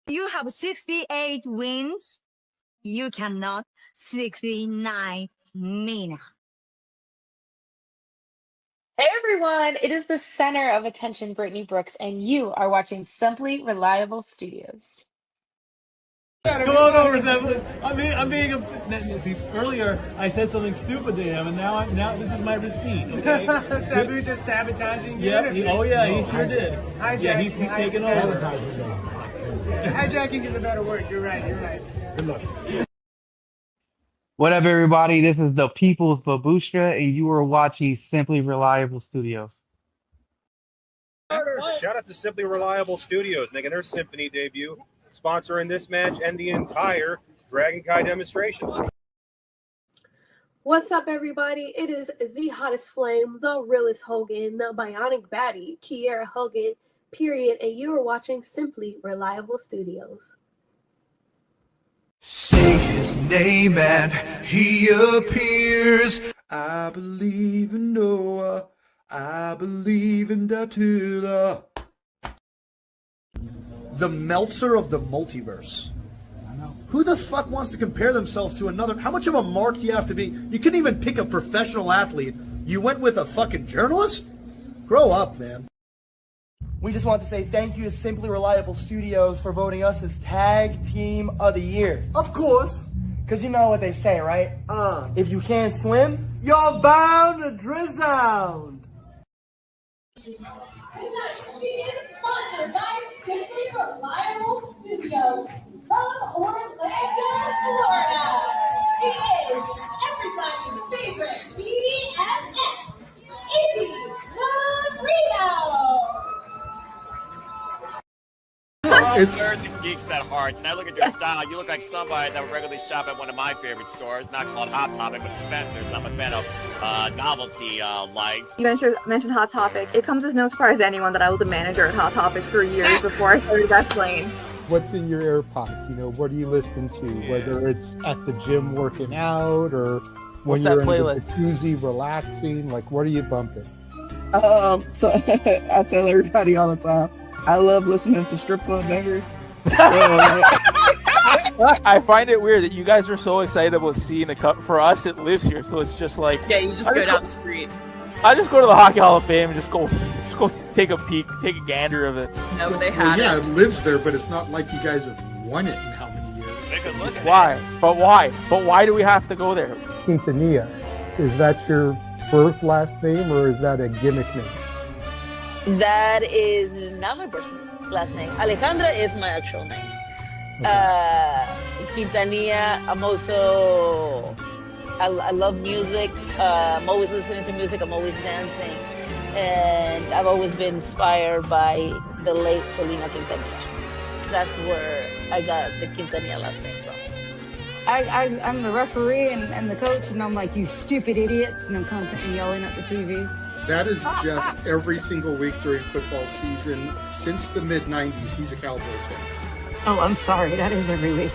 You have 68 wins. You cannot 69 Mina. Hey everyone, it is the center of attention, Brittany Brooks, and you are watching Simply Reliable Studios. Come on over, Simply. I'm being see, earlier I said something stupid to him, and now this is my receipt. Okay. Sabu's just sabotaging you. Yeah. He sure did. Hijacking. Yeah, he's taking over. Hijacking is a better word. You're right. Good luck. What up, everybody? This is the People's Babushka, and you are watching Simply Reliable Studios. Shout out to Simply Reliable Studios making their Symphony debut, sponsoring this match and the entire Dragon Kai demonstration. What's up, everybody? It is the hottest flame, the realest Hogan, the bionic baddie, Kiera Hogan, period, and you are watching Simply Reliable Studios. Say his name and he appears. I believe in Noah. I believe in Datula. The Meltzer of the multiverse. Who the fuck wants to compare themselves to another? How much of a mark do you have to be? You couldn't even pick a professional athlete. You went with a fucking journalist? Grow up, man. We just want to say thank you to Simply Reliable Studios for voting us as Tag Team of the Year. Of course. Because you know what they say, right? If you can't swim, you're bound to drown. Tonight, she is sponsored by Simply Reliable Studios from Orlando, Florida. She is everybody's favorite BFF, Izzy Marino. It's nerds and geeks at heart, and I look at your style. You look like somebody that would regularly shop at one of my favorite stores, not called Hot Topic, but Spencer's. I'm a fan of novelty likes. You mentioned Hot Topic. It comes as no surprise to anyone that I was a manager at Hot Topic for years before I started wrestling. What's in your AirPods? You know, what are you listening to? Whether it's at the gym working out or when you're in the jacuzzi relaxing, like what are you bumping? So I tell everybody all the time, I love listening to strip club bangers. I find it weird that you guys are so excited about seeing the cup. For us, it lives here, so it's just like you just go down the street. I just go to the Hockey Hall of Fame and just go take a peek, take a gander of it. No, they had it. Yeah, it lives there, but it's not like you guys have won it in how many years. Take a look at why? But why? But why do we have to go there? Quintanilla, is that your birth last name or is that a gimmick name? That is not my birth last name. Alejandra is my actual name. Quintanilla, I'm also, I love music. I'm always listening to music. I'm always dancing. And I've always been inspired by the late Selena Quintanilla. That's where I got the Quintanilla last name from. I'm the referee and the coach, and I'm like, you stupid idiots, and I'm constantly yelling at the TV. That is Jeff every single week during football season. Since the mid-90s, he's a Cowboys fan. Oh, I'm sorry. That is every week.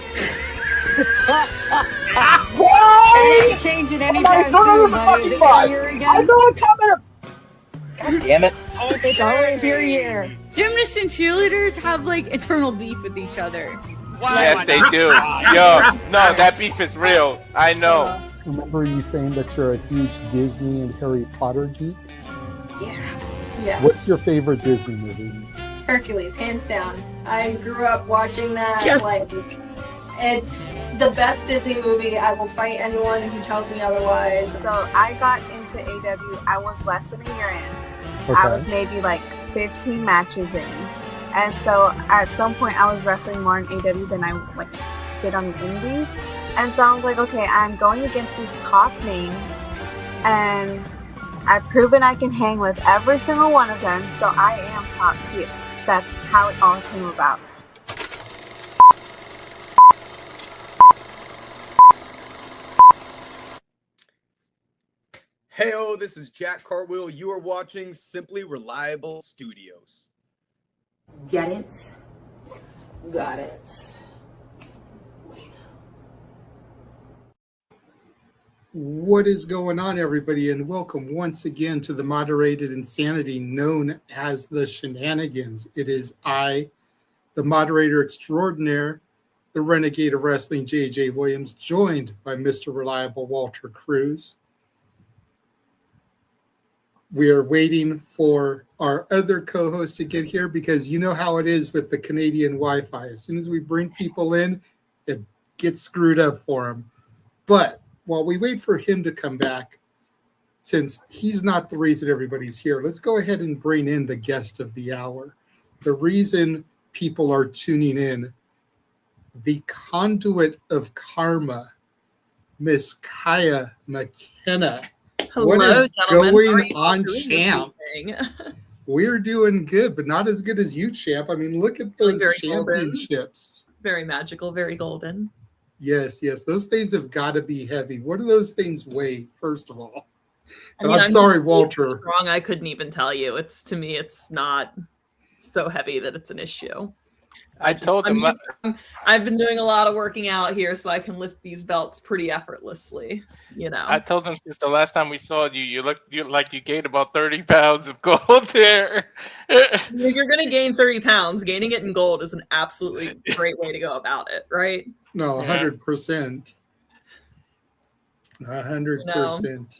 It ain't changing anytime soon, buddy. Is it your year again? I know it's coming. God damn it. It's always your year. Gymnasts and cheerleaders have like eternal beef with each other. Yes, they do. Yo, no, that beef is real. I know. Remember you saying that you're a huge Disney and Harry Potter geek? Yeah. What's your favorite Disney movie? Hercules, hands down. I grew up watching that. Yes. Like, it's the best Disney movie. I will fight anyone who tells me otherwise. So I got into AW, I was less than a year in. Okay. I was maybe like 15 matches in. And so at some point I was wrestling more in AW than I like did on the indies. And so I was like, okay, I'm going against these top names and I've proven I can hang with every single one of them, so I am top tier. That's how it all came about. Heyo, this is Jack Cartwheel. You are watching Simply Reliable Studios. Get it? Got it. What is going on, everybody, and welcome once again to the moderated insanity known as the Shenanigans. It is I, the moderator extraordinaire, the Renegade of Wrestling, J.J. Williams, joined by Mr. Reliable Walter Cruz. We are waiting for our other co-host to get here because you know how it is with the Canadian Wi-Fi. As soon as we bring people in, it gets screwed up for them. But while we wait for him to come back, since he's not the reason everybody's here, let's go ahead and bring in the guest of the hour. The reason people are tuning in, the Conduit of Karma, Miss Kaia McKenna. Hello, what is gentlemen. going How are you on, doing champ? this evening? We're doing good, but not as good as you, champ. I mean, look at those Very golden. championships. Very magical, very golden. Yes, those things have got to be heavy. What do those things weigh, first of all? I mean, I'm sorry, just Walter. so strong, I couldn't even tell you. To me, it's not so heavy that it's an issue. I've been doing a lot of working out here, so I can lift these belts pretty effortlessly. You know, I told him since the last time we saw you, you like you gained about 30 pounds of gold there. If you're going to gain 30 pounds, gaining it in gold is an absolutely great way to go about it, right? No, 100%. 100%.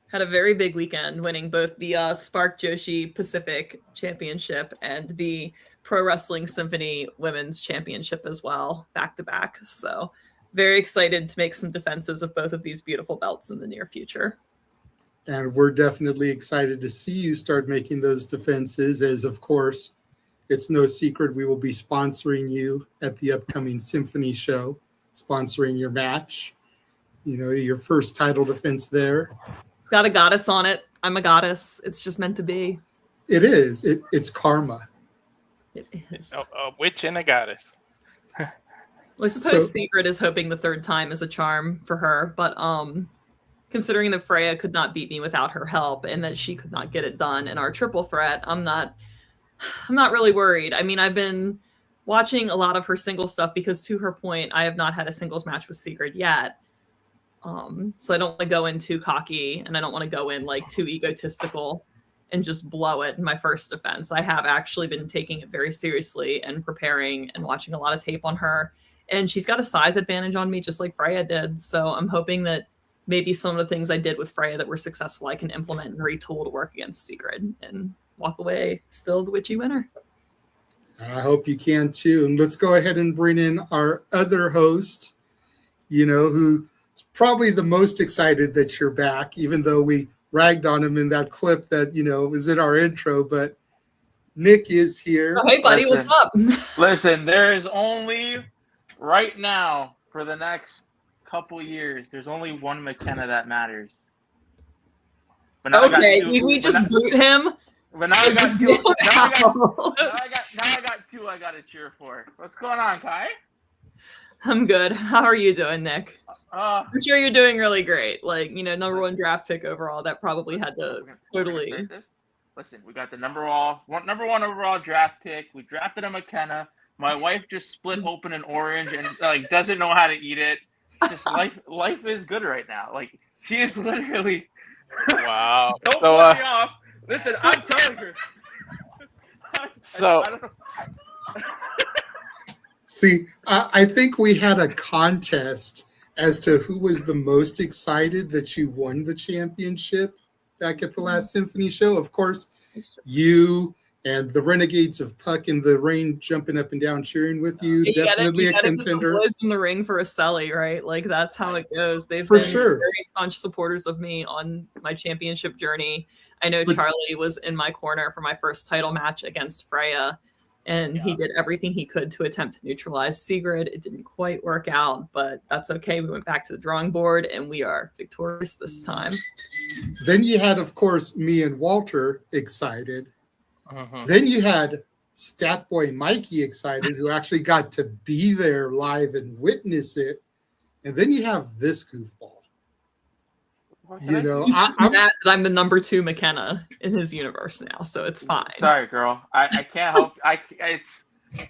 Had a very big weekend, winning both the Spark Joshi Pacific Championship and the Pro Wrestling Symphony Women's Championship as well, back to back. So very excited to make some defenses of both of these beautiful belts in the near future. And we're definitely excited to see you start making those defenses, as of course, it's no secret we will be sponsoring you at the upcoming Symphony show, sponsoring your match. You know, your first title defense there. It's got a goddess on it. I'm a goddess. It's just meant to be. It is. It's karma. It is. A witch and a goddess. Well, I suppose Secret is hoping the third time is a charm for her, but considering that Freya could not beat me without her help and that she could not get it done in our triple threat, I'm not really worried. I mean, I've been watching a lot of her single stuff because, to her point, I have not had a singles match with Secret yet. So I don't want to go in too cocky, and I don't want to go in like too egotistical and just blow it in my first defense. I have actually been taking it very seriously and preparing and watching a lot of tape on her. And she's got a size advantage on me, just like Freya did. So I'm hoping that maybe some of the things I did with Freya that were successful, I can implement and retool to work against Secret and walk away still the witchy winner. I hope you can too. And let's go ahead and bring in our other host, you know, who's probably the most excited that you're back, even though we ragged on him in that clip that, you know, was in our intro. But Nick is here. Oh, hey, buddy, what's up? Listen, there is only, right now, for the next couple years, there's only one McKenna that matters. But now okay, we just boot him. But now I got two. Now I got two I got to cheer for. What's going on, Kai? I'm good. How are you doing, Nick? I'm sure you're doing really great. Like, you know, number one draft pick overall. That probably had to totally. Listen, we got the number one overall draft pick. We drafted a McKenna. My wife just split open an orange and like doesn't know how to eat it. Just life is good right now. Like she is literally. Wow. Don't put me off. Listen, I'm telling her. So. I don't know. See, I think we had a contest as to who was the most excited that you won the championship back at the last Symphony show. Of course, you and the Renegades of Puck in the Rain jumping up and down cheering with you. Definitely a contender. Boys in the ring for a Selly, right? Like that's how it goes. They've For been sure. very staunch supporters of me on my championship journey. I know Charlie was in my corner for my first title match against Freya. And he did everything he could to attempt to neutralize Sigrid. It didn't quite work out, but that's okay. We went back to the drawing board, and we are victorious this time. Then you had, of course, me and Walter excited. Uh-huh. Then you had Stat Boy Mikey excited, who actually got to be there live and witness it. And then you have this goofball. You know, he's just mad that I'm the number 2 McKenna in his universe now, so it's fine. Sorry, girl. I can't help.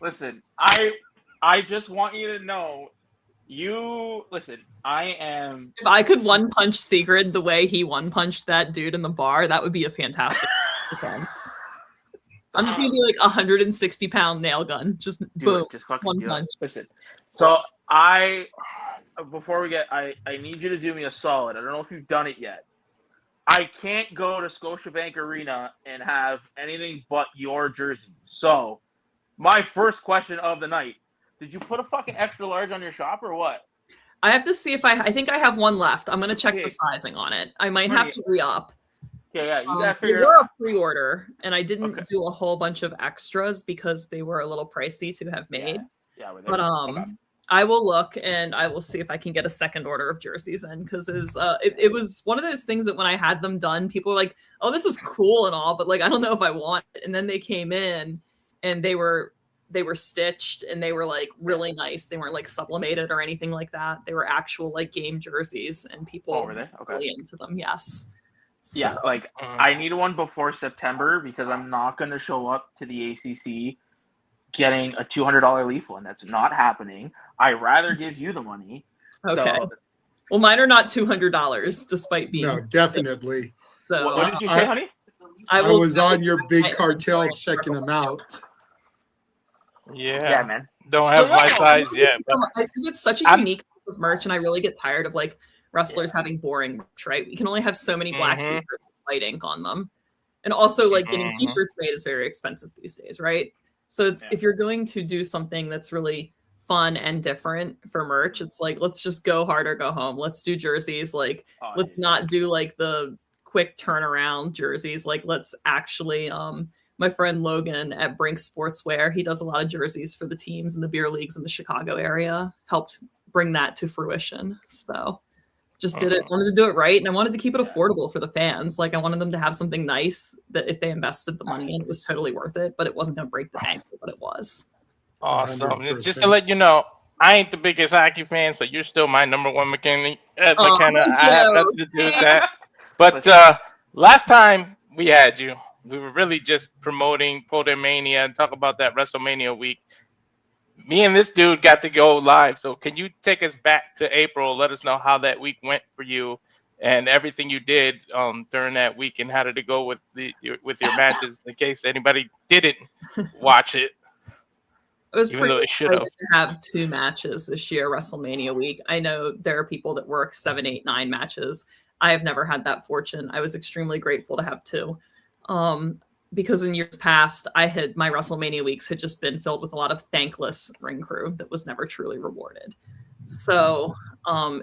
Listen. I just want you to know. I am. If I could one punch Sigrid the way he one punched that dude in the bar, that would be a fantastic defense. I'm just gonna be like 160-pound nail gun. Just boom, Just fucking one do punch. it. Listen. So I need you to do me a solid. I don't know if you've done it yet. I can't go to Scotiabank Arena and have anything but your jersey. So my first question of the night: did you put a fucking extra large on your shop or what? I have to see if I think I have one left. I'm gonna check the sizing on it. I might have to re-up. Yeah, you gotta They figure were out. a pre-order, and I didn't do a whole bunch of extras because they were a little pricey to have made. Yeah, But I will look and I will see if I can get a second order of jerseys in, because it was one of those things that when I had them done, people were like, "Oh, this is cool and all," but like I don't know if I want it. And then they came in and they were stitched and they were like really nice. They weren't like sublimated or anything like that. They were actual like game jerseys, and people were they? Okay. really into them. Yes. Yeah, like I need one before September because I'm not going to show up to the ACC getting a $200 Leaf one. That's not happening. I'd rather give you the money. Okay. So, well, mine are not $200 despite being. No, definitely. So what did you say, honey? I was on your big cartel checking them out. Yeah, man. Don't have my size yet. Because it's such a unique piece of merch, and I really get tired of like wrestlers having boring merch, right? We can only have so many black t-shirts with white ink on them. And also like getting t-shirts made is very expensive these days, right? So it's if you're going to do something that's really fun and different for merch, it's like, let's just go hard or go home. Let's do jerseys. Like, let's not do like the quick turnaround jerseys. Like, let's actually, my friend Logan at Brink Sportswear, he does a lot of jerseys for the teams and the beer leagues in the Chicago area, helped bring that to fruition. So just did it, wanted to do it right. And I wanted to keep it affordable for the fans. Like I wanted them to have something nice that if they invested the money in, it was totally worth it, but it wasn't going to break the bank for what it was. Awesome. 100%. Just to let you know, I ain't the biggest hockey fan, so you're still my number one McKenna. McKenna. I have nothing to do with that. But last time we had you, we were really just promoting Podemania and talk about that WrestleMania week. Me and this dude got to go live. So can you take us back to April? Let us know how that week went for you and everything you did during that week, and how did it go with your matches in case anybody didn't watch it. I was pretty excited to have 2 matches this year, WrestleMania week. I know there are people that work 7, 8, 9 matches. I have never had that fortune. I was extremely grateful to have 2. Because in years past, my WrestleMania weeks had just been filled with a lot of thankless ring crew that was never truly rewarded. So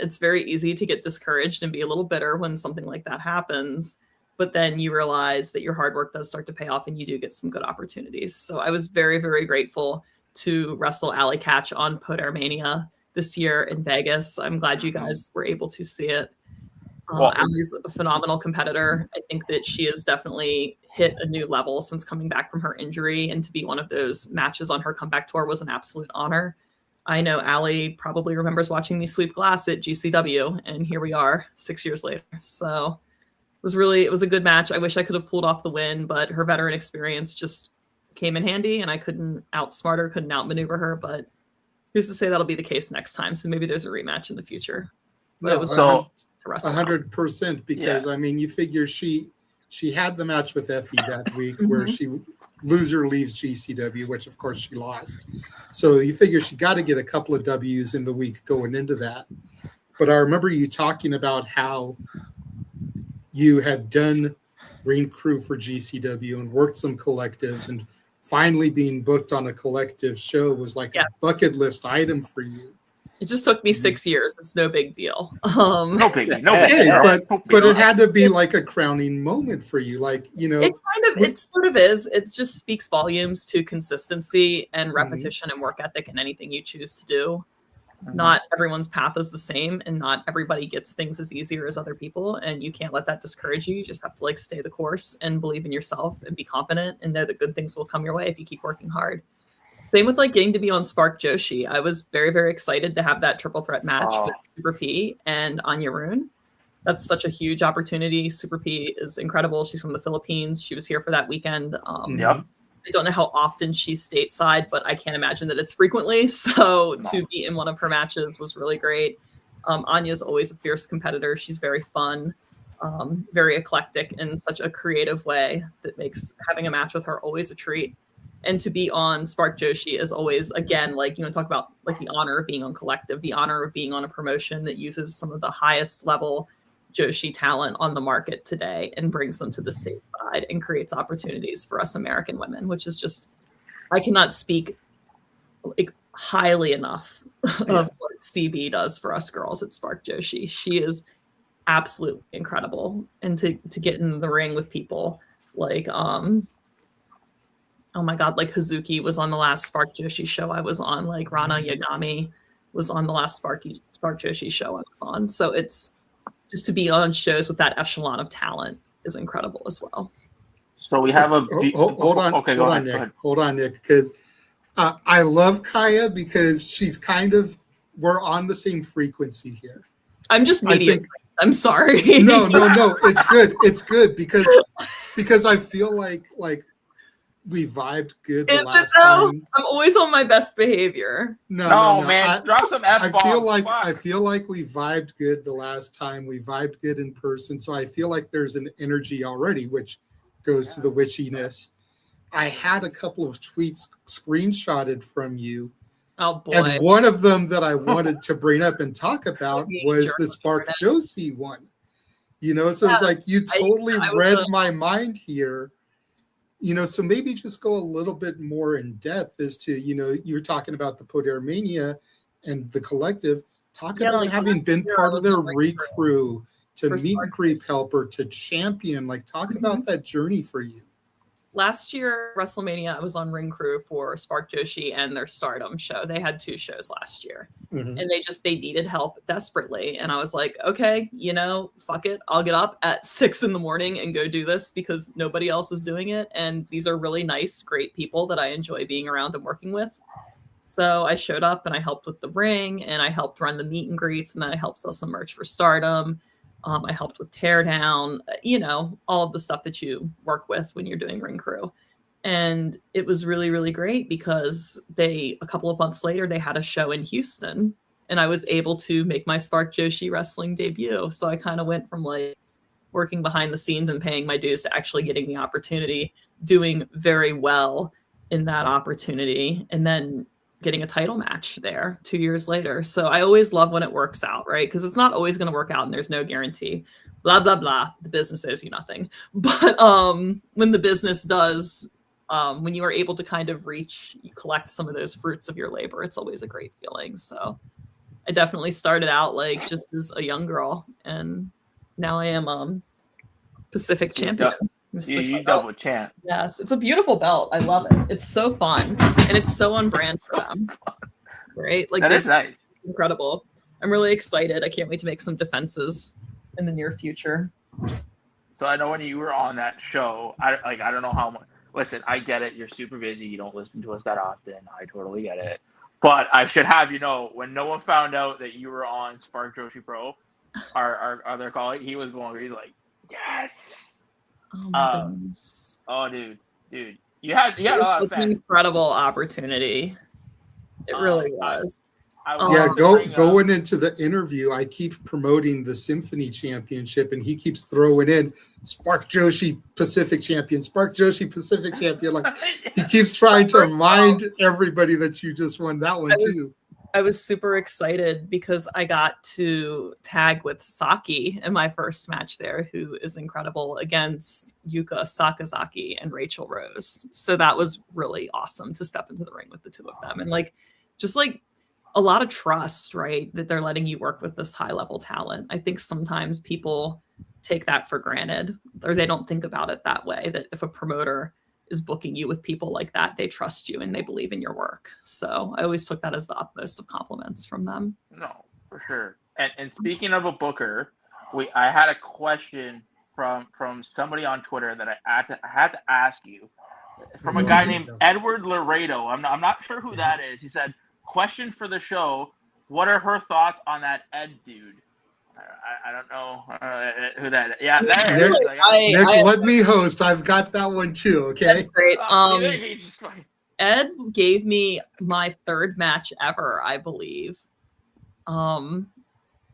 it's very easy to get discouraged and be a little bitter when something like that happens. But then you realize that your hard work does start to pay off and you do get some good opportunities. So I was very, very grateful to wrestle Alley Catch on Podemania this year in Vegas. I'm glad you guys were able to see it. Allie's a phenomenal competitor. I think that she has definitely hit a new level since coming back from her injury, and to be one of those matches on her comeback tour was an absolute honor. I know Allie probably remembers watching me sweep glass at GCW, and here we are 6 years later. So it was a good match. I wish I could have pulled off the win, but her veteran experience just came in handy, and I couldn't outsmart her, couldn't outmaneuver her, but who's to say that'll be the case next time? So maybe there's a rematch in the future. But it was fun to wrestle. 100%, because I mean, you figure she had the match with Effie that week where loser leaves GCW, which of course she lost. So you figure she got to get a couple of W's in the week going into that. But I remember you talking about how you had done ring crew for GCW and worked some collectives, and finally being booked on a collective show was like a bucket list item for you. It just took me 6 years. It's no big deal. No big deal. But it had to be like a crowning moment for you. Like, you know, it sort of is. It just speaks volumes to consistency and repetition and work ethic in anything you choose to do. Not everyone's path is the same, and not everybody gets things as easier as other people. And you can't let that discourage you. You just have to like stay the course and believe in yourself and be confident and know that good things will come your way if you keep working hard. Same with like getting to be on Spark Joshi. I was very, very excited to have that triple threat match with Super P and Anya Rune. That's such a huge opportunity. Super P is incredible. She's from the Philippines. She was here for that weekend. I don't know how often she's stateside, but I can't imagine that it's frequently. So to be in one of her matches was really great. Anya's always a fierce competitor. She's very fun. very eclectic in such a creative way that makes having a match with her always a treat. And to be on Spark Joshi is always, again, like, you know, talk about like the honor of being on Collective, the honor of being on a promotion that uses some of the highest level Joshi talent on the market today and brings them to the stateside and creates opportunities for us American women, which is just, I cannot speak like highly enough of what CB does for us girls at Spark Joshi. She is absolutely incredible. And to get in the ring with people like, oh my God, like Hazuki was on the last Spark Joshi show I was on, like Rana Yagami was on the last Spark Joshi show I was on. So it's just to be on shows with that echelon of talent is incredible as well. So we have a hold on. Okay, hold go on, ahead. Nick. Hold on, Nick, because I love Kaia because she's kind of, we're on the same frequency here. I'm just medium. I'm sorry. No. It's good. It's good because I feel like we vibed good the last time. I'm always on my best behavior. No, man. Drop some F-bombs. I feel like we vibed good the last time. We vibed good in person. So I feel like there's an energy already, which goes to the witchiness. I had a couple of tweets screenshotted from you. Oh boy. And one of them that I wanted to bring up and talk about was the Spark Josie one. You know, so it's like you totally read my mind here. You know, so maybe just go a little bit more in depth as to, you know, you were talking about the Poder Mania and the Collective. Talk about like having been part of their recrew to meet and creep helper to champion. Like, talk about that journey for you. Last year, WrestleMania, I was on ring crew for Spark Joshi and their Stardom show. They had 2 shows last year. And they needed help desperately. And I was like, okay, you know, fuck it. I'll get up at 6 a.m. and go do this because nobody else is doing it. And these are really nice, great people that I enjoy being around and working with. So I showed up and I helped with the ring and I helped run the meet and greets and then I helped sell some merch for Stardom. I helped with Teardown, you know, all of the stuff that you work with when you're doing ring crew. And it was really, really great because a couple of months later, they had a show in Houston and I was able to make my Spark Joshi wrestling debut. So I kind of went from like working behind the scenes and paying my dues to actually getting the opportunity, doing very well in that opportunity, and then getting a title match there 2 years later. So I always love when it works out, right? Because it's not always going to work out and there's no guarantee. Blah, blah, blah. The business owes you nothing. But when the business does, when you are able to kind of collect some of those fruits of your labor, it's always a great feeling. So I definitely started out like just as a young girl. And now I am Pacific champion. You double champ. Yes, it's a beautiful belt. I love it. It's so fun and it's so on brand for them. Right? Like that is nice. Incredible. I'm really excited. I can't wait to make some defenses in the near future. So I know when you were on that show, I don't know how much. Listen, I get it. You're super busy. You don't listen to us that often. I totally get it. But I should have you know, when no one found out that you were on Spark Joshi Pro, our other colleague, he's like, yes. Oh my goodness. Oh, dude, you had it was such an incredible opportunity. It really was. Going into the interview, I keep promoting the Symphony Championship, and he keeps throwing in Spark Joshi Pacific Champion, Spark Joshi Pacific Champion. Like he keeps trying to remind everybody that you just won that one too. I was super excited because I got to tag with Saki in my first match there, who is incredible, against Yuka Sakazaki and Rachel Rose. So that was really awesome to step into the ring with the two of them. And like, just like a lot of trust, right? That they're letting you work with this high level talent. I think sometimes people take that for granted or they don't think about it that way, that if a promoter is booking you with people like that, they trust you and they believe in your work. So I always took that as the utmost of compliments from them. No, for sure. And speaking of a booker, I had a question from somebody on Twitter that I had to ask you, from a guy named Edward Laredo. I'm not sure who that is. He said, question for the show, what are her thoughts on that Ed dude? I don't know who that is. Yeah, there it is. Nick, let me host. I've got that one too, okay? That's great. Ed gave me my 3rd match ever, I believe.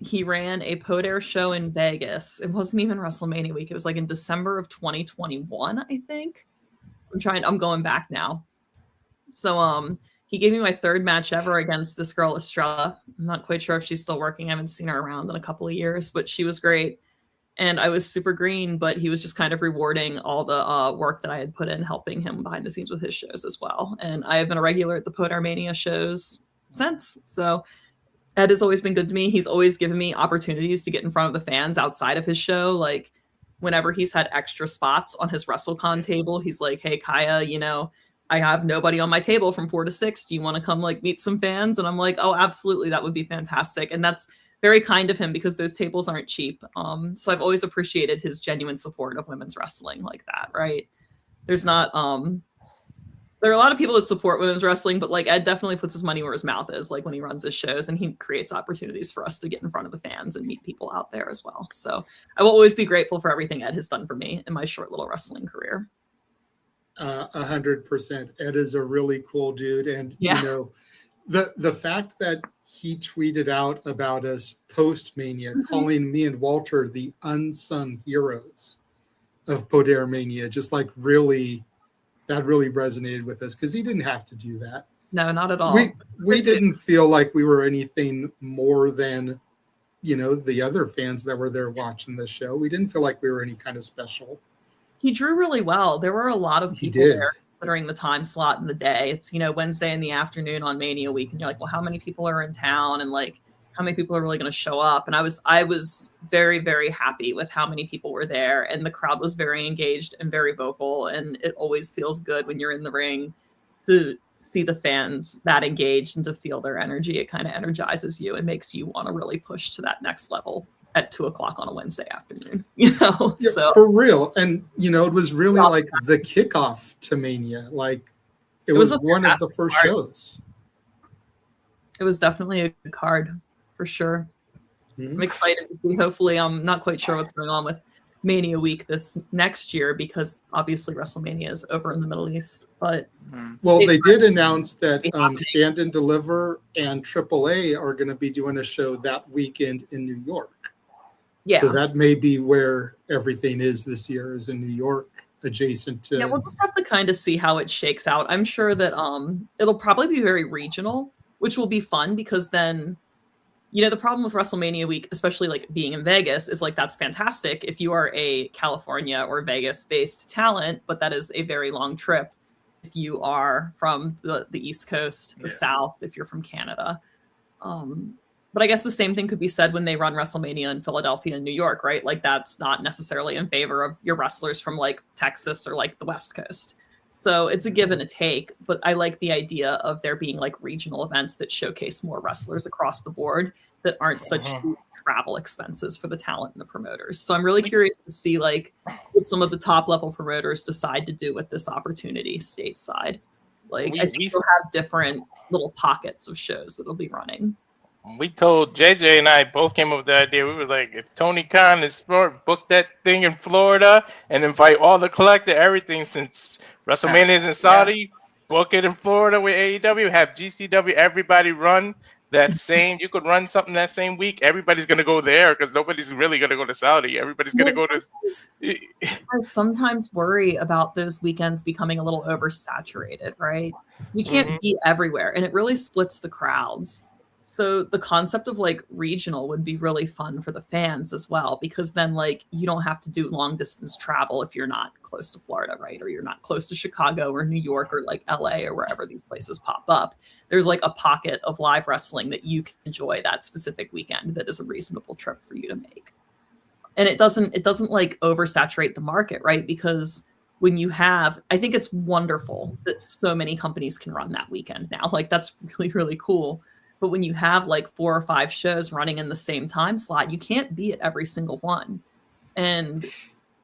he ran a Podair show in Vegas. It wasn't even WrestleMania week. It was like in December of 2021, I think. I'm going back now. So he gave me my third match ever against this girl Estrella. I'm not quite sure if she's still working. I haven't seen her around in a couple of years, but she was great. And I was super green, but he was just kind of rewarding all the work that I had put in, helping him behind the scenes with his shows as well. And I have been a regular at the Podair Mania shows since. So Ed has always been good to me. He's always given me opportunities to get in front of the fans outside of his show. Like whenever he's had extra spots on his WrestleCon table, he's like, hey, Kaia, you know, I have nobody on my table from 4 to 6. Do you want to come like meet some fans? And I'm like, oh, absolutely. That would be fantastic. And that's very kind of him because those tables aren't cheap. So I've always appreciated his genuine support of women's wrestling like that, right? There's not, there are a lot of people that support women's wrestling, but like Ed definitely puts his money where his mouth is, like when he runs his shows, and he creates opportunities for us to get in front of the fans and meet people out there as well. So I will always be grateful for everything Ed has done for me in my short little wrestling career. 100%. Ed is a really cool dude. And, you know, the fact that he tweeted out about us post-Mania, calling me and Walter the unsung heroes of Podair Mania, just like really, that really resonated with us because he didn't have to do that. No, not at all. We didn't feel like we were anything more than, you know, the other fans that were there watching the show. We didn't feel like we were any kind of special. He drew really well. There were a lot of people there considering the time slot in the day. It's, you know, Wednesday in the afternoon on Mania week. And you're like, well, how many people are in town? And like, how many people are really going to show up? And I was very, very happy with how many people were there. And the crowd was very engaged and very vocal. And it always feels good when you're in the ring to see the fans that engaged and to feel their energy. It kind of energizes you and makes you want to really push to that next level at 2:00 on a Wednesday afternoon, you know? Yeah, so for real. And, you know, it was really like the kickoff to Mania. Like it was one of the first shows. It was definitely a good card for sure. I'm excited to see. Hopefully, I'm not quite sure what's going on with Mania week this next year because obviously WrestleMania is over in the Middle East. But well, they did announce that Stand and Deliver and AAA are going to be doing a show that weekend in New York. Yeah. So that may be where everything is this year, is in New York, adjacent to. Yeah, we'll just have to kind of see how it shakes out. I'm sure that it'll probably be very regional, which will be fun because then, you know, the problem with WrestleMania week, especially like being in Vegas, is like that's fantastic if you are a California or Vegas-based talent, but that is a very long trip if you are from the East Coast, the South, if you're from Canada. But I guess the same thing could be said when they run WrestleMania in Philadelphia and New York, right? Like that's not necessarily in favor of your wrestlers from like Texas or like the West Coast. So it's a give and a take, but I like the idea of there being like regional events that showcase more wrestlers across the board that aren't such huge travel expenses for the talent and the promoters. So I'm really curious to see like what some of the top level promoters decide to do with this opportunity stateside. Like I think we'll have different little pockets of shows that will be running. We told JJ and I both came up with the idea. We were like, if Tony Khan is smart, book that thing in Florida and invite all the collector, everything since WrestleMania is in Saudi, book it in Florida with AEW, have GCW, everybody run that same, you could run something that same week. Everybody's going to go there because nobody's really going to go to Saudi. Everybody's going to go to. I sometimes worry about those weekends becoming a little oversaturated, right? You can't be everywhere and it really splits the crowds. So the concept of like regional would be really fun for the fans as well, because then like you don't have to do long distance travel if you're not close to Florida, right? Or you're not close to Chicago or New York or like LA or wherever these places pop up. There's like a pocket of live wrestling that you can enjoy that specific weekend that is a reasonable trip for you to make. And it doesn't like oversaturate the market, right? Because when you have, I think it's wonderful that so many companies can run that weekend now. Like that's really, really cool. But when you have like 4 or 5 shows running in the same time slot, you can't be at every single one. And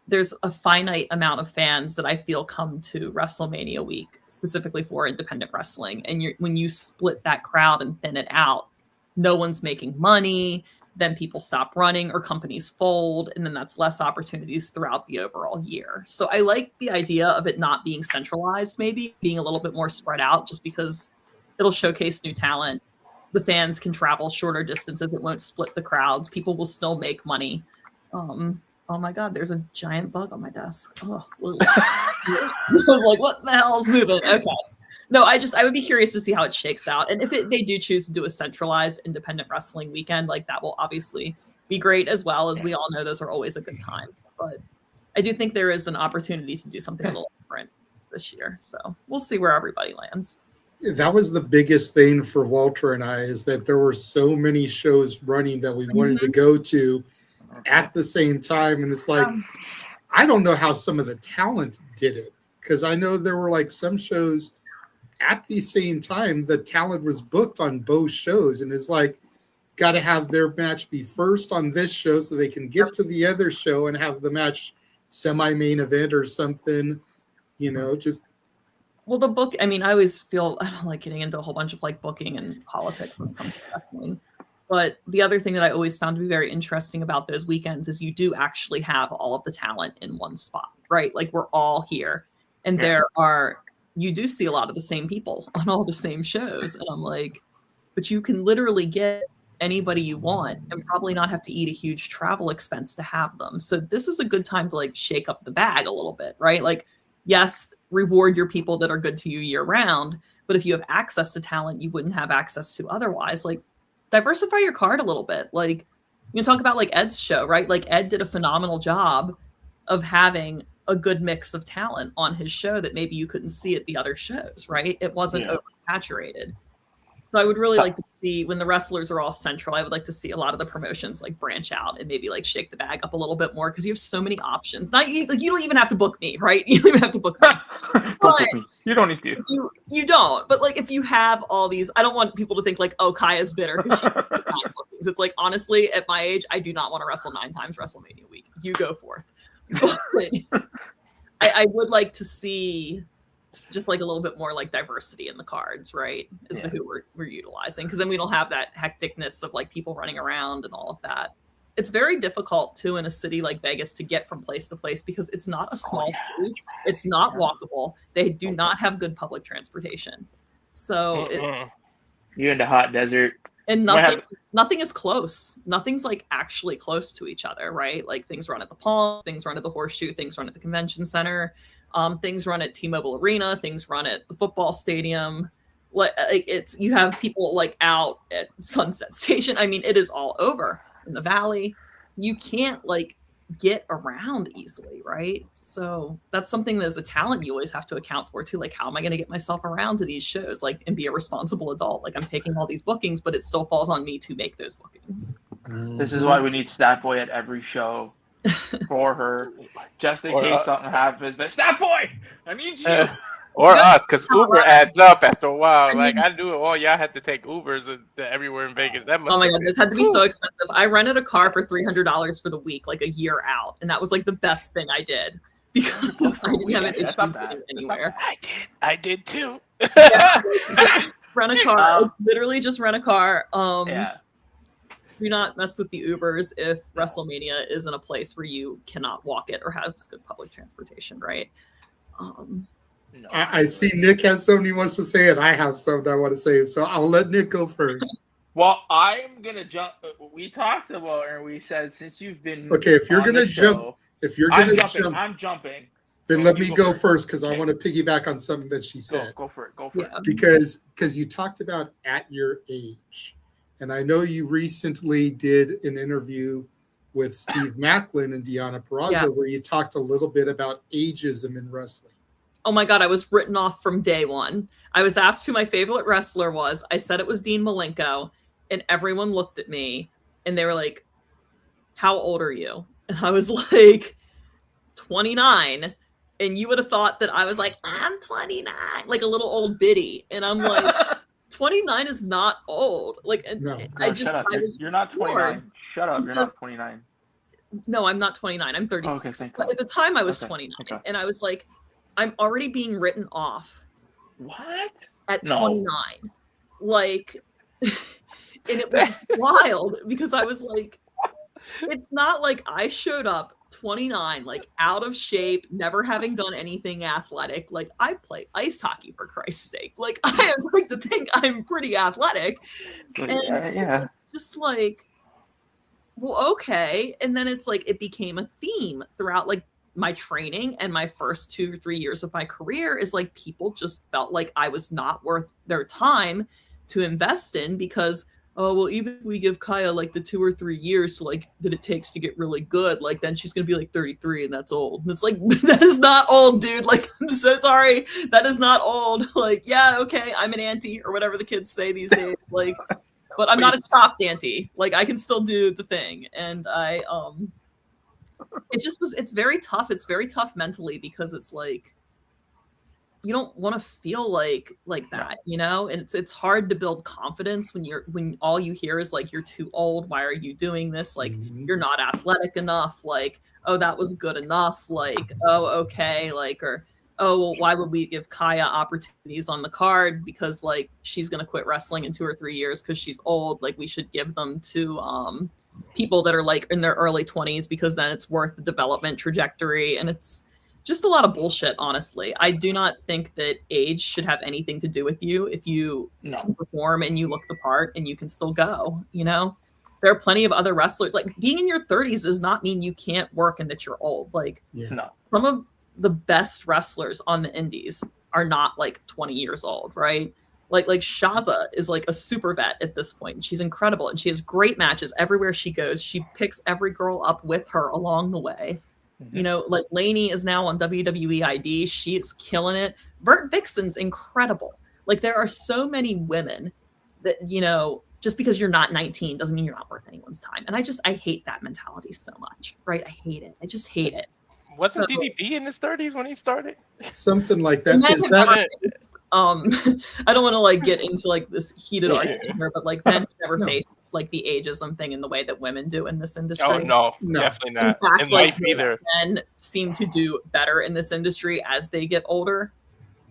there's a finite amount of fans that I feel come to WrestleMania week, specifically for independent wrestling. And when you split that crowd and thin it out, no one's making money. Then people stop running or companies fold. And then that's less opportunities throughout the overall year. So I like the idea of it not being centralized, maybe being a little bit more spread out just because it'll showcase new talent. the fans can travel shorter distances. It won't split the crowds. People will still make money. Oh my God, there's a giant bug on my desk. Oh, I was like, what the hell is moving? Okay. No, I would be curious to see how it shakes out. And if they do choose to do a centralized independent wrestling weekend, like that will obviously be great as well. As we all know, those are always a good time. But I do think there is an opportunity to do something a little different this year. So we'll see where everybody lands. That was the biggest thing for Walter and I, is that there were so many shows running that we wanted to go to at the same time. And it's like, I don't know how some of the talent did it, because I know there were like some shows at the same time the talent was booked on both shows, and it's like, got to have their match be first on this show so they can get to the other show and have the match semi-main event or something, just. Well, the book, I mean, I always feel, I don't like getting into a whole bunch of like booking and politics when it comes to wrestling. But the other thing that I always found to be very interesting about those weekends is you do actually have all of the talent in one spot, right? Like we're all here, and you do see a lot of the same people on all the same shows. And I'm like, but you can literally get anybody you want and probably not have to eat a huge travel expense to have them. So this is a good time to like shake up the bag a little bit, right? Like, yes, reward your people that are good to you year round, but if you have access to talent you wouldn't have access to otherwise, like diversify your card a little bit. Like you can talk about like Ed's show, right? Like Ed did a phenomenal job of having a good mix of talent on his show that maybe you couldn't see at the other shows, right? It wasn't oversaturated. So I would really like to see, when the wrestlers are all central, I would like to see a lot of the promotions like branch out and maybe like shake the bag up a little bit more, because you have so many options. Not like you don't even have to book me, right? You don't even have to book me. You don't need to. You don't. But like if you have all these, I don't want people to think like, oh, Kaia's bitter because she has 9 bookings. It's like, honestly, at my age, I do not want to wrestle 9 times WrestleMania week. You go forth. But I would like to see just like a little bit more like diversity in the cards, right? As to who we're utilizing. Because then we don't have that hecticness of like people running around and all of that. It's very difficult too in a city like Vegas to get from place to place because it's not a small city. It's not walkable. They do not have good public transportation. So you're in the hot desert. And nothing is close. Nothing's like actually close to each other, right? Like things run at the Palms, things run at the Horseshoe, things run at the convention center. Things run at T-Mobile Arena, things run at the football stadium. Like you have people like out at Sunset Station. I mean, it is all over in the valley. You can't like get around easily, right? So that's something that as a talent you always have to account for too. Like, how am I going to get myself around to these shows, like, and be a responsible adult? Like, I'm taking all these bookings, but it still falls on me to make those bookings. This is why we need Stat Boy at every show. For her, just in case something happens. But Stat Boy, I need you. Or us, because Uber adds up after a while. Like I knew, y'all had to take Ubers to everywhere in Vegas. That must. Oh my God, this had to be so expensive. I rented a car for $300 for the week, like a year out, and that was like the best thing I did because I didn't have an issue getting anywhere. I did too. Rent a car. Literally, just rent a car. Do not mess with the Ubers if WrestleMania is in a place where you cannot walk it or have good public transportation, right? I see Nick has something he wants to say, and I have something I want to say. So I'll let Nick go first. Well, I'm gonna jump. We talked about, and we said since you've been if you're gonna jump, I'm jumping. Then let me go first because I want to piggyback on something that she said. Go for it. Because you talked about at your age. And I know you recently did an interview with Steve Macklin and Deanna Purrazzo where you talked a little bit about ageism in wrestling. Oh my God, I was written off from day one. I was asked who my favorite wrestler was. I said it was Dean Malenko, and everyone looked at me and they were like, how old are you? And I was like, 29. And you would have thought that I was like, I'm 29, like a little old biddy. And I'm like, 29 is not old. Like, you're not 29. Shut up. You're not 29. No, I'm not 29. I'm 30. Okay, thank but God. at the time I was 29. And I was like, I'm already being written off. What? At 29. Like, and it was wild because I was like, it's not like I showed up 29, like out of shape, never having done anything athletic. Like I play ice hockey for Christ's sake. Like I am like to think I'm pretty athletic. And Yeah. it's just like, well, okay. And then it's like it became a theme throughout like my training and my first 2 or 3 years of my career is like people just felt like I was not worth their time to invest in because oh, well, even if we give Kaia like the 2 or 3 years to like that it takes to get really good, like then she's gonna be like 33 and that's old. And it's like that is not old, dude. Like I'm just so sorry. That is not old. Like, yeah, okay, I'm an auntie or whatever the kids say these days. Like, but I'm not a chopped auntie. Like I can still do the thing. And it's very tough. It's very tough mentally because it's like you don't want to feel like that, you know? And it's hard to build confidence when all you hear is like you're too old, why are you doing this? Like you're not athletic enough, like oh that was good enough, like oh okay, like or oh well, why would we give Kaia opportunities on the card because like she's going to quit wrestling in 2 or 3 years cuz she's old, like we should give them to people that are like in their early 20s because then it's worth the development trajectory. And it's just a lot of bullshit, honestly. I do not think that age should have anything to do with you if you can perform and you look the part and you can still go, you know? There are plenty of other wrestlers. Like, being in your 30s does not mean you can't work and that you're old. Like, some of the best wrestlers on the indies are not, like, 20 years old, right? Like Shaza is, like, a super vet at this point. And she's incredible. And she has great matches everywhere she goes. She picks every girl up with her along the way. You know, like Lainey is now on WWE ID. She is killing it. Vert Vixen's incredible. Like there are so many women that, you know, just because you're not 19 doesn't mean you're not worth anyone's time. And I hate that mentality so much, right? I hate it. I just hate it. Wasn't DDP in his 30s when he started? Something like that. Is that I don't want to like get into like this heated argument here, but like men have never faced like the ageism thing in the way that women do in this industry. Oh no, definitely not. In fact, in life like, either. Men seem to do better in this industry as they get older.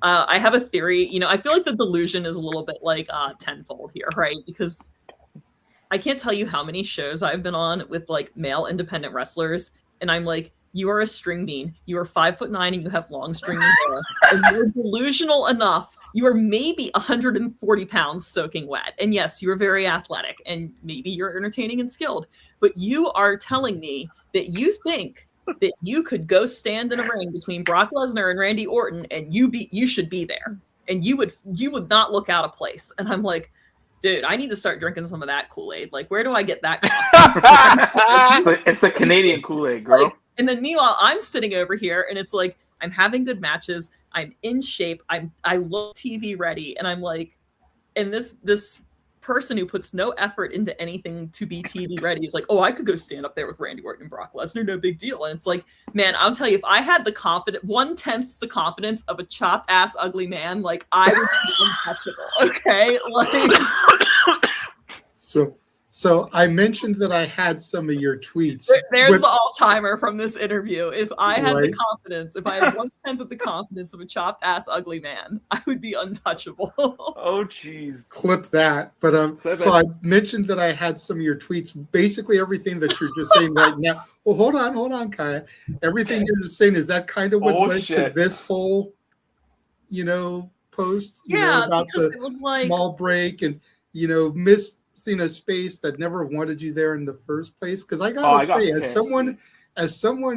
I have a theory. You know, I feel like the delusion is a little bit like tenfold here, right? Because I can't tell you how many shows I've been on with like male independent wrestlers, and I'm like, you are a string bean. You are 5'9" and you have long stringy hair. And you're delusional enough. You are maybe 140 pounds soaking wet. And yes, you are very athletic and maybe you're entertaining and skilled. But you are telling me that you think that you could go stand in a ring between Brock Lesnar and Randy Orton and you should be there. And you would not look out of place. And I'm like, dude, I need to start drinking some of that Kool-Aid. Like, where do I get that? It's the Canadian Kool-Aid, girl. Like, and then meanwhile, I'm sitting over here and it's like, I'm having good matches. I'm in shape. I look TV ready. And I'm like, and this person who puts no effort into anything to be TV ready is like, oh, I could go stand up there with Randy Orton and Brock Lesnar. No big deal. And it's like, man, I'll tell you, if I had the 1/10 the confidence of a chopped ass ugly man, like I would be untouchable. Okay. Like, So I mentioned that I had some of your tweets. There's the all-timer from this interview. If I had the confidence, if I had 1/10 of the confidence of a chopped ass ugly man, I would be untouchable. Oh, jeez. Clip that. But so I mentioned that I had some of your tweets. Basically, everything that you're just saying right now. Well, hold on, Kaia. Everything you're just saying, is that kind of what led to this whole, post? About because it was like small break and seen a space that never wanted you there in the first place. Because I gotta say, as someone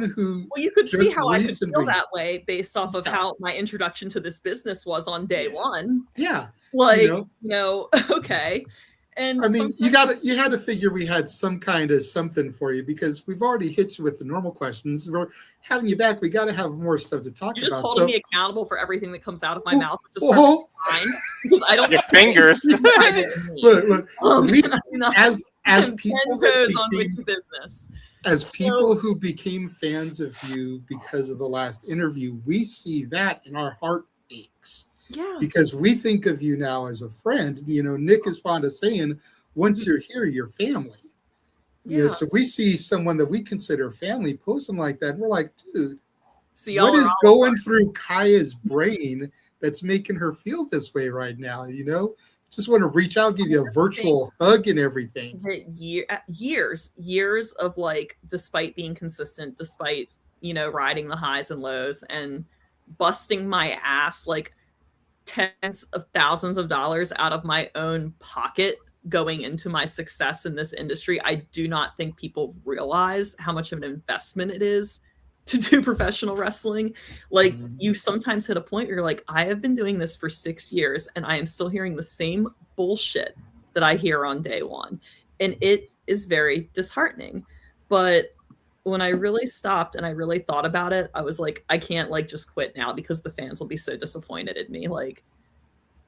who you could see how I could feel that way based off of how my introduction to this business was on day one. Yeah, like okay. And I mean, you had to figure we had some kind of something for you because we've already hit you with the normal questions. We're having you back. We got to have more stuff to talk about. You're just holding me accountable for everything that comes out of my mouth, which is perfectly fine because I don't your fingers. Look, as people who became fans of you because of the last interview, we see that and our heart aches. Yeah. Because we think of you now as a friend. Nick is fond of saying, once you're here, you're family. Yeah. So we see someone that we consider family posting like that. And we're like, dude, see, what is going through Kaia's brain that's making her feel this way right now? just want to reach out, give you a virtual hug and everything. Years of like, despite being consistent, despite, you know, riding the highs and lows and busting my ass, like tens of thousands of dollars out of my own pocket going into my success in this industry. I do not think people realize how much of an investment it is to do professional wrestling. Like, you sometimes hit a point where you're like, I have been doing this for 6 years and I am still hearing the same bullshit that I hear on day one. And it is very disheartening. But when I really stopped and I really thought about it, I was like, I can't like just quit now because the fans will be so disappointed in me. Like,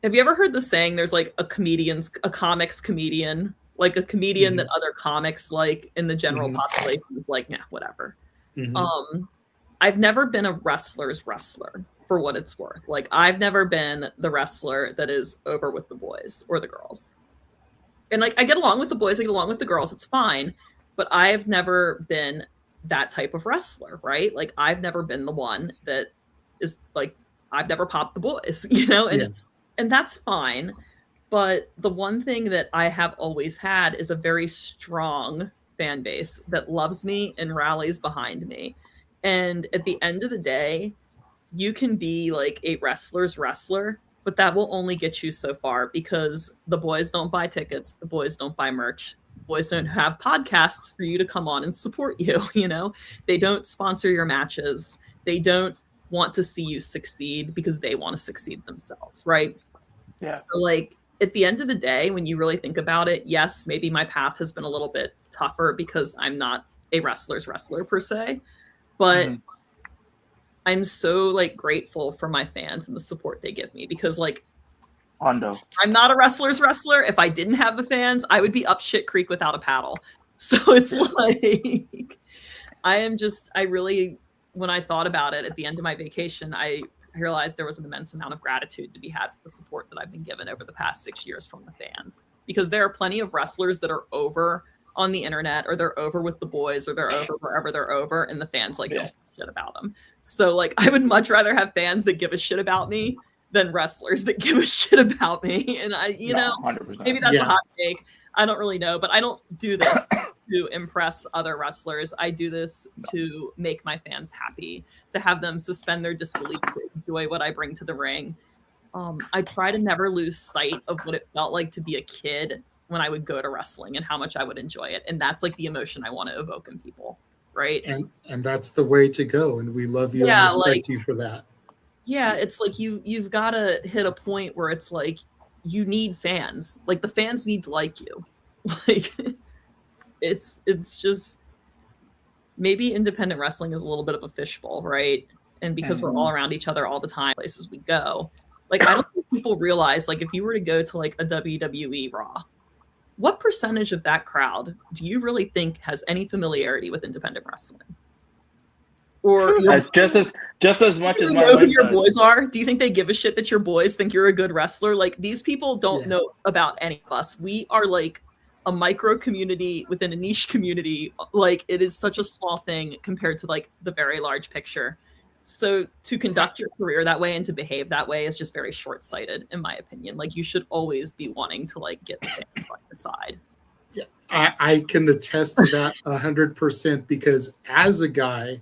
have you ever heard the saying there's like a comics comedian, like a comedian that other comics like in the general population is like, nah, whatever. I've never been a wrestler's wrestler for what it's worth. Like, I've never been the wrestler that is over with the boys or the girls. And like, I get along with the boys, I get along with the girls, it's fine. But I've never been that type of wrestler, right? Like, I've never been the one that is like, I've never popped the boys, you know? And that's fine. But the one thing that I have always had is a very strong fan base that loves me and rallies behind me. And at the end of the day, you can be like a wrestler's wrestler, but that will only get you so far because the boys don't buy tickets, the boys don't buy merch, the boys don't have podcasts for you to come on and support you, you know? They don't sponsor your matches. They don't want to see you succeed because they want to succeed themselves, right? Yeah. So like, at the end of the day, when you really think about it, yes, maybe my path has been a little bit tougher because I'm not a wrestler's wrestler per se, but I'm so like grateful for my fans and the support they give me because like, I'm not a wrestler's wrestler. If I didn't have the fans, I would be up shit creek without a paddle. So it's like, I really, when I thought about it at the end of my vacation, I realized there was an immense amount of gratitude to be had for the support that I've been given over the past 6 years from the fans. Because there are plenty of wrestlers that are over on the internet, or they're over with the boys, or they're over wherever they're over, and the fans like don't give a shit about them. So like, I would much rather have fans that give a shit about me than wrestlers that give a shit about me. And I, you know, 100%. maybe that's a hot take. I don't really know, but I don't do this to impress other wrestlers. I do this to make my fans happy, to have them suspend their disbelief, to enjoy what I bring to the ring. I try to never lose sight of what it felt like to be a kid when I would go to wrestling and how much I would enjoy it. And that's like the emotion I want to evoke in people, right? And that's the way to go. And we love you and respect you for that. Yeah, it's like you've got to hit a point where it's like, you need fans. Like, the fans need to like you. Like, it's just, maybe independent wrestling is a little bit of a fishbowl, right? And because we're all around each other all the time, places we go. Like, I don't think people realize, like, if you were to go to like a WWE Raw, what percentage of that crowd do you really think has any familiarity with independent wrestling? Or just as much as my know who wife your does. boys are? Do you think they give a shit that your boys think you're a good wrestler? Like, these people don't know about any of us. We are like a micro community within a niche community. Like, it is such a small thing compared to like the very large picture. So to conduct your career that way and to behave that way is just very short-sighted, in my opinion. Like, you should always be wanting to like get the fans on your side. Yeah, I can attest to that 100% because as a guy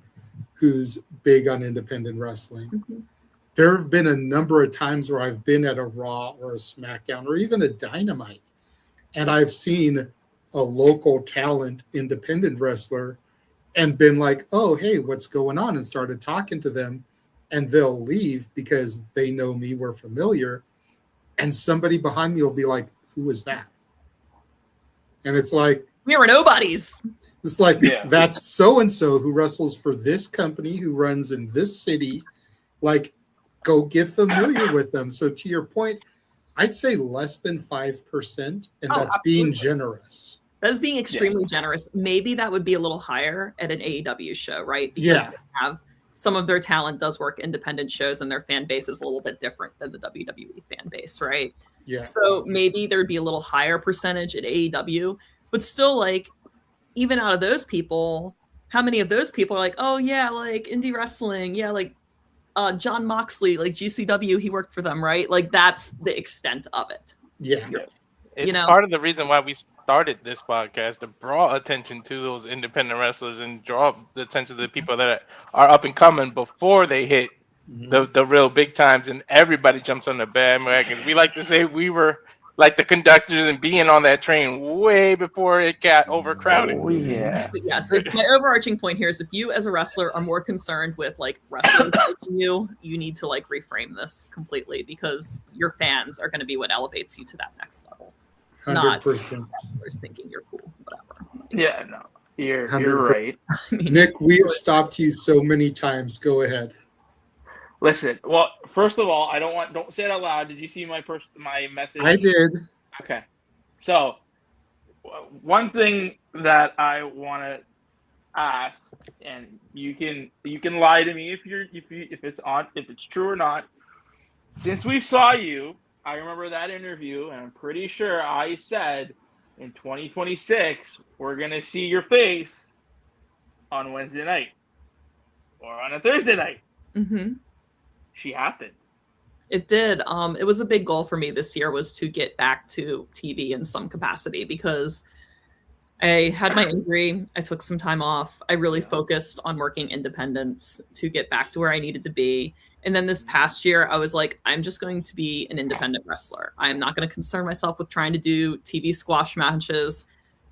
who's big on independent wrestling, there have been a number of times where I've been at a Raw or a SmackDown or even a Dynamite, and I've seen a local talent independent wrestler and been like, oh, hey, what's going on? And started talking to them, and they'll leave because they know me, we're familiar. And somebody behind me will be like, who is that? And it's like, we were nobodies. It's like, that's so-and-so who wrestles for this company, who runs in this city. Like, go get familiar with them. So to your point, I'd say less than 5%, and that's being generous. That is being extremely generous. Maybe that would be a little higher at an AEW show, right? Because they have, some of their talent does work independent shows, and their fan base is a little bit different than the WWE fan base, right? Yeah. So maybe there would be a little higher percentage at AEW, but still, like, even out of those people, how many of those people are like, oh yeah, like indie wrestling, yeah, like John Moxley, like GCW, he worked for them, right? Like, that's the extent of it. Yeah. It's part of the reason why we started this podcast, to draw attention to those independent wrestlers and draw the attention to the people that are up and coming before they hit the real big times, and everybody jumps on the bandwagons. We like to say we were like the conductors and being on that train way before it got overcrowded. Oh yeah. But yeah, so my overarching point here is if you as a wrestler are more concerned with like wrestlers liking you, you need to like reframe this completely, because your fans are going to be what elevates you to that next level. 100%. Not wrestlers thinking you're cool, whatever. Yeah, no. You're 100%. right. Nick, we have stopped you so many times. Go ahead. Listen, well, first of all, don't say it out loud. Did you see my message? I did. Okay. So, one thing that I want to ask, and you can lie to me if it's true or not. Since we saw you, I remember that interview, and I'm pretty sure I said in 2026 we're gonna see your face on Wednesday night or on a Thursday night. Mm-hmm. She happened. It did. It was a big goal for me this year, was to get back to TV in some capacity, because I had my injury. I took some time off. I really focused on working independents to get back to where I needed to be. And then this past year, I was like, I'm just going to be an independent wrestler. I'm not going to concern myself with trying to do TV squash matches.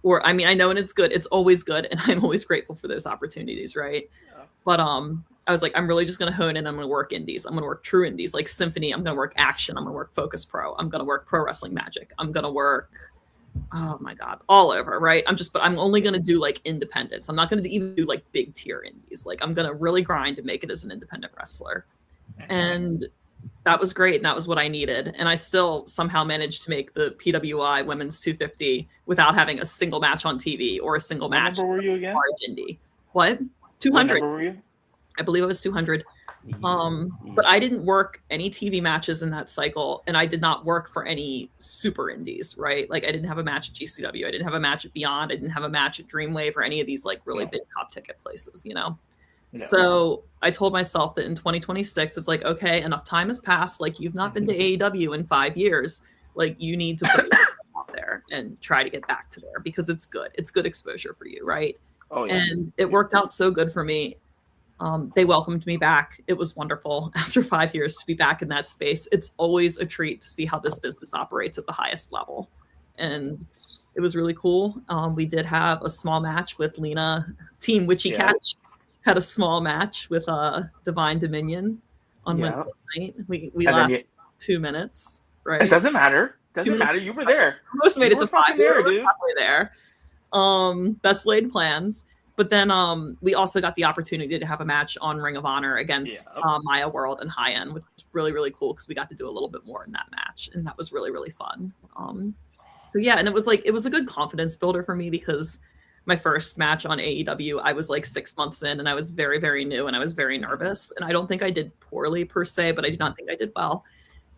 Or, I mean, I know, and it's good. It's always good. And I'm always grateful for those opportunities, right? Yeah. But I was like, I'm really just going to hone in. I'm going to work indies. I'm going to work true indies, like Symphony. I'm going to work Action. I'm going to work Focus Pro. I'm going to work Pro Wrestling Magic. I'm going to work, oh my God, all over, right? But I'm only going to do like independents. I'm not going to even do like big tier indies. Like I'm going to really grind to make it as an independent wrestler. And that was great. And that was what I needed. And I still somehow managed to make the PWI Women's 250 without having a single match on TV or a single match. What number were you again? Large indie. What? 200. What number were you? I believe it was 200. But I didn't work any TV matches in that cycle, and I did not work for any super indies, right? Like I didn't have a match at GCW. I didn't have a match at Beyond. I didn't have a match at Dreamwave or any of these like really big top ticket places, you know? No. So I told myself that in 2026, it's like, okay, enough time has passed. Like you've not been to AEW in 5 years. Like you need to put yourself out there and try to get back to there, because it's good. It's good exposure for you, right? Oh, yeah. And it worked out so good for me. They welcomed me back. It was wonderful after 5 years to be back in that space. It's always a treat to see how this business operates at the highest level. And it was really cool. We did have a small match with Lena. Team Witchy Catch had a small match with Divine Dominion on Wednesday night. We lasted 2 minutes, right? It doesn't matter. Doesn't matter. You were there. Almost made it to 5. There, dude. There. Best laid plans. But then we also got the opportunity to have a match on Ring of Honor against Maya World and High End, which was really, really cool because we got to do a little bit more in that match. And that was really, really fun. So yeah, and it was a good confidence builder for me, because my first match on AEW, I was like 6 months in and I was very, very new and I was very nervous. And I don't think I did poorly per se, but I do not think I did well.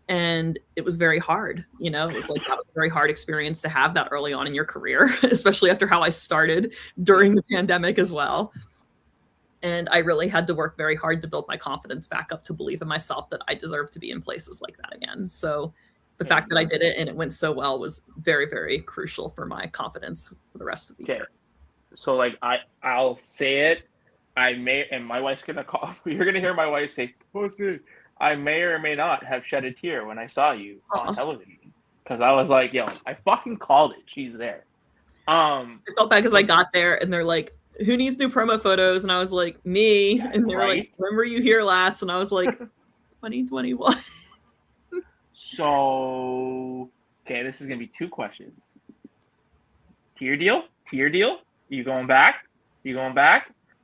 And it was very hard. You know, it was like, that was a very hard experience to have that early on in your career, especially after how I started during the pandemic as well. And I really had to work very hard to build my confidence back up, to believe in myself that I deserve to be in places like that again. So the fact that I did it and it went so well was very, very crucial for my confidence for the rest of the year. So like I'll say it. And my wife's gonna call. You're gonna hear my wife say, "Pussy." I may or may not have shed a tear when I saw you on television, because I was like, "Yo, I fucking called it. She's there." I felt bad because I got there and they're like, "Who needs new promo photos?" And I was like, "Me." And they were like, "When were you here last?" And I was like, 2021. So, okay, this is gonna be 2 questions. Tier deal? You going back?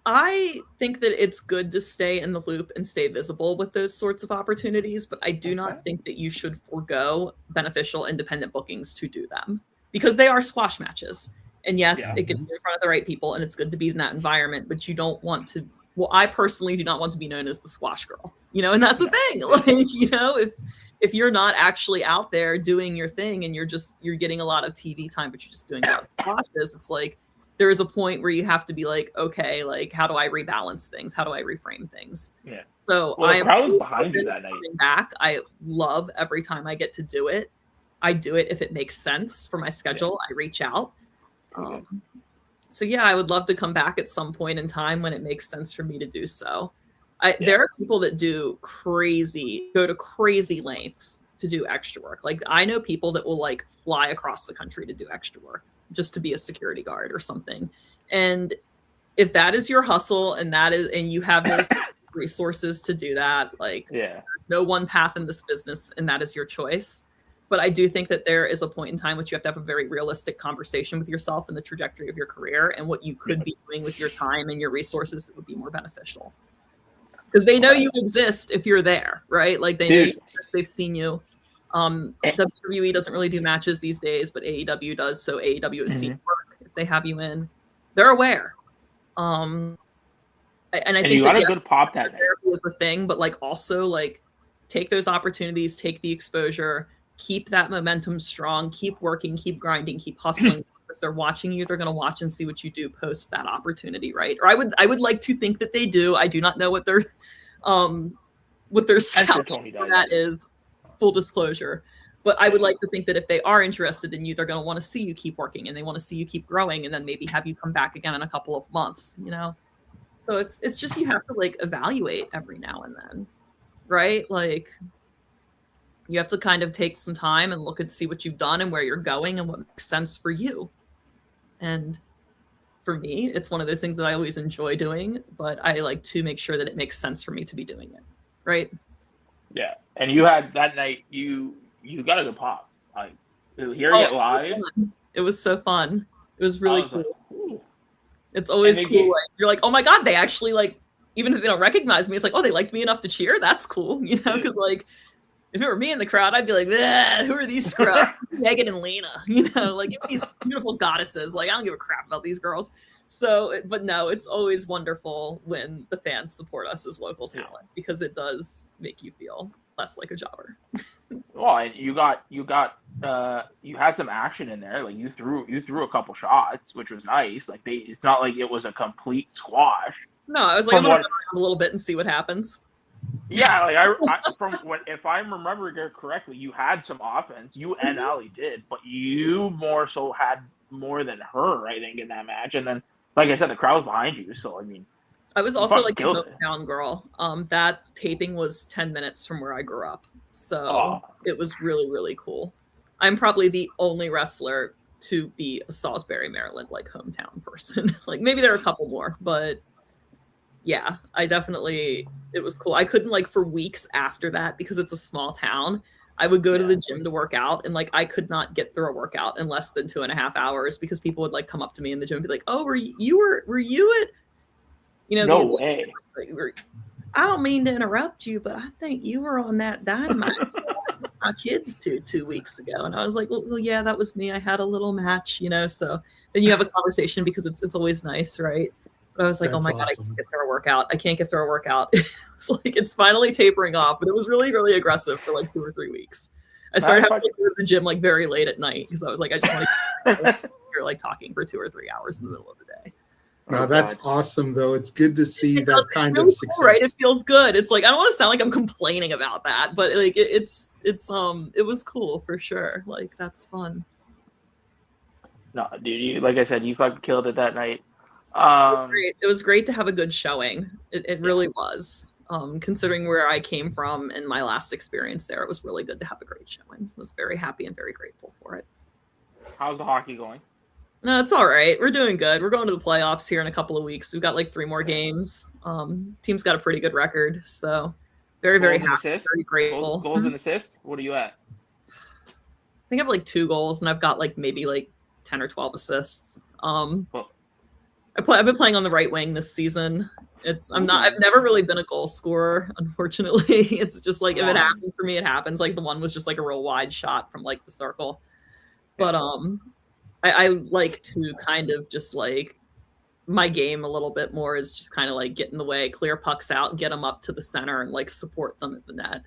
I think that it's good to stay in the loop and stay visible with those sorts of opportunities, but I do not think that you should forego beneficial independent bookings to do them, because they are squash matches. And yes, it gets you in front of the right people and it's good to be in that environment, but you don't want to, well, I personally do not want to be known as the squash girl, you know, and that's the thing. Like, you know, if you're not actually out there doing your thing and you're getting a lot of TV time, but you're just doing a lot of squashes, it's like, there is a point where you have to be like, okay, like, how do I rebalance things? How do I reframe things? Yeah. So I was behind you that night. Back. I love every time I get to do it. I do it if it makes sense for my schedule. I reach out. So yeah, I would love to come back at some point in time when it makes sense for me to do so. There are people that go to crazy lengths to do extra work. Like I know people that will like fly across the country to do extra work just to be a security guard or something. And if that is your hustle and you have those resources to do that, like there's no one path in this business and that is your choice. But I do think that there is a point in time which you have to have a very realistic conversation with yourself and the trajectory of your career and what you could be doing with your time and your resources that would be more beneficial. Because they know you exist if you're there, right? Like they know you exist, they've seen you. WWE doesn't really do matches these days, but AEW does. So AEW has seen work if they have you in. They're aware. And I think you got a good pop that therapy is the thing, but like also like take those opportunities, take the exposure, keep that momentum strong, keep working, keep grinding, keep hustling. If they're watching you, they're going to watch and see what you do post that opportunity, right? Or I would like to think that they do. I do not know what their scouting for that is, full disclosure. But I would like to think that if they are interested in you, they're going to want to see you keep working and they want to see you keep growing and then maybe have you come back again in a couple of months, you know? So it's just you have to like evaluate every now and then, right? Like you have to kind of take some time and look and see what you've done and where you're going and what makes sense for you. And for me, it's one of those things that I always enjoy doing, but I like to make sure that it makes sense for me to be doing it. Right. Yeah. And you had that night, you got a good pop. Like hearing it live. It was so fun. It was really cool. Like, it's always cool. Like, you're like, oh my God, they actually like, even if they don't recognize me, it's like, oh, they liked me enough to cheer. That's cool. You know, because like, if it were me in the crowd, I'd be like, who are these scrubs? Megan and Lena, you know, like these beautiful goddesses. Like, I don't give a crap about these girls. So, but no, it's always wonderful when the fans support us as local talent because it does make you feel less like a jobber. Well, and you had some action in there. Like you threw a couple shots, which was nice. Like it's not like it was a complete squash. No, I was like, I'm gonna go around a little bit and see what happens. Yeah, like if I'm remembering it correctly, you had some offense. You and Ali did, but you more so had more than her, I think, in that match. And then, like I said, the crowd was behind you. So I mean, I was also like a hometown girl. That taping was 10 minutes from where I grew up, so it was really, really cool. I'm probably the only wrestler to be a Salisbury, Maryland, like hometown person. Like maybe there are a couple more, but. Yeah, it was cool. I couldn't like for weeks after that because it's a small town. I would go to the gym to work out and like I could not get through a workout in less than 2.5 hours because people would like come up to me in the gym and be like, "Oh, were you at?" You know, no way. I don't mean to interrupt you, but I think you were on that Dynamite my kids 2 weeks ago, and I was like, "Well, yeah, that was me. I had a little match, you know." So then you have a conversation because it's always nice, right? But I was like, That's oh my God, awesome. I can't get through a workout. I can't get through a workout. It's like, it's finally tapering off, but it was really, really aggressive for like 2 or 3 weeks. I started having to go to the gym like very late at night because I was like, I just want to you're like talking for 2 or 3 hours in the middle of the day. No, that's awesome though. It's good to see that kind of success. Cool, right? It feels good. It's like, I don't want to sound like I'm complaining about that, but like it was cool for sure. Like that's fun. No, dude, like I said, you fucking killed it that night. It was great to have a good showing. It really was. Considering where I came from and my last experience there, it was really good to have a great showing. I was very happy and very grateful for it. How's the hockey going? No, it's all right. We're doing good. We're going to the playoffs here in a couple of weeks. We've got like 3 more games. Team's got a pretty good record, so very, very happy, very grateful. Goals and assists? What are you at? I think I have like 2 goals and I've got like maybe like 10 or 12 assists. I've been playing on the right wing this season. I've never really been a goal scorer, unfortunately. It's just like if it happens for me, it happens. Like the one was just like a real wide shot from like the circle. But I like to kind of just like my game a little bit more is just kind of like get in the way, clear pucks out, get them up to the center and like support them at the net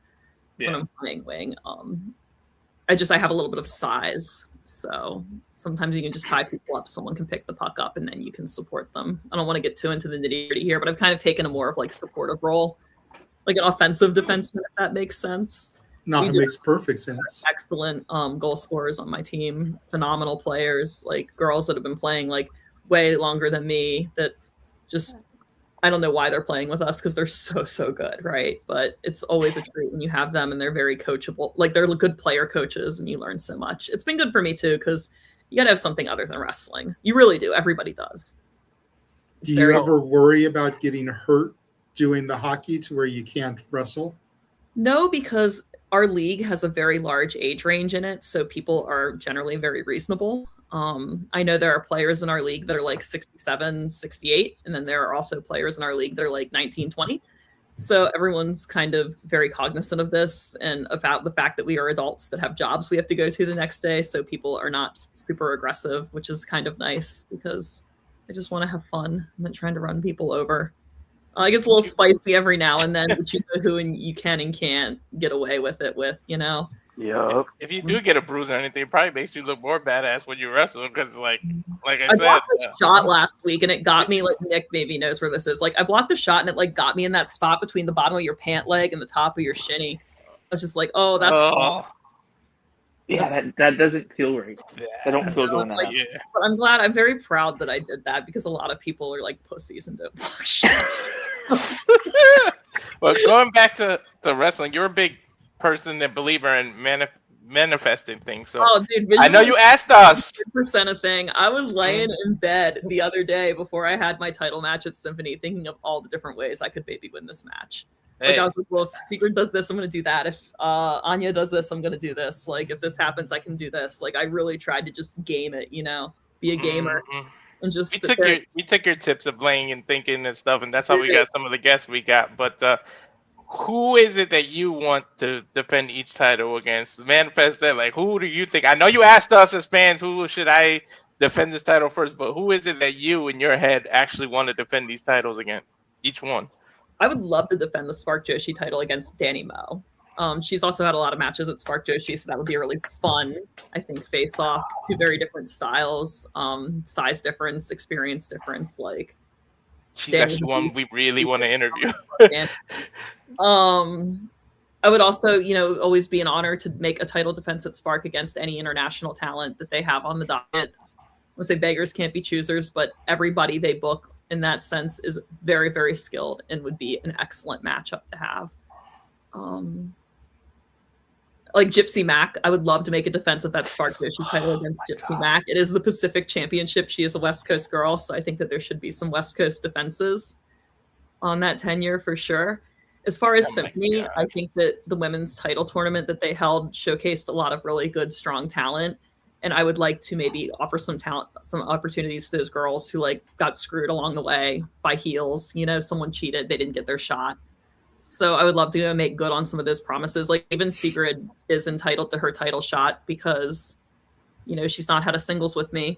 when I'm playing wing. I have a little bit of size. So sometimes you can just tie people up. Someone can pick the puck up and then you can support them. I don't want to get too into the nitty gritty here, but I've kind of taken a more of like supportive role, like an offensive defenseman, if that makes sense. No, it makes perfect sense. Excellent goal scorers on my team, phenomenal players, like girls that have been playing like way longer than me that just, I don't know why they're playing with us because they're so good, right? But it's always a treat when you have them and they're very coachable. Like they're good player coaches and you learn so much. It's been good for me too because you got to have something other than wrestling. You really do. Everybody does. Do you ever worry about getting hurt doing the hockey to where you can't wrestle? No, because our league has a very large age range in it, so people are generally very reasonable. I know there are players in our league that are like 67, 68, and then there are also players in our league that are like 19, 20. So everyone's kind of very cognizant of this and about the fact that we are adults that have jobs we have to go to the next day, so people are not super aggressive, which is kind of nice because I just want to have fun. I'm not trying to run people over. It gets a little spicy every now and then, but you know who and you can and can't get away with it with, you know? Yep. If you do get a bruise or anything, it probably makes you look more badass when you wrestle because, like I said. blocked a shot last week and it got me, like Nick maybe knows where this is. Like I blocked a shot and it like got me in that spot between the bottom of your pant leg and the top of your shinny. I was just like, oh, that's Yeah, that doesn't feel right. I don't feel good like, enough. but I'm glad, I'm very proud that I did that because a lot of people are like pussies and don't block shit. Well, going back to wrestling, you're a big person and believer in manifesting things. So dude, I know you asked us. % a thing. I was laying in bed the other day before I had my title match at Symphony, thinking of all the different ways I could maybe win this match. Like I was like, well, if Secret does this, I'm going to do that. If Anya does this, I'm going to do this. Like if this happens, I can do this. Like I really tried to just game it, you know, be a gamer. And just we took your tips of playing and thinking and stuff, and that's how we got some of the guests we got. But who is it that you want to defend each title against? Manifest that. Like, who do you think? I know you asked us as fans, who should I defend this title first? But who is it that you, in your head, actually want to defend these titles against? Each one. I would love to defend the Spark Joshi title against Danny Mo. She's also had a lot of matches at Spark Joshi, so that would be a really fun, I think, face off. Two very different styles, size difference, experience difference. Like, she's actually one we really want to interview. I would also, you know, always be an honor to make a title defense at Spark against any international talent that they have on the docket. I would say beggars can't be choosers, but everybody they book in that sense is very, very skilled and would be an excellent matchup to have. Like Gypsy Mac, I would love to make a defense of that Spark Joshi title against Gypsy Mac. It is the Pacific Championship. She is a West Coast girl, so I think that there should be some West Coast defenses on that tenure for sure. As far as Symphony, I think that the women's title tournament that they held showcased a lot of really good, strong talent. And I would like to maybe offer some talent, some opportunities to those girls who like got screwed along the way by heels. You know, someone cheated, they didn't get their shot. So I would love to make good on some of those promises. Like even Sigrid is entitled to her title shot because, you know, she's not had a singles with me.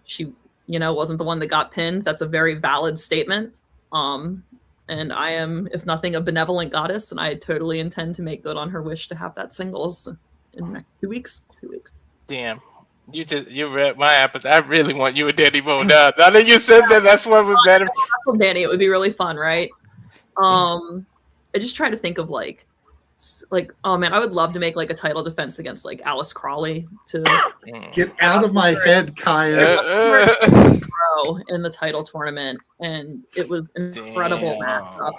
She, you know, wasn't the one that got pinned. That's a very valid statement. And I am, if nothing, a benevolent goddess, and I totally intend to make good on her wish to have that singles in the next 2 weeks. 2 weeks. Damn. You read my appetite. I really want you and Danny Mo now. Now that you said that, that's what would better. Danny, it would be really fun, right? I just try to think of like, oh man, I would love to make like a title defense against like Alice Crawley to get out of my head, Kaia. In the title tournament, and it was an incredible matchup.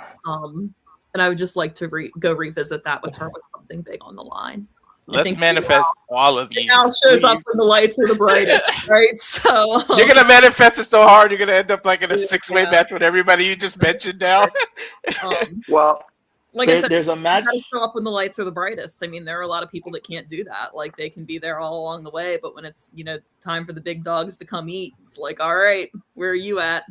And I would just like to go revisit that with her with something big on the line. Let's manifest all of these. Al shows up when the lights are the brightest, right? So you're gonna manifest it so hard, you're gonna end up like in a 6-way match with everybody you just mentioned now. Well, like I said, there's a match. You gotta show up when the lights are the brightest. I mean, there are a lot of people that can't do that. Like they can be there all along the way, but when it's, you know, time for the big dogs to come eat, it's like, all right, where are you at?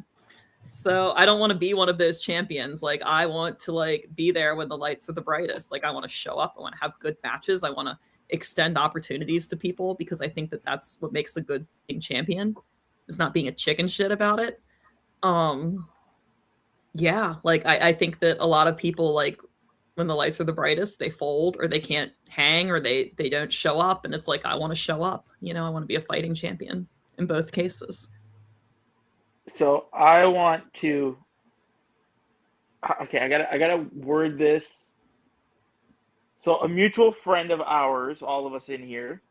So I don't want to be one of those champions. Like I want to like be there when the lights are the brightest. Like I want to show up. I want to have good matches. I want to extend opportunities to people because I think that that's what makes a good champion, is not being a chicken shit about it. Yeah, like I think that a lot of people, like when the lights are the brightest, they fold or they can't hang or they don't show up, and it's like, I want to show up, you know, I want to be a fighting champion in both cases. So I want to, okay, I gotta word this So a mutual friend of ours, all of us in here,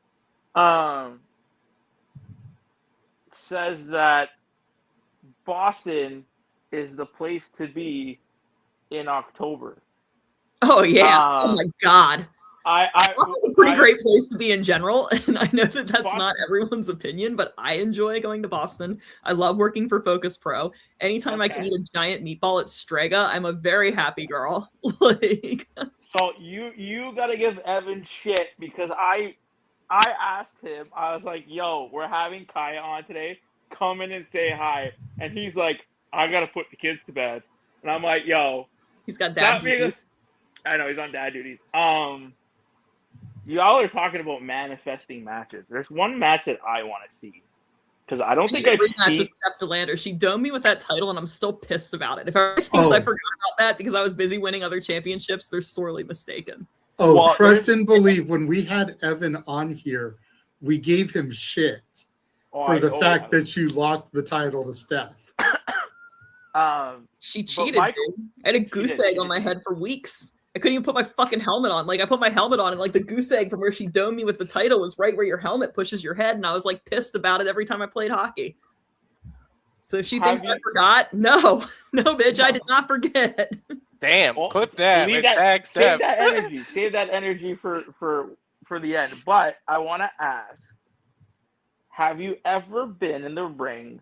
says that Boston is the place to be in October. Oh yeah! Oh my god! Boston's a pretty great place to be in general, and I know that that's not everyone's opinion, but I enjoy going to Boston. I love working for Focus Pro. Anytime I can eat a giant meatball at Strega, I'm a very happy girl. Like, so you gotta give Evan shit because I asked him, I was like, "Yo, we're having Kaia on today. Come in and say hi." And he's like, "I gotta put the kids to bed," and I'm like, "Yo, he's got dad duties." I know he's on dad duties. Y'all are talking about manifesting matches. There's one match that I want to see because I don't think I've seen. Steph DeLander. She domed me with that title, and I'm still pissed about it. If everybody thinks I forgot about that because I was busy winning other championships, they're sorely mistaken. Oh, well, trust and believe. When we had Evan on here, we gave him shit for the fact that you lost the title to Steph. She cheated, dude. I had a goose egg on my head for weeks. I couldn't even put my fucking helmet on. Like, I put my helmet on, and like the goose egg from where she domed me with the title was right where your helmet pushes your head, and I was like pissed about it every time I played hockey. So if she thinks I forgot, no, bitch, I did not forget. Damn, clip that. Save that energy. Save that energy for the end. But I want to ask: have you ever been in the ring?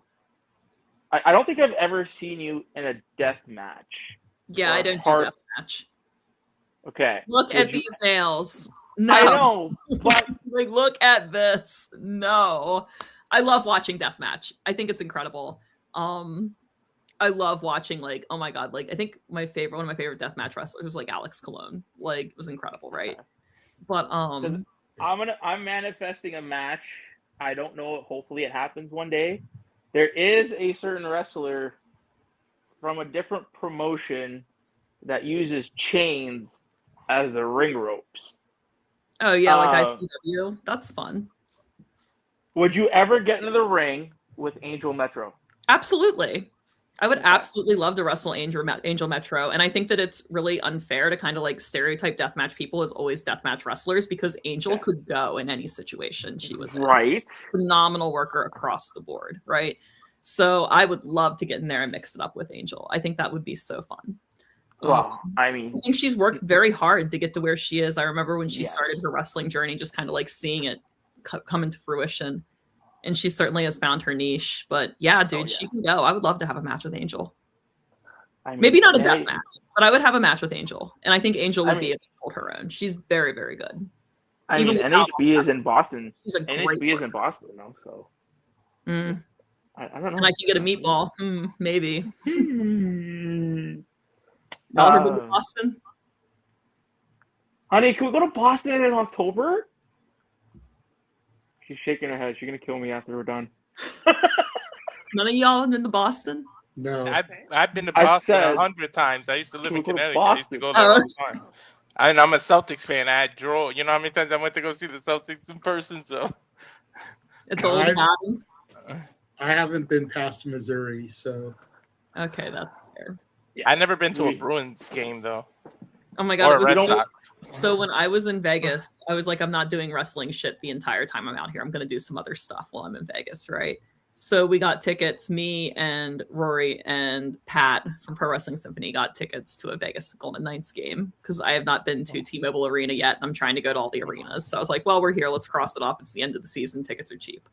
I don't think I've ever seen you in a death match. Yeah, I don't do death match. Okay. Look at these nails. No. I know, but like, look at this. No. I love watching deathmatch. I think it's incredible. I love watching, like, oh my god, like I think one of my favorite deathmatch wrestlers was like Alex Colon. Like, it was incredible, right? But I'm manifesting a match. I don't know. Hopefully, it happens one day. There is a certain wrestler from a different promotion that uses chains as the ring ropes. Oh yeah, like ICW. That's fun. Would you ever get into the ring with Angel Metro? Absolutely. I would absolutely love to wrestle Angel Metro, and I think that it's really unfair to kind of like stereotype deathmatch people as always deathmatch wrestlers because Angel could go in any situation she was in. Right. Phenomenal worker across the board, right? So I would love to get in there and mix it up with Angel. I think that would be so fun. Well, I mean, I think she's worked very hard to get to where she is. I remember when she started her wrestling journey, just kind of like seeing it come into fruition. And she certainly has found her niche. But yeah, dude, she can go. I would love to have a match with Angel. I mean, maybe not a death match, but I would have a match with Angel. And I think Angel would be able to hold her own. She's very, very good. I mean, NHB is in Boston. She's a great NHB is in Boston, though. So I don't know. And I can get a meatball. Maybe. Y'all ever been to Boston? Honey, can we go to Boston in October? She's shaking her head. She's gonna kill me after we're done. None of y'all have been to Boston? No. I've been to Boston 100 times. I used to live in Connecticut. I used to go there all the time. And I'm a Celtics fan. I drove. You know how many times I went to go see the Celtics in person? So it's old Madden. I haven't been past Missouri, so okay, that's fair. Yeah. I've never been to a Bruins game though. Oh my god! So when I was in Vegas, I was like, I'm not doing wrestling shit the entire time I'm out here. I'm gonna do some other stuff while I'm in Vegas, right? So we got tickets. Me and Rory and Pat from Pro Wrestling Symphony got tickets to a Vegas Golden Knights game because I have not been to T-Mobile Arena yet. And I'm trying to go to all the arenas. So I was like, well, we're here. Let's cross it off. It's the end of the season. Tickets are cheap.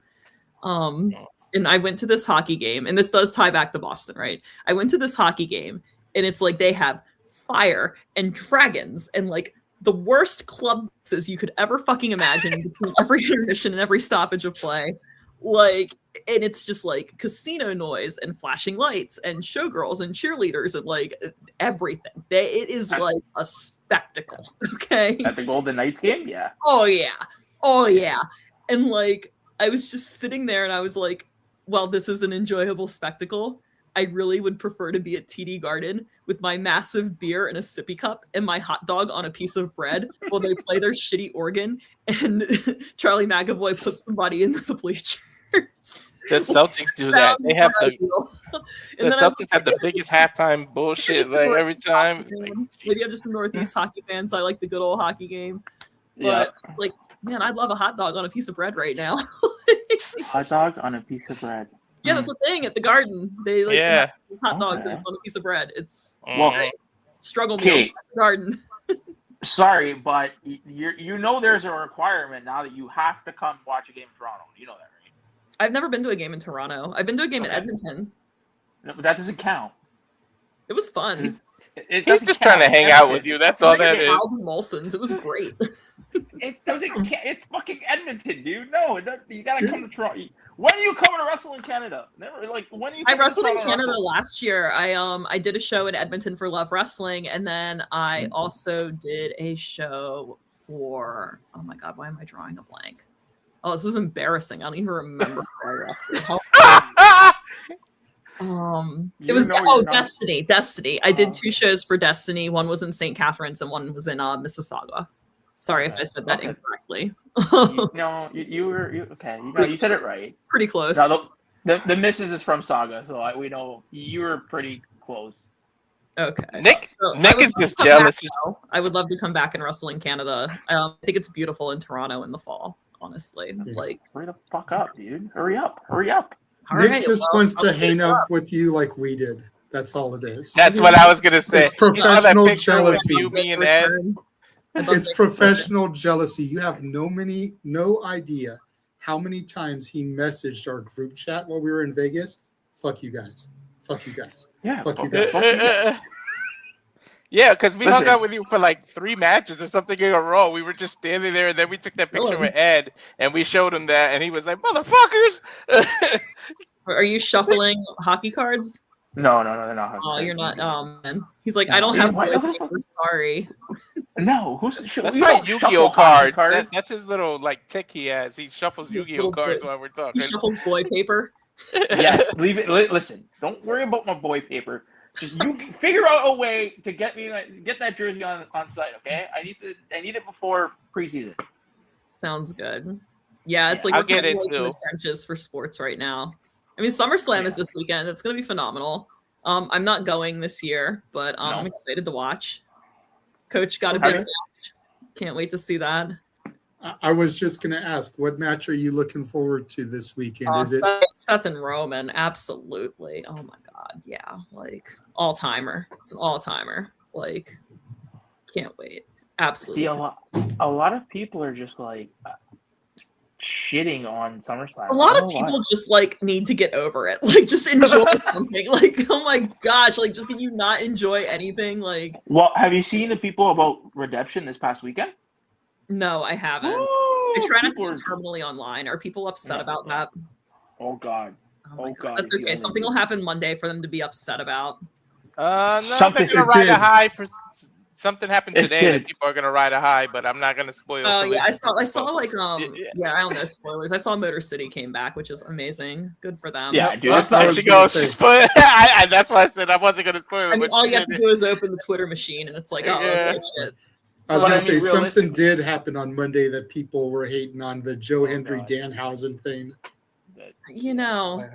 And I went to this hockey game, and this does tie back to Boston, right? I went to this hockey game, and it's like they have fire and dragons and like the worst clubs you could ever fucking imagine between every intermission and every stoppage of play. Like, and it's just like casino noise and flashing lights and showgirls and cheerleaders and like everything. It is like a spectacle. Okay. At the Golden Knights game? Yeah. Oh yeah. Oh yeah. And like, I was just sitting there and I was like, well, this is an enjoyable spectacle. I really would prefer to be at TD Garden with my massive beer in a sippy cup and my hot dog on a piece of bread while they play their shitty organ and Charlie McAvoy puts somebody in the bleachers. The Celtics do that. They have the Celtics have the biggest halftime bullshit like every time. Maybe I'm just a Northeast hockey fan, so I like the good old hockey game. But like, man, I'd love a hot dog on a piece of bread right now. Hot dog on a piece of bread. Yeah, that's the thing at the Garden. They like hot dogs and it's on a piece of bread. It's struggle meal at the Garden. Sorry, but you know there's a requirement now that you have to come watch a game in Toronto. You know that, right? I've never been to a game in Toronto. I've been to a game in Edmonton. No, but that doesn't count. It was fun. He's just trying to hang out with you. That's all that is. Molson's. It was great. It doesn't count. It's fucking Edmonton, dude. No, you gotta come to Toronto. When are you coming to wrestle in Canada? Never, like, when are you? I wrestled in Canada last year. I did a show in Edmonton for Love Wrestling, and then I also did a show for. Oh my god, why am I drawing a blank? Oh, this is embarrassing. I don't even remember where I wrestled. It was Destiny. I did 2 shows for Destiny. One was in St. Catharines and one was in Mississauga. Sorry if I said that incorrectly. You were okay. You said it right. Pretty close. No, the missus is from Saga, so we know you were pretty close. Okay. Nick is just jealous. I would love to come back and wrestle in Canada. I think it's beautiful in Toronto in the fall. Honestly, like hurry the fuck up, dude. Hurry up. Nick just wants to hang up with you like we did. That's all it is. That's what I was gonna say. It's professional jealousy. You, me, and Ed. It's professional jealousy. You have no idea how many times he messaged our group chat while we were in Vegas. Fuck you guys. Yeah. Fuck you guys. Yeah, because we hung out with you for like 3 matches or something in a row. We were just standing there, and then we took that picture with Ed, and we showed him that, and he was like, "Motherfuckers!" Are you shuffling hockey cards? No, they're not. Oh, you're not. Oh man, he's like, I don't have paper. Sorry. No, that's my Yu-Gi-Oh cards. That's his little like tick he has. He shuffles Yu-Gi-Oh cards while we're talking. He shuffles boy paper. Yes, leave it. Listen, don't worry about my boy paper. You figure out a way to get that jersey on site, okay? I need it before preseason. Sounds good. Yeah, it's like I'll we're get kind it of in the trenches for sports right now. I mean, SummerSlam is this weekend. It's going to be phenomenal. I'm not going this year, but I'm excited to watch. Coach got a big match. Can't wait to see that. I was just going to ask, what match are you looking forward to this weekend? Is it Seth and Roman? Absolutely. Oh my god, yeah, like all-timer. It's an all-timer. Like, can't wait. Absolutely. See, a lot of people are just like shitting on SummerSlam. A lot of people just like need to get over it. Like, just enjoy something. Like, oh my gosh, like, just can you not enjoy anything? Like, well, have you seen the people about Redemption this past weekend? No, I haven't. I try not to go terminally online. Are people upset about that? Oh god. Oh god. That's okay. Something will happen Monday for them to be upset about. No, they're gonna ride a high for something happened today that people are gonna ride a high, but I'm not gonna spoil. Oh yeah, I saw like yeah, I don't know spoilers. I saw Motor City came back, which is amazing. Good for them. Yeah, dude. That's not she goes. She spoiled. That's why I said I wasn't gonna spoil it. I mean, all you have to do is open the Twitter machine, and it's like, oh, okay, shit. I was going to say something did happen on Monday that people were hating on, the Joe Hendry Danhausen thing. You know,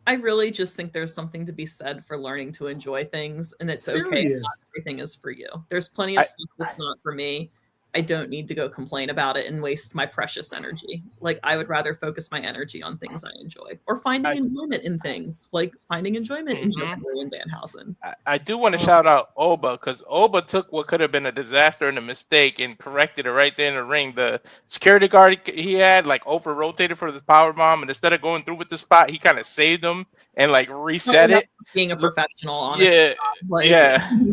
I really just think there's something to be said for learning to enjoy things, and it's okay if not everything is for you. There's plenty of stuff that's not for me. I don't need to go complain about it and waste my precious energy. Like, I would rather focus my energy on things I enjoy, or finding enjoyment in things, like finding enjoyment in Joe Hendry and Danhausen. I do want to shout out Oba, because Oba took what could have been a disaster and a mistake and corrected it right there in the ring. The security guard he had like over rotated for the power bomb, and instead of going through with the spot, he kind of saved him and like reset it. Being a professional, honestly,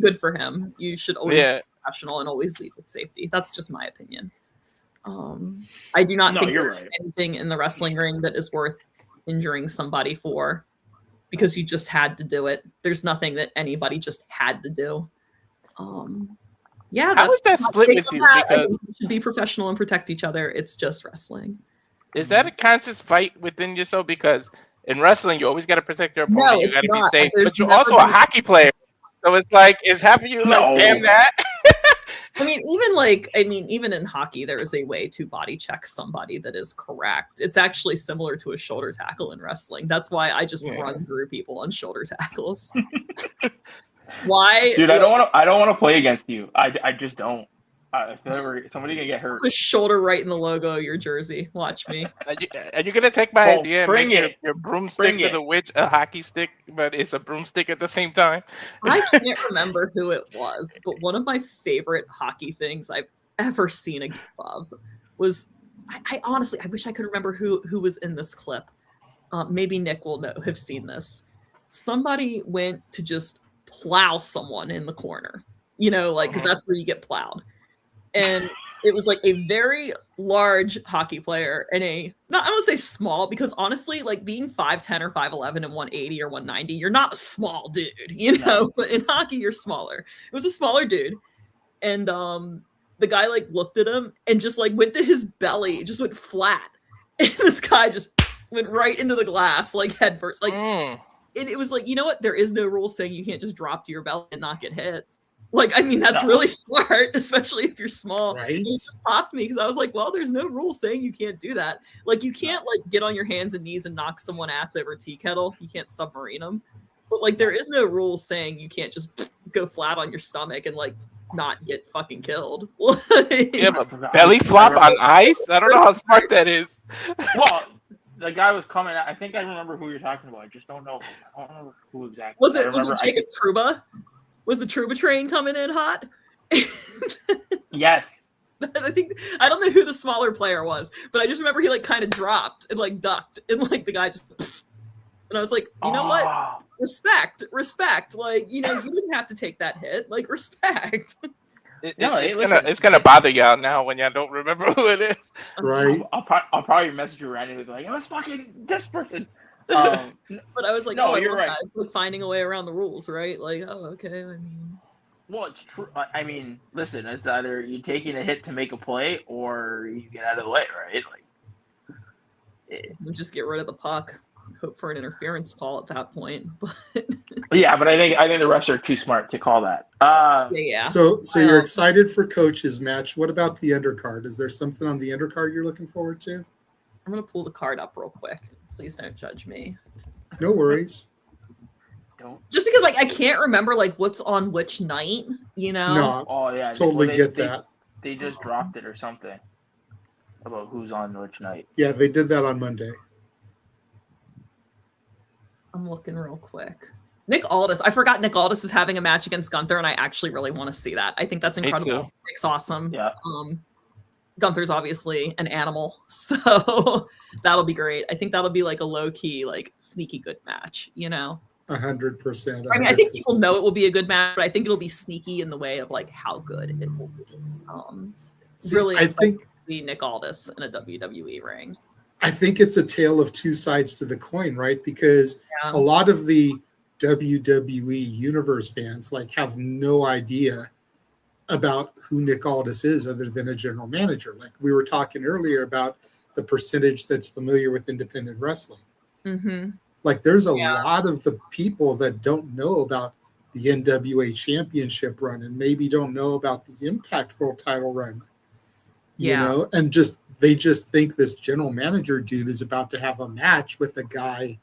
good for him. You should always be professional and always lead with safety. That's just my opinion. I do not think there's anything in the wrestling ring that is worth injuring somebody for because you just had to do it. There's nothing that anybody just had to do. Yeah, how was that split with you? Because you should be professional and protect each other. It's just wrestling. Is that a conscious fight within yourself? Because in wrestling, you always got to protect your opponent. No, you got to be not. safe. But you're also a hockey player. So it's like, is half of you like, damn that? I mean, even in hockey, there is a way to body check somebody that is correct. It's actually similar to a shoulder tackle in wrestling. That's why I just run through people on shoulder tackles. Why, dude? I don't want to play against you. I just don't. If ever somebody gonna get hurt, the shoulder right in the logo of your jersey. Watch me. Are you gonna take my idea and make your broomstick Bring to the witch a hockey stick, but it's a broomstick at the same time? I can't remember who it was, but one of my favorite hockey things I've ever seen a gif of was I honestly wish I could remember who was in this clip. Maybe Nick will have seen this. Somebody went to just plow someone in the corner, because that's where you get plowed. And it was like a very large hockey player and I don't want to say small, because honestly, like being 5'10" or 5'11" and 180 or 190, you're not a small dude, but in hockey, you're smaller. It was a smaller dude. And the guy like looked at him and just like went to his belly, just went flat. And this guy just went right into the glass, like head first. Like, and it was like, you know what? There is no rule saying you can't just drop to your belly and not get hit. Like, I mean, that's really smart, especially if you're small. Right? It just popped me because I was like, well, there's no rule saying you can't do that. Like, you can't like get on your hands and knees and knock someone ass over a tea kettle. You can't submarine them. But like, there is no rule saying you can't just go flat on your stomach and like not get fucking killed. Yeah, but belly flop on ice? I don't know how smart that is. Well, the guy was coming out. I think I remember who you're talking about. I just don't know. I don't know who exactly. Was it Jacob Trouba? Was the Trouba train coming in hot? Yes. I don't know who the smaller player was, but I just remember he like kind of dropped and like ducked and like the guy just, and I was like, you know what? Respect. Like, you didn't have to take that hit. Like, respect. It's gonna bother y'all now when y'all don't remember who it is. Right. I'll probably message you randomly like, it was fucking this person. But I was like, no, you're right. It's like finding a way around the rules, right? Like, oh, okay. I mean, well, it's true. I mean, listen, it's either you taking a hit to make a play or you get out of the way, right? Like, you just get rid of the puck, hope for an interference call at that point. But yeah, but I think the refs are too smart to call that. Yeah. So you're excited for Coach's match. What about the undercard? Is there something on the undercard you're looking forward to? I'm gonna pull the card up real quick. Please don't judge me. No worries. Just because like I can't remember like what's on which night, No. Oh yeah. Totally get that. They just dropped it or something about who's on which night. Yeah, they did that on Monday. I'm looking real quick. Nick Aldis. I forgot Nick Aldis is having a match against Gunther, and I actually really want to see that. I think that's incredible. Nick's awesome. Yeah. Gunther's obviously an animal, so that'll be great. I think that'll be like a low key, like sneaky good match. 100%. I mean, I think people know it will be a good match, but I think it'll be sneaky in the way of like how good it will be. Really, I think be Nick Aldis in a WWE ring. I think it's a tale of two sides to the coin, right? Because a lot of the WWE Universe fans like have no idea about who Nick Aldis is other than a general manager. Like we were talking earlier about the percentage that's familiar with independent wrestling. Mm-hmm. Like there's a lot of the people that don't know about the NWA Championship run and maybe don't know about the Impact World title run. You know, and they just think this general manager dude is about to have a match with a guy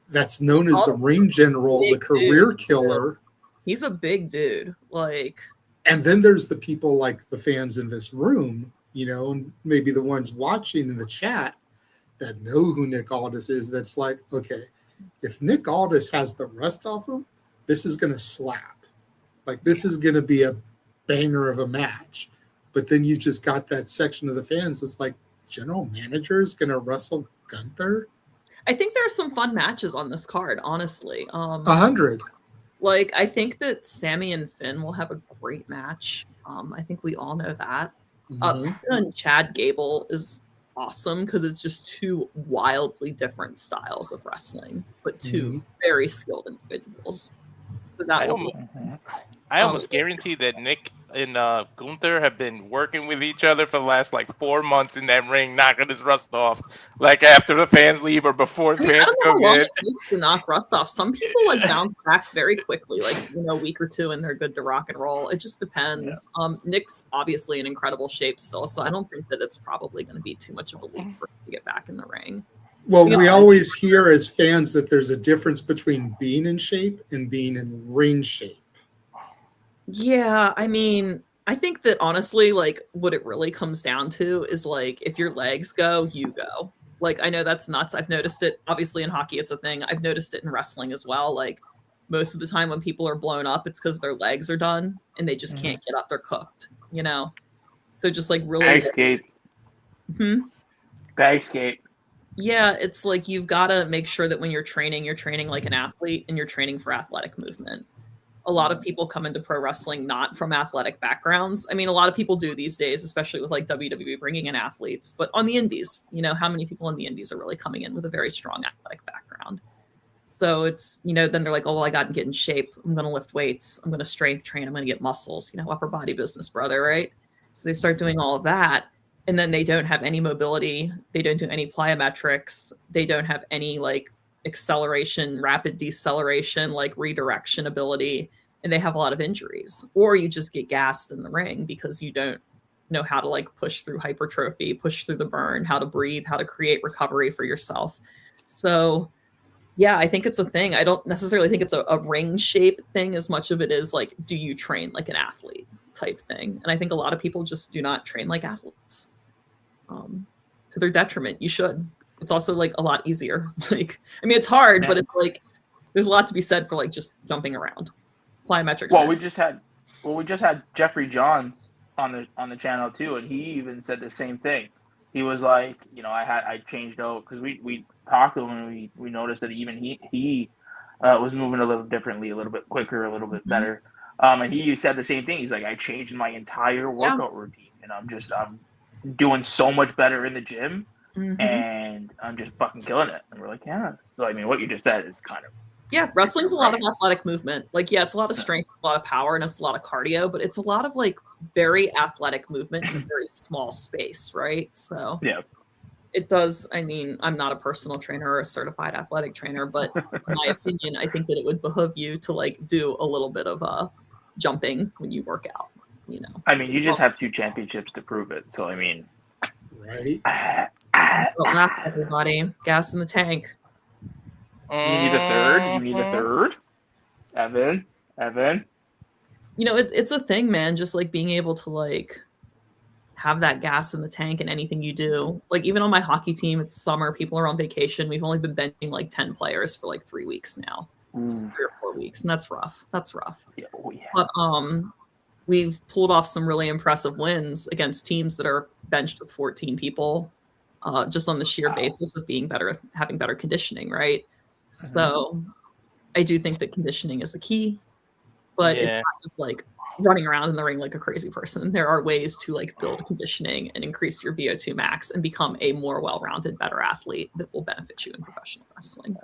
that's known as the ring general, the career killer. He's a big dude. Like, and then there's the people like the fans in this room, and maybe the ones watching in the chat that know who Nick Aldis is. That's like, okay, if Nick Aldis has the rust off him, this is going to slap. Like, this is going to be a banger of a match. But then you just got that section of the fans that's like, general manager is going to wrestle Gunther? I think there's some fun matches on this card, honestly. 100. Like, I think that Sammy and Finn will have a great match. I think we all know that. And Chad Gable is awesome because it's just two wildly different styles of wrestling, but two very skilled individuals. So that I almost guarantee that Nick and Gunther have been working with each other for the last like 4 months in that ring, knocking his rust off, like after the fans leave or before the I fans don't know come how long in. it takes to knock rust off. Some people like bounce back very quickly, like a week or two, and they're good to rock and roll. It just depends. Nick's obviously in incredible shape still, so I don't think that it's probably going to be too much of a leap for him to get back in the ring. Well, we always hear as fans that there's a difference between being in shape and being in ring shape. Yeah, I mean, I think that honestly, like, what it really comes down to is like, if your legs go, you go. Like, I know that's nuts. I've noticed it. Obviously, in hockey, it's a thing. I've noticed it in wrestling as well. Like, most of the time when people are blown up, it's because their legs are done and they just can't get up. They're cooked, So just like really. Bag skate. Bag skate. Yeah, it's like you've got to make sure that when you're training like an athlete and you're training for athletic movement. A lot of people come into pro wrestling not from athletic backgrounds. I mean, a lot of people do these days, especially with like WWE bringing in athletes. But on the indies, how many people in the indies are really coming in with a very strong athletic background? So it's, then they're like, oh, well, I got to get in shape. I'm going to lift weights. I'm going to strength train. I'm going to get muscles, upper body business, brother, right? So they start doing all of that. And then they don't have any mobility. They don't do any plyometrics. They don't have any like acceleration, rapid deceleration, like redirection ability. And they have a lot of injuries. Or you just get gassed in the ring because you don't know how to like push through hypertrophy, push through the burn, how to breathe, how to create recovery for yourself. So yeah, I think it's a thing. I don't necessarily think it's a ring shape thing as much of it is like, do you train like an athlete type thing? And I think a lot of people just do not train like athletes. To their detriment. You should. It's also like a lot easier. Like, I mean, it's hard, but it's like there's a lot to be said for like just jumping around. Plyometrics. Well, we just had Jeffrey Johns on the channel too, and he even said the same thing. He was like, I changed out because we talked to him and we noticed that even he was moving a little differently, a little bit quicker, a little bit better. And he said the same thing. He's like, I changed my entire workout routine, and I'm doing so much better in the gym, and I'm just fucking killing it. And we're like, yeah. So I mean, what you just said is kind of wrestling's a lot of athletic movement. Like, yeah, it's a lot of strength, a lot of power, and it's a lot of cardio, but it's a lot of like very athletic movement in a very small space, right? So yeah, it does. I mean, I'm not a personal trainer or a certified athletic trainer, but in my opinion, I think that it would behoove you to like do a little bit of jumping when you work out. I mean, you just have 2 championships to prove it. So I mean, right? Last everybody, gas in the tank. You need a third. Evan. It's a thing, man. Just like being able to like have that gas in the tank in anything you do. Like even on my hockey team, it's summer. People are on vacation. We've only been benching like 10 players for like 3 weeks now, 3 or 4 weeks, and that's rough. Yeah. But we've pulled off some really impressive wins against teams that are benched with 14 people, just on the sheer basis of being better, having better conditioning, right? So I do think that conditioning is a key, but it's not just like running around in the ring like a crazy person. There are ways to like build conditioning and increase your VO2 max and become a more well-rounded, better athlete that will benefit you in professional wrestling.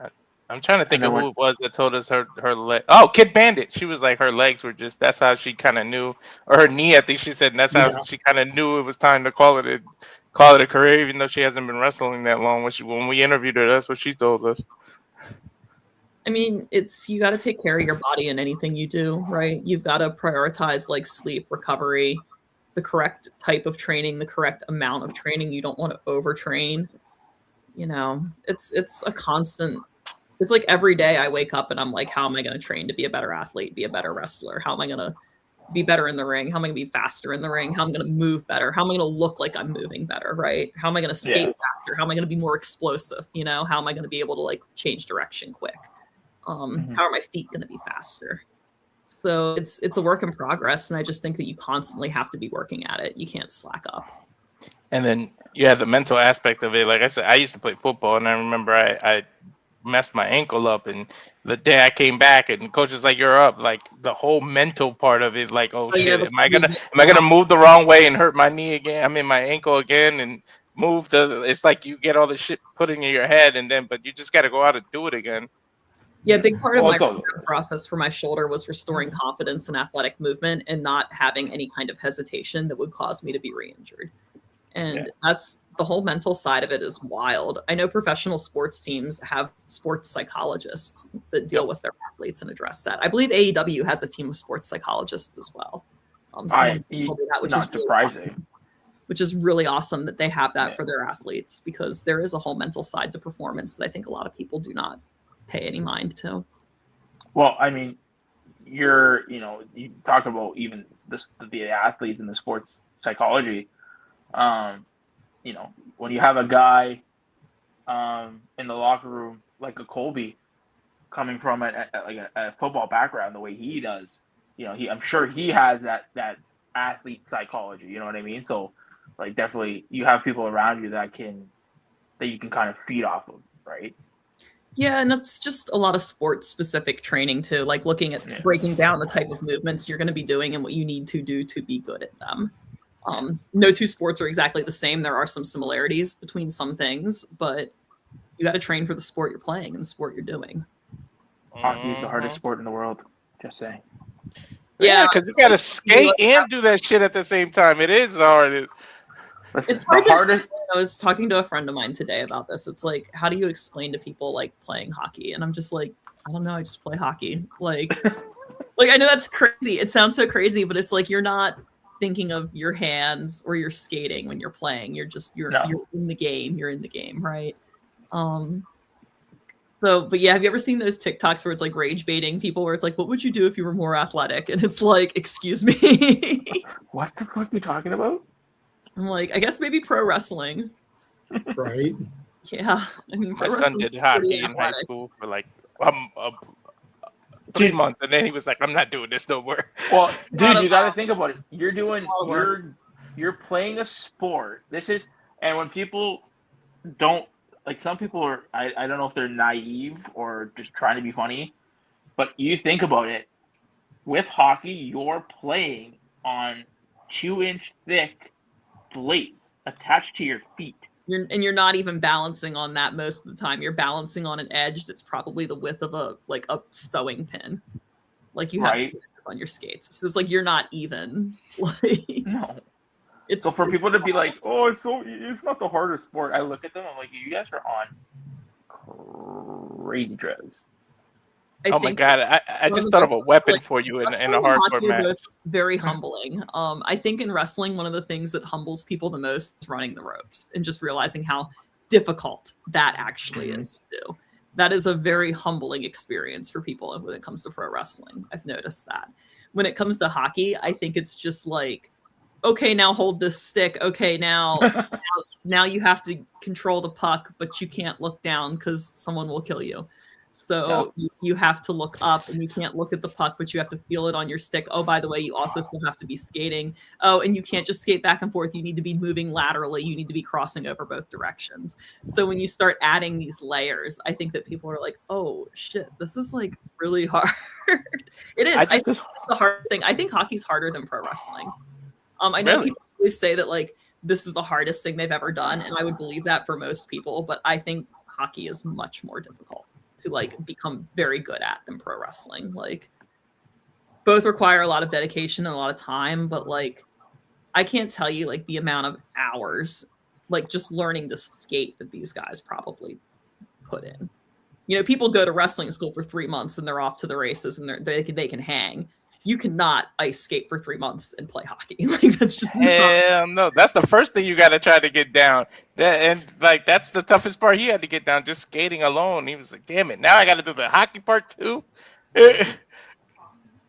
I'm trying to think of who it was that told us her leg. Oh, Kid Bandit. She was like her legs were just. That's how she kind of knew, or her knee. I think she said. And that's how she kind of knew it was time to call it a career, even though she hasn't been wrestling that long. When we interviewed her, that's what she told us. I mean, you got to take care of your body in anything you do, right? You've got to prioritize like sleep, recovery, the correct type of training, the correct amount of training. You don't want to overtrain. It's a constant. It's like every day I wake up and I'm like, how am I going to train to be a better athlete, be a better wrestler? How am I going to be better in the ring? How am I going to be faster in the ring? How am I going to move better? How am I going to look like I'm moving better, right? How am I going to skate faster? How am I going to be more explosive? How am I going to be able to like change direction quick? How are my feet going to be faster? So it's a work in progress. And I just think that you constantly have to be working at it. You can't slack up. And then you have the mental aspect of it. Like I said, I used to play football, and I remember I messed my ankle up, and the day I came back and the coach is like, you're up. Like the whole mental part of it, like, oh shit, am I gonna move the wrong way and hurt my knee again? I mean my ankle again, and it's like you get all the shit put in your head, and then but you just gotta go out and do it again. Yeah, a big part of Well, my it's all rehab process for my shoulder was restoring confidence in athletic movement and not having any kind of hesitation that would cause me to be re-injured. And that's the whole mental side of it is wild. I know professional sports teams have sports psychologists that deal with their athletes and address that. I believe AEW has a team of sports psychologists as well. Someone told me that, which not is really surprising. awesome. Which is really awesome that they have that for their athletes, because there is a whole mental side to performance that I think a lot of people do not pay any mind to. Well, I mean, you talk about even the athletes in the sports psychology. When you have a guy in the locker room like a Colby coming from a football background the way he does, I'm sure he has that athlete psychology. You know what I mean? So, like, definitely you have people around you that you can kind of feed off of, right? Yeah, and that's just a lot of sports specific training too, like looking at breaking down the type of movements you're going to be doing and what you need to do to be good at them. No two sports are exactly the same. There are some similarities between some things, but you got to train for the sport you're playing and the sport you're doing. Hockey is the hardest sport in the world. Just saying. Yeah, because you got to skate and do that shit at the same time. It is hard. It's hard. I was talking to a friend of mine today about this. It's like, how do you explain to people like playing hockey? And I'm just like, I don't know. I just play hockey. Like I know that's crazy. It sounds so crazy, but it's like you're not thinking of your hands or you're skating when you're playing. You're in the game. You're in the game, right? But yeah, have you ever seen those TikToks where it's like rage baiting people where it's like, what would you do if you were more athletic? And it's like, excuse me. What the fuck are you talking about? I'm like, I guess maybe pro wrestling. Right? Yeah. I mean, my son did hockey in high school for like 3 months, and then he was like, I'm not doing this no more. Well, dude, you got to think about it. You're playing a sport. And when people don't, like, some people are, I don't know if they're naive or just trying to be funny, but you think about it. With hockey, you're playing on 2-inch thick blades attached to your feet. You're not even balancing on that most of the time. You're balancing on an edge that's probably the width of a sewing pin. Like you have 2 inches on your skates. So it's like you're not even. No. So for people to be like, oh, it's not the hardest sport. I look at them, I'm like, you guys are on crazy drugs. Oh my god! I just thought of a weapon for you in a hardcore match. Very humbling. I think in wrestling, one of the things that humbles people the most is running the ropes and just realizing how difficult that actually is to do. That is a very humbling experience for people when it comes to pro wrestling. I've noticed that. When it comes to hockey, I think it's just like, okay, now hold this stick. Okay, now you have to control the puck, but you can't look down because someone will kill you. So you have to look up, and you can't look at the puck, but you have to feel it on your stick. Oh, by the way, you also still have to be skating. Oh, and you can't just skate back and forth. You need to be moving laterally. You need to be crossing over both directions. So when you start adding these layers, I think that people are like, oh, shit, this is like really hard. It is. I think it's the hardest thing. I think hockey's harder than pro wrestling. I know people always say that like this is the hardest thing they've ever done, and I would believe that for most people, but I think hockey is much more difficult to like become very good at than pro wrestling. Like both require a lot of dedication and a lot of time, but like I can't tell you like the amount of hours like just learning to skate that these guys probably put in. You know, people go to wrestling school for 3 months and they're off to the races and they can hang. You cannot ice skate for 3 months and play hockey. Like that's just no. That's the first thing you got to try to get down. That's the toughest part he had to get down, just skating alone. He was like, "Damn it! Now I got to do the hockey part too."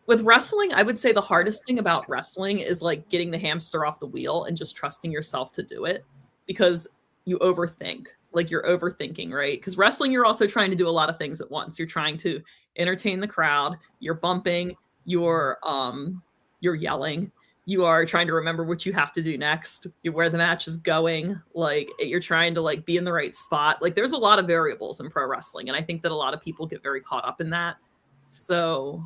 With wrestling, I would say the hardest thing about wrestling is like getting the hamster off the wheel and just trusting yourself to do it, because you overthink. Like you're overthinking, right? Because wrestling, you're also trying to do a lot of things at once. You're trying to entertain the crowd. You're bumping. You're yelling. You are trying to remember what you have to do next. Where the match is going. Like you're trying to like be in the right spot. Like there's a lot of variables in pro wrestling, and I think that a lot of people get very caught up in that. So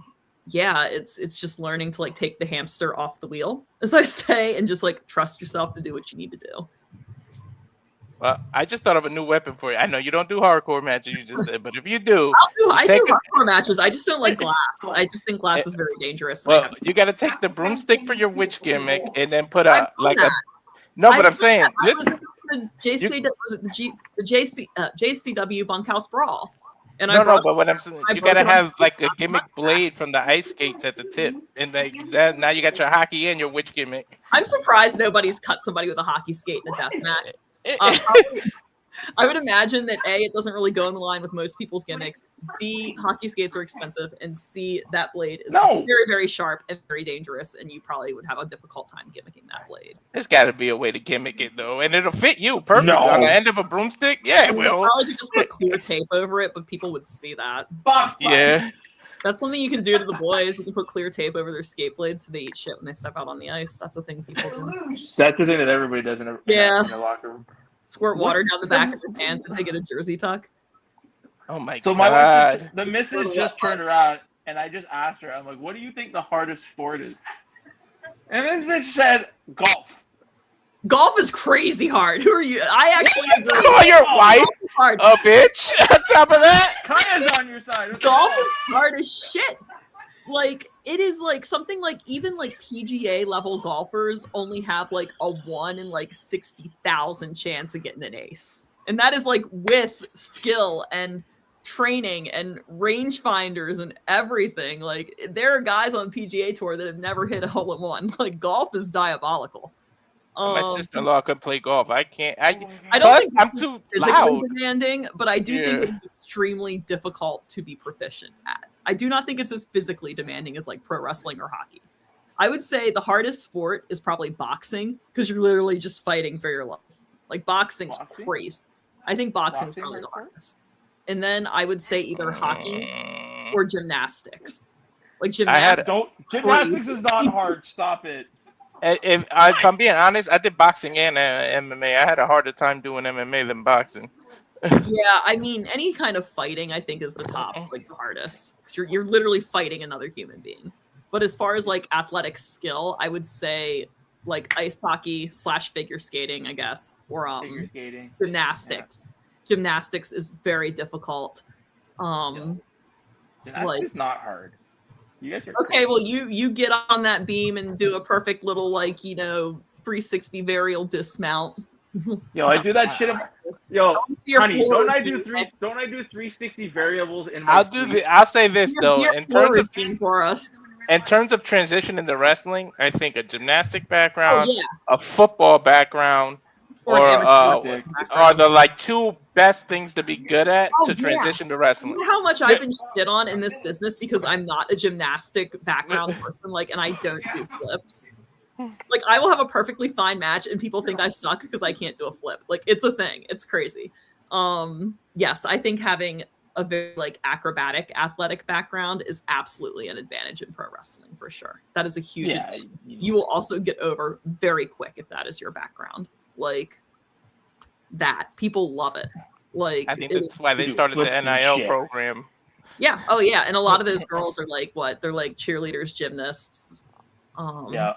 yeah, it's just learning to like take the hamster off the wheel, as I say, and just like trust yourself to do what you need to do. Well, I just thought of a new weapon for you. I know you don't do hardcore matches, you just said, but if you do, I do hardcore matches. I just don't like glass. I just think glass is very dangerous. Well, you got to take the broomstick for your witch gimmick, and then put I've a done that. No, but I've I'm saying, done that. I was in the JCW Bunkhouse Brawl, and no, but what I'm saying, you got to have like a gimmick blade from the ice skates at the tip, and like that. Now you got your hockey and your witch gimmick. I'm surprised nobody's cut somebody with a hockey skate in a death match. I would imagine that A, it doesn't really go in the line with most people's gimmicks. B, hockey skates are expensive, and C, that blade is very, very sharp and very dangerous, and you probably would have a difficult time gimmicking that blade. There's got to be a way to gimmick it though, and it'll fit you perfect on the end of a broomstick. Yeah, it will. Probably could just put clear tape over it, but people would see that. Yeah. That's something you can do to the boys. You can put clear tape over their skate blades so they eat shit when they step out on the ice. That's a thing people do. That's the thing that everybody does in their locker room. Squirt water down the back of their pants and they get a jersey tuck. Oh my So god! my wife, the missus just turned around, and I just asked her, I'm like, "What do you think the hardest sport is?" And this bitch said, "Golf." Golf is crazy hard. Who are you? I actually agree. Oh, your wife, hard. a bitch. On top of that, Kaya's on your side. Golf is hard as shit. Like, it is like something like even like PGA level golfers only have like a 1 in like 60,000 chance of getting an ace. And that is like with skill and training and rangefinders and everything. Like, there are guys on the PGA tour that have never hit a hole in one. Like, golf is diabolical. my sister-in-law could play golf. I can't. I don't think I'm it's too physically loud. demanding, but I do think Yeah. it's extremely difficult to be proficient at. I do not think it's as physically demanding as like pro wrestling or hockey. I would say the hardest sport is probably boxing because you're literally just fighting for your life. Like boxing's crazy. I think boxing's probably the hardest. And then I would say either hockey or gymnastics. Like gymnastics. Gymnastics is not hard. Stop it. If I'm being honest, I did boxing and MMA. I had a harder time doing MMA than boxing. Yeah, I mean, any kind of fighting, I think, is the top, like the hardest. You're literally fighting another human being. But as far as like athletic skill, I would say like ice hockey / figure skating, I guess, or Figure skating. gymnastics. Yeah. Gymnastics is very difficult. Gymnastics is not hard. You guys are okay. Well, you get on that beam and do a perfect little 360 varial dismount. Yo, I do that shit. Yo, Your honey, floor don't I do routine. 360 variables in my sleep? I'll say this Your though, in terms of routine for us. in terms of transition into wrestling, I think a gymnastic background, Oh, yeah. a football background, Or or an amateur wrestling are the two best things to be good at Oh, to yeah. transition to wrestling. You know how much I've been shit on in this business because I'm not a gymnastic background person, and I don't do flips. Like, I will have a perfectly fine match and people think I suck because I can't do a flip. Like, it's a thing. It's crazy. Yes, I think having a very acrobatic athletic background is absolutely an advantage in pro wrestling for sure. That is a huge advantage. You will also get over very quick if that is your background. That people love it. I think that's why they started the NIL program. Yeah. Oh yeah. And a lot of those girls are they're like cheerleaders, gymnasts. Yeah.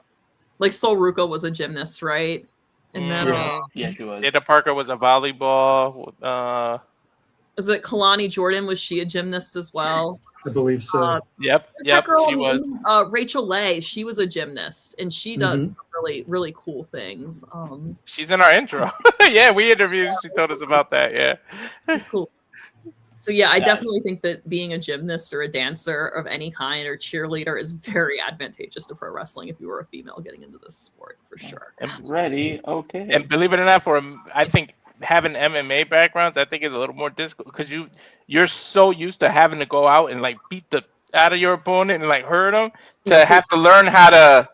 Like Sol Ruka was a gymnast, right? And then yeah, she was. Ada Parker was a volleyball. Is it Kalani Jordan? Was she a gymnast as well? I believe so. Yep, That girl she in the was. Indies, Rachel Lay, she was a gymnast, and she does some really, really cool things. She's in our intro. Yeah, we interviewed. She told us about that. Yeah, that's cool. So yeah, I definitely think that being a gymnast or a dancer of any kind or cheerleader is very advantageous to pro wrestling if you were a female getting into this sport for sure. Ready? Okay. And believe it or not, I think having MMA backgrounds, I think is a little more difficult because you're so used to having to go out and beat the out of your opponent and hurt them to have to learn how to.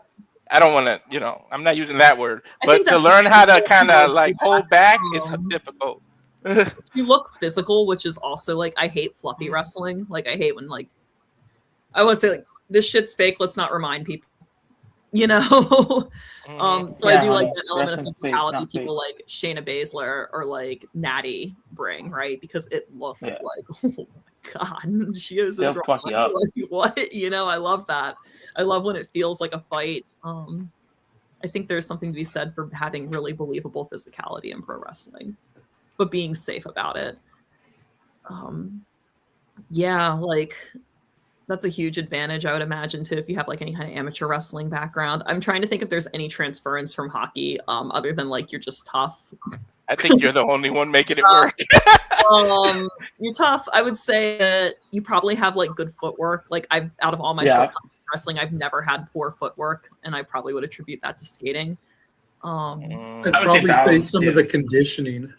I don't want to, I'm not using that word, but to learn how to kind of hold back is difficult. You look physical, which is also I hate fluffy wrestling. I hate when I want to say this shit's fake. Let's not remind people. So I do that element of physicality people like Shayna Baszler or Natty bring, right? Because it looks oh my god, she is this girl. What? I love that. I love when it feels like a fight. I think there's something to be said for having really believable physicality in pro wrestling. but being safe about it. Yeah, like that's a huge advantage, I would imagine, too, if you have like any kind of amateur wrestling background. I'm trying to think if there's any transference from hockey, other than like you're just tough. I think you're the only one making it work. You're tough. I would say that you probably have like good footwork. Like out of all my short contact wrestling, I've never had poor footwork, and I probably would attribute that to skating. I'd probably say some of the conditioning,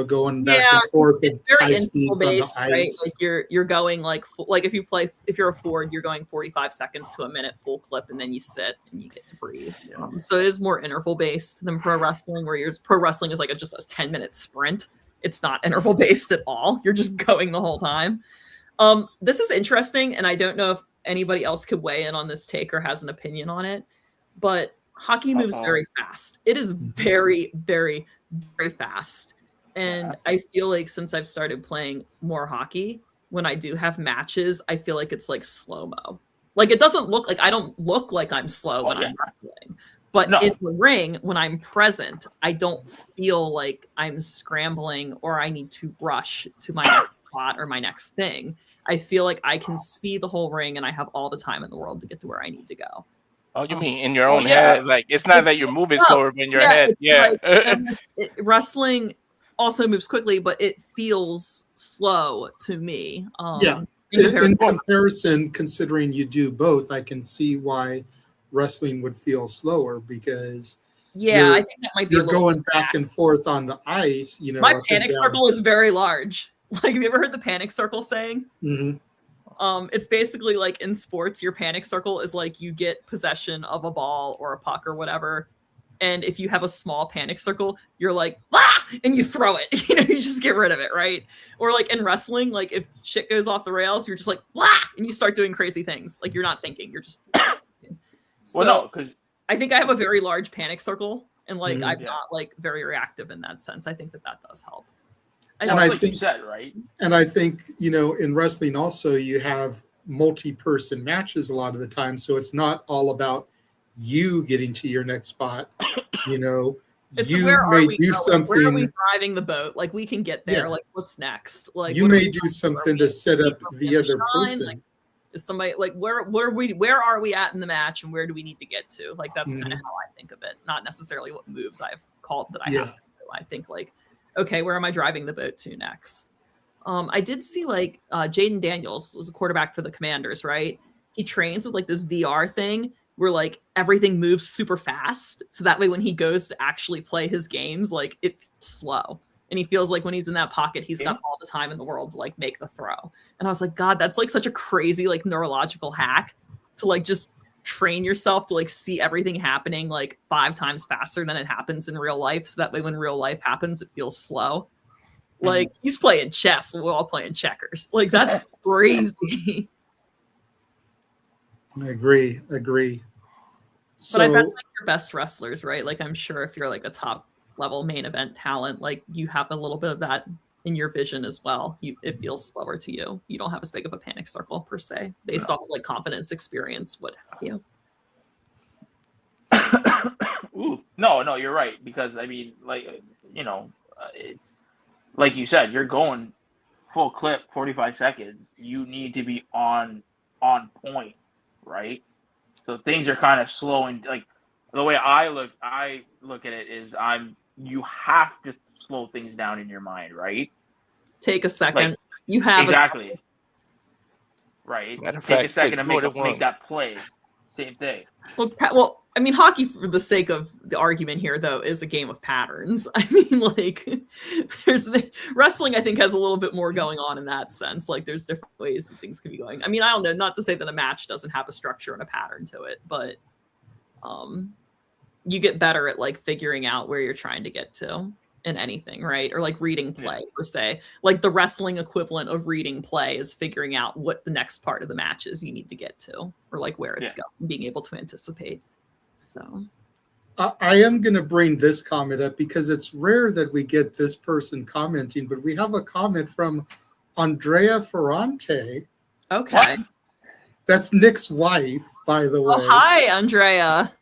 going back and forth it's at very high speeds on the based, right? ice. Like you're going like if you're a forward, you're going 45 seconds to a minute full clip, and then you sit and you get to breathe. So it is more interval based than pro wrestling, where pro wrestling is like just a 10-minute sprint. It's not interval based at all. You're just going the whole time. This is interesting, and I don't know if anybody else could weigh in on this take or has an opinion on it, but hockey moves very fast. It is very, very, very fast. And I feel like since I've started playing more hockey, when I do have matches, I feel like it's like slow-mo. Like it doesn't look like, I don't look like I'm slow when I'm wrestling. But in the ring, when I'm present, I don't feel like I'm scrambling or I need to rush to my next spot or my next thing. I feel like I can see the whole ring and I have all the time in the world to get to where I need to go. Oh, you mean in your own head? Like it's not that you're moving slower in your head. Yeah. Like, wrestling also moves quickly, but it feels slow to me. In comparison, considering you do both, I can see why wrestling would feel slower because I think that might be you're going back and forth on the ice. My panic circle is very large. Like, have you ever heard the panic circle saying? Mm-hmm. It's basically like in sports, your panic circle is like you get possession of a ball or a puck or whatever. And if you have a small panic circle, you're like, ah, and you throw it, you just get rid of it. Right. Or like in wrestling, like if shit goes off the rails, you're just like, ah, and you start doing crazy things. Like you're not thinking, you're just. So because I think I have a very large panic circle and like, I'm not like very reactive in that sense. I think that does help. I think you said, right? And I think, in wrestling also you have multi-person matches a lot of the time. So it's not all about you getting to your next spot. It's you where may are we do going? something. Where are we driving the boat? Like we can get there. Yeah. Like what's next? Like you may do something to set up the other person. Like, is somebody like where are we at in the match and where do we need to get to? Like that's kind of how I think of it. Not necessarily what moves I've called that I have to do. I think like, okay, where am I driving the boat to next? I did see like Jaden Daniels was a quarterback for the Commanders, right? He trains with like this VR thing where like everything moves super fast. So that way when he goes to actually play his games, like it's slow. And he feels like when he's in that pocket, he's got all the time in the world to like make the throw. And I was like, God, that's like such a crazy like neurological hack to like just train yourself to like see everything happening like 5 times faster than it happens in real life. So that way when real life happens, it feels slow. Like he's playing chess when we're all playing checkers. Like that's crazy. I agree. But I bet like your best wrestlers, right? Like I'm sure if you're like a top level main event talent, like you have a little bit of that in your vision as well. It feels slower to you. You don't have as big of a panic circle per se, based off of like confidence, experience, what have you. Ooh, no, you're right. Because I mean, like it's like you said, you're going full clip, 45 seconds. You need to be on point, right? So things are kind of slowing. Like the way I look at it is you have to slow things down in your mind, right? Take a second. Like, you have exactly. Right. Take a second to make that play. Same thing. Well, I mean, hockey, for the sake of the argument here, though, is a game of patterns. I mean, like, wrestling, I think, has a little bit more going on in that sense. Like, there's different ways that things can be going. I mean, I don't know, not to say that a match doesn't have a structure and a pattern to it, but you get better at, like, figuring out where you're trying to get to in anything, right? Or, like, reading play, per se. Like, the wrestling equivalent of reading play is figuring out what the next part of the match is you need to get to, or, like, where it's going, being able to anticipate. So I am going to bring this comment up because it's rare that we get this person commenting, but we have a comment from Andrea Ferrante. Okay. What? That's Nick's wife, by the way. Oh, hi, Andrea.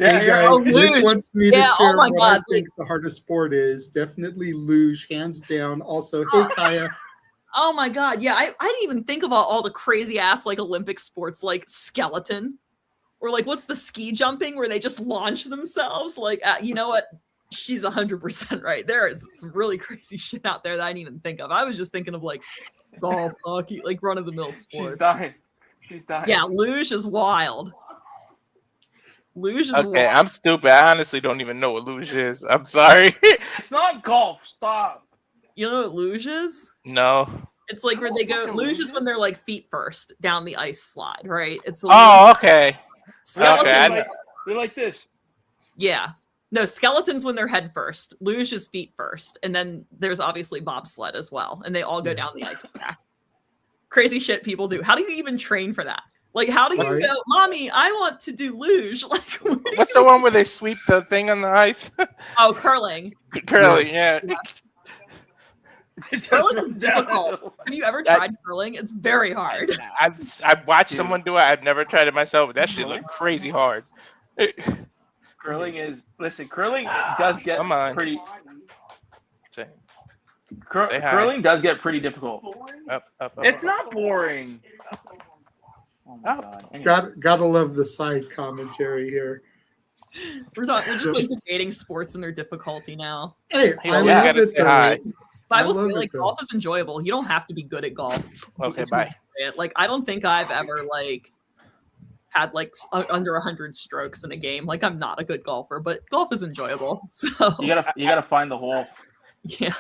Hey guys, Nick wants me to share my what God. I think the hardest sport is. Definitely luge, hands down. Also, hey Kaia. Oh my God. Yeah, I didn't even think about all the crazy ass like Olympic sports like skeleton. Or like what's the ski jumping where they just launch themselves? Like you know what? She's 100% right. There is some really crazy shit out there that I didn't even think of. I was just thinking of like golf, hockey, like run-of-the-mill sports. She's dying. Yeah, luge is wild. Luge is Okay, wild. I'm stupid. I honestly don't even know what luge is. I'm sorry. It's not golf. Stop. You know what luge is? No. It's like where they go. Luge is when they're like feet first down the ice slide, right? It's a Oh, luge. okay. Skeleton. Okay. They're like this. Yeah. No, skeletons when they're head first. Luge is feet first. And then there's obviously bobsled as well. And they all go down the ice track. Crazy shit people do. How do you even train for that? Like, how do you Right. go, Mommy, I want to do luge? Like, What's the one where they sweep the thing on the ice? oh, curling. Curling, yeah. Curling is difficult. Have you ever tried curling? It's very hard. I've watched someone do it. I've never tried it myself, but that shit looked crazy hard. Curling does get pretty. Say hi. Curling does get pretty difficult. Up, It's not boring. Oh my God. Anyway. Gotta love the side commentary here. We're just like debating sports and their difficulty now. Hey, I love it though. But I will love say, it, like, though. golf is enjoyable. You don't have to be good at golf. Okay, bye. Like, I don't think I've ever like had like under 100 strokes in a game. Like, I'm not a good golfer, but golf is enjoyable. So You gotta find the hole. Yeah.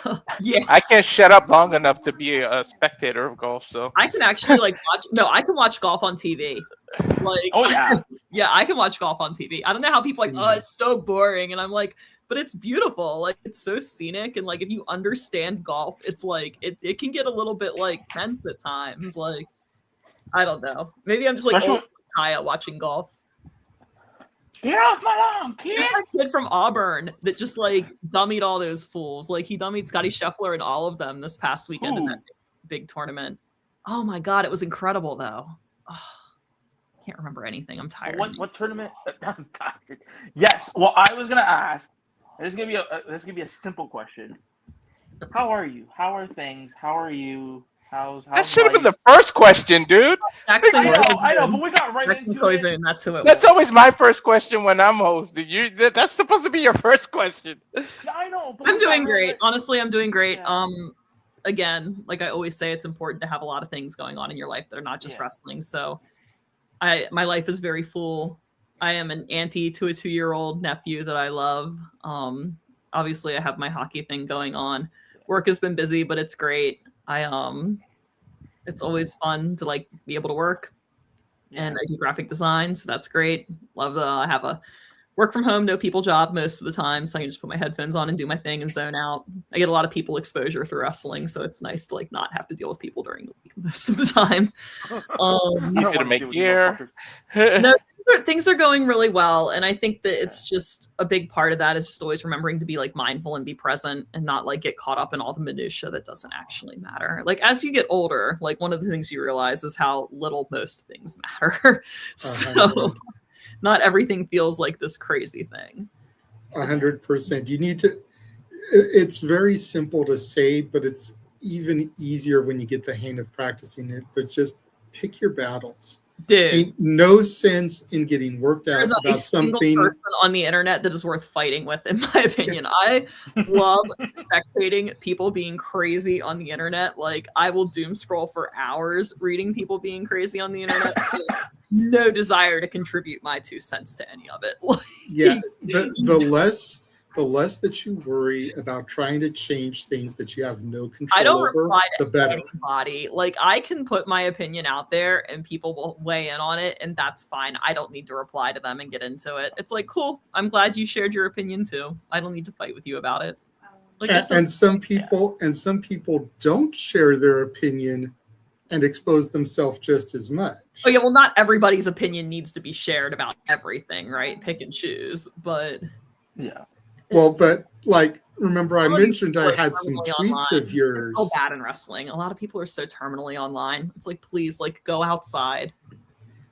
I can't shut up long enough to be a spectator of golf, so I can actually like watch. No, I can watch golf on TV. Like, oh yeah, yeah, I can watch golf on TV. I don't know how people like, oh, it's so boring, and I'm like, but it's beautiful. Like, it's so scenic, and like if you understand golf, it's like it can get a little bit like tense at times. Like, I don't know. Maybe I'm just like old Kaia watching golf. Get off my lawn, kid! There's that kid from Auburn that just like dummied all those fools. Like he dummied Scotty Scheffler and all of them this past weekend in that big tournament. Oh my God, it was incredible though. Oh, can't remember anything. I'm tired. What tournament? Yes. Well, I was gonna ask. This is gonna be a simple question. How are you? How are things? How are you? How's that should have been the first question, dude. Jackson I know, but we got right Jackson into it. Koivun, that's who it That's was. always my first question when I'm hosting. That's supposed to be your first question. I know. I'm doing great. Honestly, I'm doing great. Again, like I always say, it's important to have a lot of things going on in your life that are not just wrestling. So my life is very full. I am an auntie to a 2-year-old nephew that I love. Obviously I have my hockey thing going on. Work has been busy, but it's great. It's always fun to like be able to work, and I do graphic design, so that's great. Love I have a work from home, no people job most of the time, so I can just put my headphones on and do my thing and zone out. I get a lot of people exposure through wrestling, so it's nice to like not have to deal with people during the week most of the time. Easy to make gear. No, things are going really well, and I think that it's just a big part of that is just always remembering to be like mindful and be present and not like get caught up in all the minutia that doesn't actually matter. Like as you get older, like one of the things you realize is how little most things matter. So not everything feels like this crazy thing. 100%. You need to. It's very simple to say, but it's even easier when you get the hang of practicing it. But just pick your battles. Dude, ain't no sense in getting worked out there's not about a single something. person on the internet that is worth fighting with, in my opinion. I love spectating people being crazy on the internet. Like, I will doom scroll for hours reading people being crazy on the internet. No desire to contribute my 2 cents to any of it. Yeah, the less that you worry about trying to change things that you have no control I don't over, reply the to better. anybody. Like, I can put my opinion out there and people will weigh in on it, and that's fine. I don't need to reply to them and get into it. It's like, cool, I'm glad you shared your opinion too. I don't need to fight with you about it. Like, And some people don't share their opinion and expose themselves just as much. Oh yeah, well, not everybody's opinion needs to be shared about everything, right? Pick and choose, but yeah. Well, but like, remember I Some of these mentioned people I are had some terminally tweets online. of yours. It's so bad in wrestling. A lot of people are so terminally online. It's like, please, like, go outside.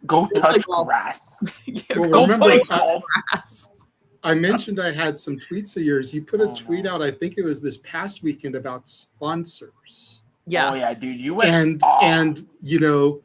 Go touch grass. Well, remember, grass. I mentioned I had some tweets of yours. You put a tweet out, I think it was this past weekend, about sponsors. Yes. Oh yeah, dude, you went and you know,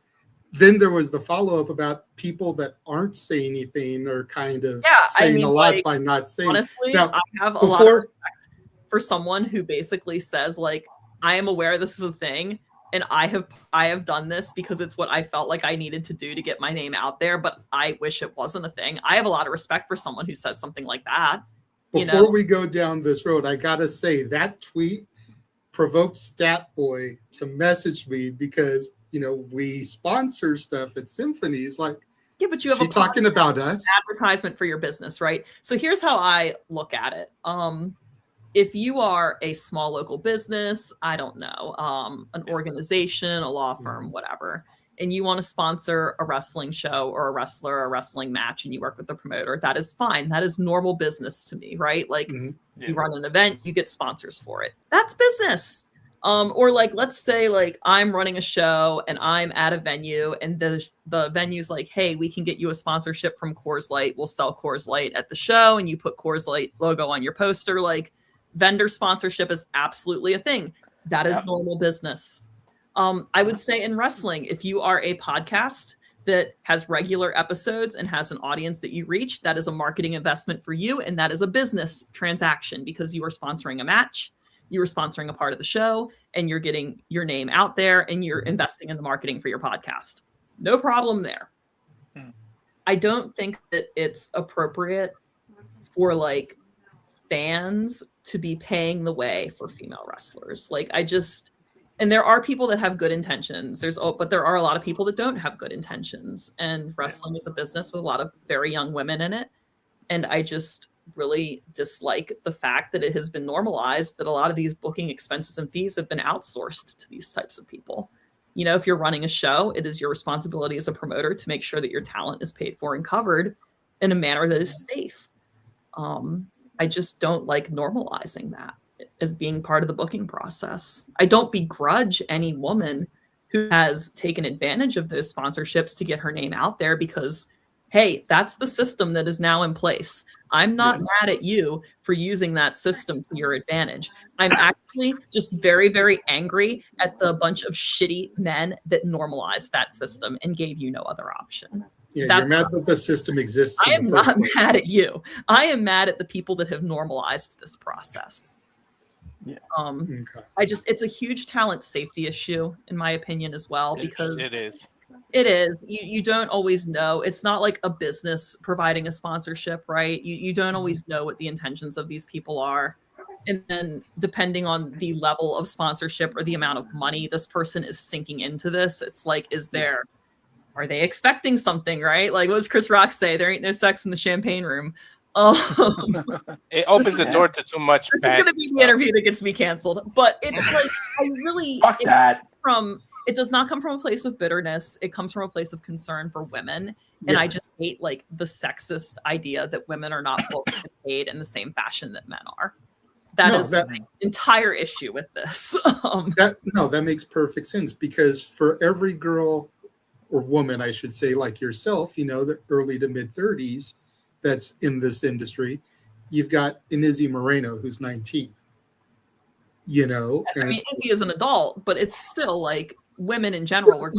then there was the follow-up about people that aren't saying anything or kind of saying a lot by not saying. Honestly, now, I have a lot of respect for someone who basically says, like, I am aware this is a thing, and I have done this because it's what I felt like I needed to do to get my name out there, but I wish it wasn't a thing. I have a lot of respect for someone who says something like that. Before we go down this road, I gotta say that tweet provoked Statboy to message me because, you know, we sponsor stuff at Symphonies. Like, yeah, but you have she talking about us advertisement for your business, right? So here's how I look at it. If you are a small local business, I don't know, an organization, a law firm, whatever, and you want to sponsor a wrestling show or a wrestler, a wrestling match, and you work with the promoter, that is fine. That is normal business to me, right? Like, you run an event, you get sponsors for it. That's business. Or like, let's say like I'm running a show and I'm at a venue and the venue's like, hey, we can get you a sponsorship from Coors Light. We'll sell Coors Light at the show and you put Coors Light logo on your poster. Like, vendor sponsorship is absolutely a thing. That is normal business. I would say in wrestling, if you are a podcast that has regular episodes and has an audience that you reach, that is a marketing investment for you. And that is a business transaction because you are sponsoring a match, you are sponsoring a part of the show, and you're getting your name out there and you're investing in the marketing for your podcast. No problem there. I don't think that it's appropriate for like fans to be paying the way for female wrestlers. Like, and there are people that have good intentions. But there are a lot of people that don't have good intentions. And wrestling is a business with a lot of very young women in it. And I just really dislike the fact that it has been normalized that a lot of these booking expenses and fees have been outsourced to these types of people. You know, if you're running a show, it is your responsibility as a promoter to make sure that your talent is paid for and covered in a manner that is safe. I just don't like normalizing that as being part of the booking process. I don't begrudge any woman who has taken advantage of those sponsorships to get her name out there because, hey, that's the system that is now in place. I'm not mad at you for using that system to your advantage. I'm actually just very, very angry at the bunch of shitty men that normalized that system and gave you no other option. Yeah, you're mad that the system exists. I am not mad at you. I am mad at the people that have normalized this process. Yeah. It's a huge talent safety issue, in my opinion, as well, because it is. You don't always know. It's not like a business providing a sponsorship, right? You don't always know what the intentions of these people are. And then depending on the level of sponsorship or the amount of money this person is sinking into this, it's like, are they expecting something, right? Like, what does Chris Rock say? There ain't no sex in the champagne room. It opens the door to too much. This is going to be the interview that gets me canceled. But it's like, I really, it does not come from a place of bitterness. It comes from a place of concern for women. And I just hate like the sexist idea that women are not booked and paid in the same fashion that men are. That is my entire issue with this. That makes perfect sense because for every girl or woman, I should say, like yourself, you know, the early to mid 30s that's in this industry, you've got Izzy Moreno, who's 19. You know, yes, I mean, Izzy is an adult, but it's still like women in general are,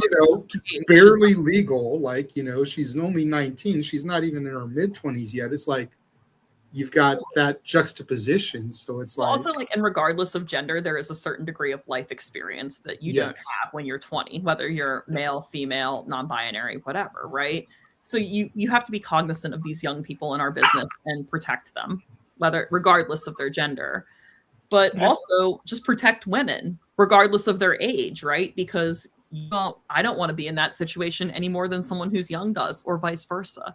barely legal. Like, you know, she's only 19. She's not even in her mid 20s yet. It's like you've got that juxtaposition. So it's like also like, and regardless of gender, there is a certain degree of life experience that you don't have when you're 20, whether you're male, female, non-binary, whatever, right? So you have to be cognizant of these young people in our business and protect them, regardless of their gender, but also just protect women regardless of their age, right? Because I don't want to be in that situation any more than someone who's young does, or vice versa.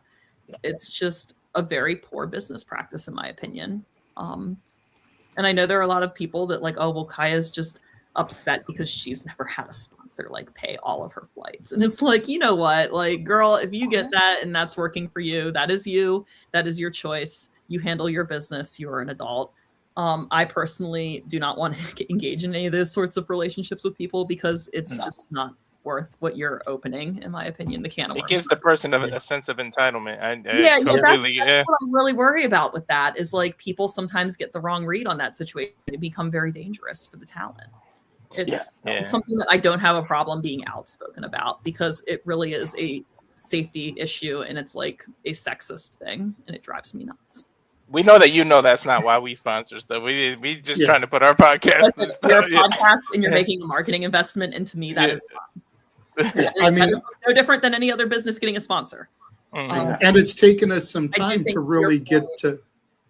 It's just a very poor business practice, in my opinion. And I know there are a lot of people that like, oh, well, Kaia's just upset because she's never had a sponsor like pay all of her flights. And it's like, you know what, like, girl, if you get that and that's working for you, that is your choice. You handle your business. You're an adult. I personally do not want to engage in any of those sorts of relationships with people because it's just not worth what you're opening, in my opinion. The can of It worms. gives the person a sense of entitlement. That's what I really worry about with that is like people sometimes get the wrong read on that situation. It become very dangerous for the talent. It's something that I don't have a problem being outspoken about because it really is a safety issue and it's like a sexist thing and it drives me nuts. We know that you know that's not why we sponsor stuff. We just trying to put our podcast. Listen, if you're a podcast and you're making a marketing investment into me, that is fun. That is no different than any other business getting a sponsor. And it's taken us some time to really get to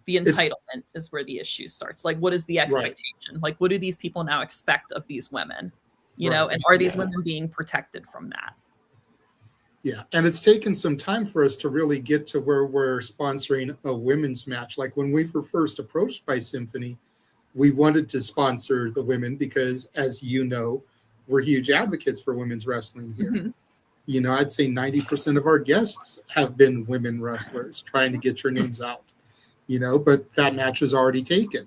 the entitlement is where the issue starts. Like, what is the expectation? Like, what do these people now expect of these women? You know, and are these women being protected from that? Yeah, and it's taken some time for us to really get to where we're sponsoring a women's match. Like when we were first approached by Symphony, we wanted to sponsor the women because, as you know, we're huge advocates for women's wrestling here. Mm-hmm. You know, I'd say 90% of our guests have been women wrestlers trying to get your names out, you know, but that match was already taken.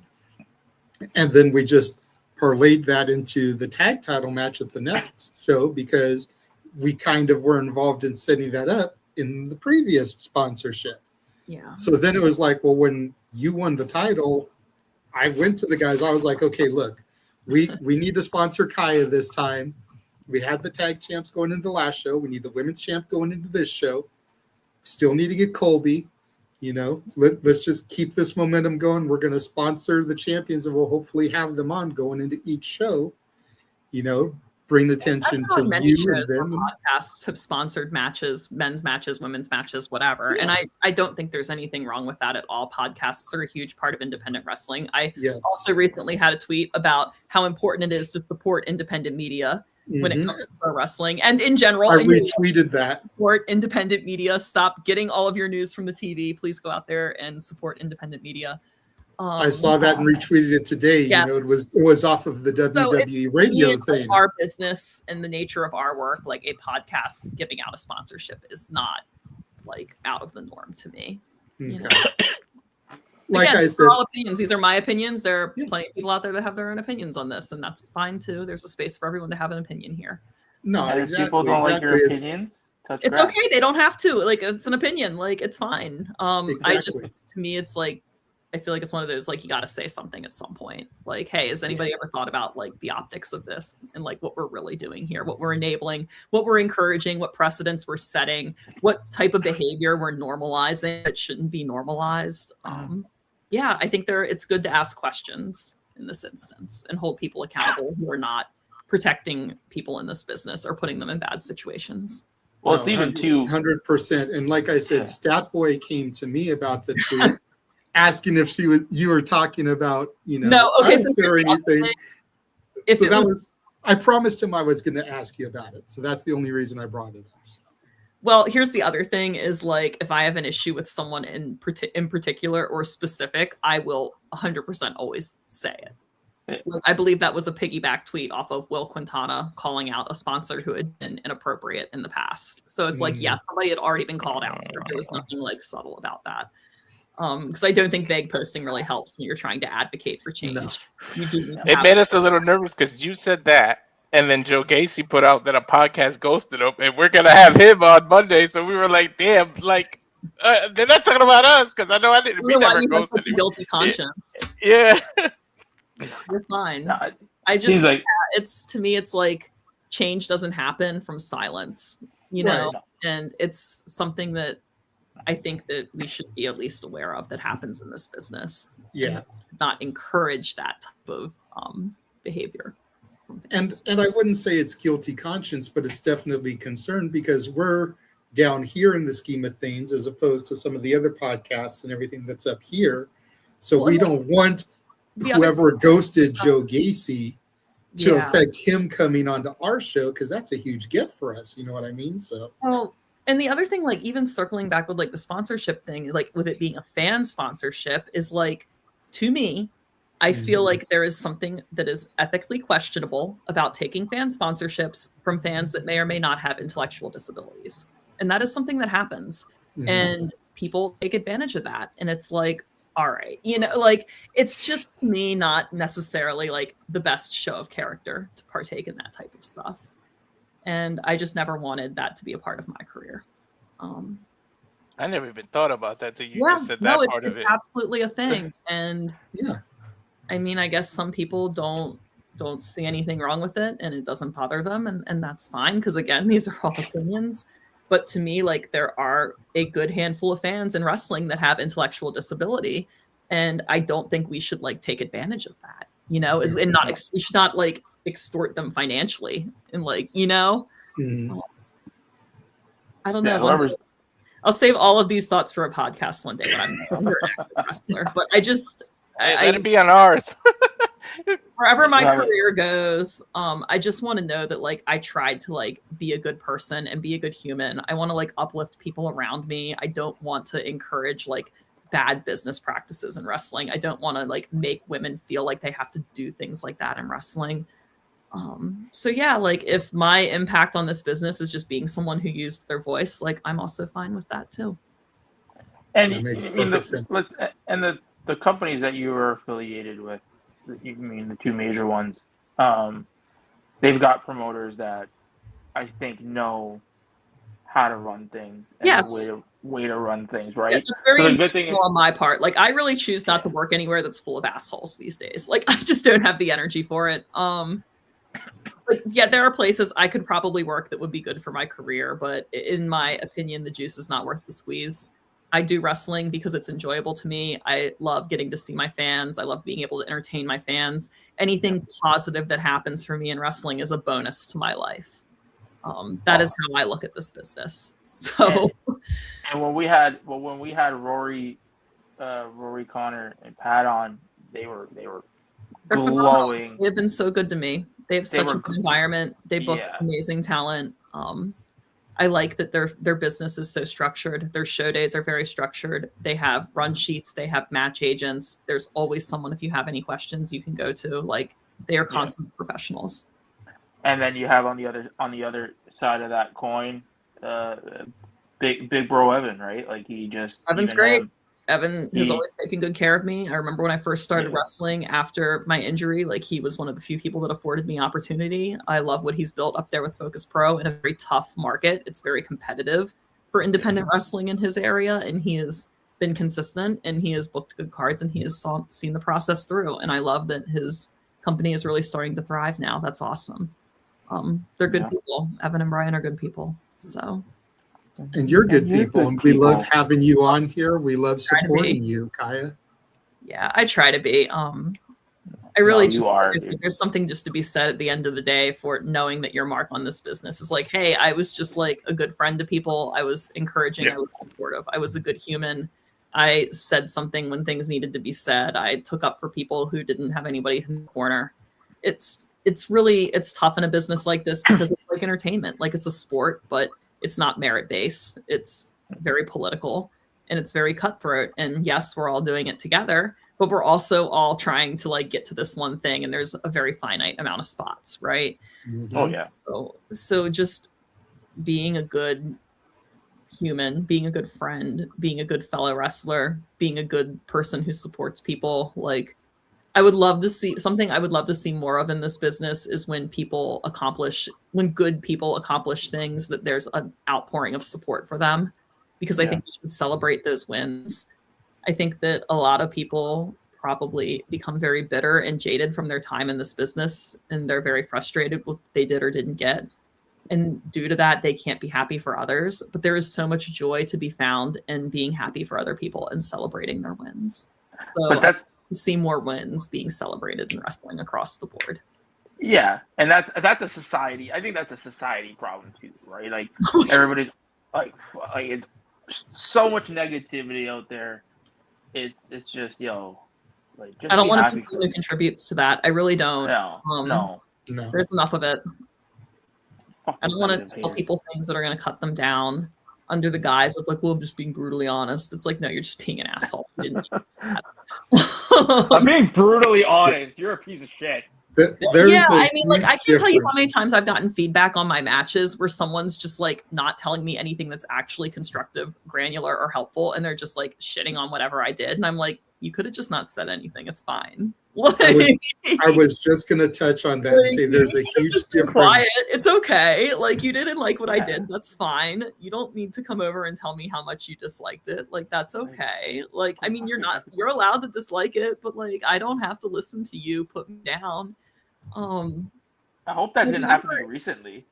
And then we just parlayed that into the tag title match at the next show because we kind of were involved in setting that up in the previous sponsorship. Yeah. So then it was like, well, when you won the title, I went to the guys. I was like, okay, look, we need to sponsor Kaia this time. We had the tag champs going into the last show. We need the women's champ going into this show. Still need to get Colby. You know, let's just keep this momentum going. We're going to sponsor the champions and we'll hopefully have them on going into each show, you know, bring attention to you and them. Podcasts have sponsored matches, men's matches, women's matches, whatever. Yeah. And I don't think there's anything wrong with that at all. Podcasts are a huge part of independent wrestling. I also recently had a tweet about how important it is to support independent media when it comes to wrestling and in general. I retweeted that. Support independent media. Stop getting all of your news from the TV. Please go out there and support independent media. I saw that and retweeted it today. Yeah. You know, it was off of the WWE radio thing. Our business and the nature of our work, like a podcast giving out a sponsorship, is not like out of the norm to me. Okay. You know? Like Again, I these said, are all opinions. These are my opinions. There are plenty of people out there that have their own opinions on this, and that's fine too. There's a space for everyone to have an opinion here. No, exactly. If people don't like your opinions, it's okay. They don't have to. Like, it's an opinion. Like, it's fine. I just, to me, it's like, I feel like it's one of those, like, you got to say something at some point. Like, hey, has anybody ever thought about like the optics of this and like what we're really doing here, what we're enabling, what we're encouraging, what precedents we're setting, what type of behavior we're normalizing that shouldn't be normalized. Yeah, I think it's good to ask questions in this instance and hold people accountable who are not protecting people in this business or putting them in bad situations. Well, it's even 100%. And like I said, Statboy came to me about the tweet, asking if you were talking about, you know, or anything. I promised him I was going to ask you about it. So that's the only reason I brought it up. So. Well, here's the other thing is like, if I have an issue with someone in particular or specific, I will 100% always say it. Like, I believe that was a piggyback tweet off of Will Quintana calling out a sponsor who had been inappropriate in the past. So it's like, yes, somebody had already been called out. There was nothing like subtle about that. Because I don't think vague posting really helps when you're trying to advocate for change. No. It made us a little nervous because you said that. And then Joe Gacy put out that a podcast ghosted him, and we're gonna have him on Monday. So we were like, "Damn, like they're not talking about us," because I know I didn't. We never ghosted such a guilty conscience. Yeah, you're fine. I just, it's to me, it's like change doesn't happen from silence, you know, and it's something that I think that we should be at least aware of that happens in this business. Yeah, not encourage that type of behavior. And I wouldn't say it's guilty conscience, but it's definitely concern because we're down here in the scheme of things as opposed to some of the other podcasts and everything that's up here. So we don't want whoever ghosted Joe Gacy to affect him coming onto our show because that's a huge get for us. You know what I mean? So. Well, and the other thing, like even circling back with like the sponsorship thing, like with it being a fan sponsorship is like, to me, I feel like there is something that is ethically questionable about taking fan sponsorships from fans that may or may not have intellectual disabilities. And that is something that happens. And people take advantage of that. And it's like, all right, you know, like it's just to me not necessarily like the best show of character to partake in that type of stuff. And I just never wanted that to be a part of my career. I never even thought about that till you Yeah, just said that no, part it's of it. absolutely a thing. And yeah, I mean, I guess some people don't see anything wrong with it and it doesn't bother them, and that's fine, because again, these are all opinions. But to me, like, there are a good handful of fans in wrestling that have intellectual disability, and I don't think we should like take advantage of that, you know, and not we should not like extort them financially and like, you know. I don't know. whoever's I'll save all of these thoughts for a podcast one day when I'm no longer an active wrestler. But I just let it be on ours. Wherever my career goes, I just want to know that like I tried to like be a good person and be a good human. I want to like uplift people around me. I don't want to encourage like bad business practices in wrestling. I don't want to like make women feel like they have to do things like that in wrestling. So yeah, like if my impact on this business is just being someone who used their voice, like I'm also fine with that too. And That makes I mean, perfect sense. the companies that you were affiliated with, you mean the two major ones, they've got promoters that I think know how to run things and Yes. the way to run things, right? Yeah, it's very So the good thing is, intentional on my part. Like I really choose not to work anywhere that's full of assholes these days. Like I just don't have the energy for it. Like, yeah, there are places I could probably work that would be good for my career, but in my opinion, the juice is not worth the squeeze. I do wrestling because it's enjoyable to me. I love getting to see my fans. I love being able to entertain my fans. Anything positive that happens for me in wrestling is a bonus to my life. That is how I look at this business. So, and when we had Rory Connor and Pat on, they were they're glowing. They've been so good to me. They have such a good environment. They book amazing talent. I like that their business is so structured. Their show days are very structured. They have run sheets. They have match agents. There's always someone, if you have any questions, you can go to. Like they are consummate professionals. And then you have on the other side of that coin, big bro Evan, right? Like Evan's great. Evan has always taken good care of me. I remember when I first started wrestling after my injury, like he was one of the few people that afforded me opportunity. I love what he's built up there with Focus Pro in a very tough market. It's very competitive for independent wrestling in his area, and he has been consistent and he has booked good cards and he has seen the process through. And I love that his company is really starting to thrive now. That's awesome. They're good people. Evan and Brian are good people. So. And you're good people, and we love having you on here. We love supporting you, Kaia. Yeah, I try to be. I really there's something just to be said at the end of the day for knowing that your mark on this business is like, hey, I was just like a good friend to people. I was encouraging. I was supportive. I was a good human. I said something when things needed to be said. I took up for people who didn't have anybody in the corner. It's tough in a business like this because it's like entertainment. Like it's a sport, but it's not merit-based. It's very political and it's very cutthroat. And yes, we're all doing it together, but we're also all trying to like get to this one thing. And there's a very finite amount of spots, right? Mm-hmm. Oh yeah. So just being a good human, being a good friend, being a good fellow wrestler, being a good person who supports people. Like I would love to see more of in this business is when good people accomplish things, that there's an outpouring of support for them, because I think we should celebrate those wins. I think that a lot of people probably become very bitter and jaded from their time in this business, and they're very frustrated with what they did or didn't get. And due to that, they can't be happy for others. But there is so much joy to be found in being happy for other people and celebrating their wins. So to see more wins being celebrated in wrestling across the board. Yeah, and that's a society. I think that's a society problem too, right? Like everybody's like it's so much negativity out there. It's just like just I don't want to be someone who contributes to that. I really don't. No. There's enough of it. I don't want to tell people things that are going to cut them down under the guise of like, well, I'm just being brutally honest. It's like, no, you're just being an asshole. I'm being brutally honest. You're a piece of shit. I mean, like, I can't tell you how many times I've gotten feedback on my matches where someone's just like not telling me anything that's actually constructive, granular, or helpful, and they're just like shitting on whatever I did. And I'm like, you could have just not said anything. It's fine. I was just gonna touch on that and say there's a huge difference. Quiet. It's okay. Like, you didn't like what I did. That's fine. You don't need to come over and tell me how much you disliked it. Like, that's okay. Like, I mean, you're allowed to dislike it, but like, I don't have to listen to you put me down. I hope that didn't happen to you recently.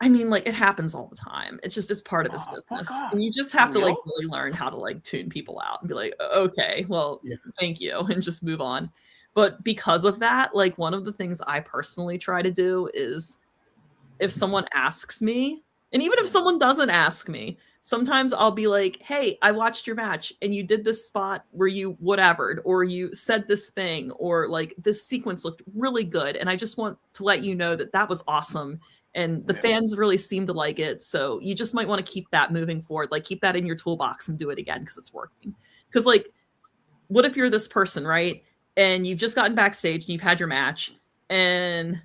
I mean, like, it happens all the time. It's part of this business. And you just have to like really learn how to like tune people out and be like, okay, well, thank you, and just move on. But because of that, like, one of the things I personally try to do is, if someone asks me, and even if someone doesn't ask me, sometimes I'll be like, hey, I watched your match and you did this spot where you whatevered, or you said this thing, or like this sequence looked really good. And I just want to let you know that that was awesome. And the fans really seem to like it. So you just might want to keep that moving forward. Like, keep that in your toolbox and do it again because it's working. Because, like, what if you're this person, right? And you've just gotten backstage and you've had your match, and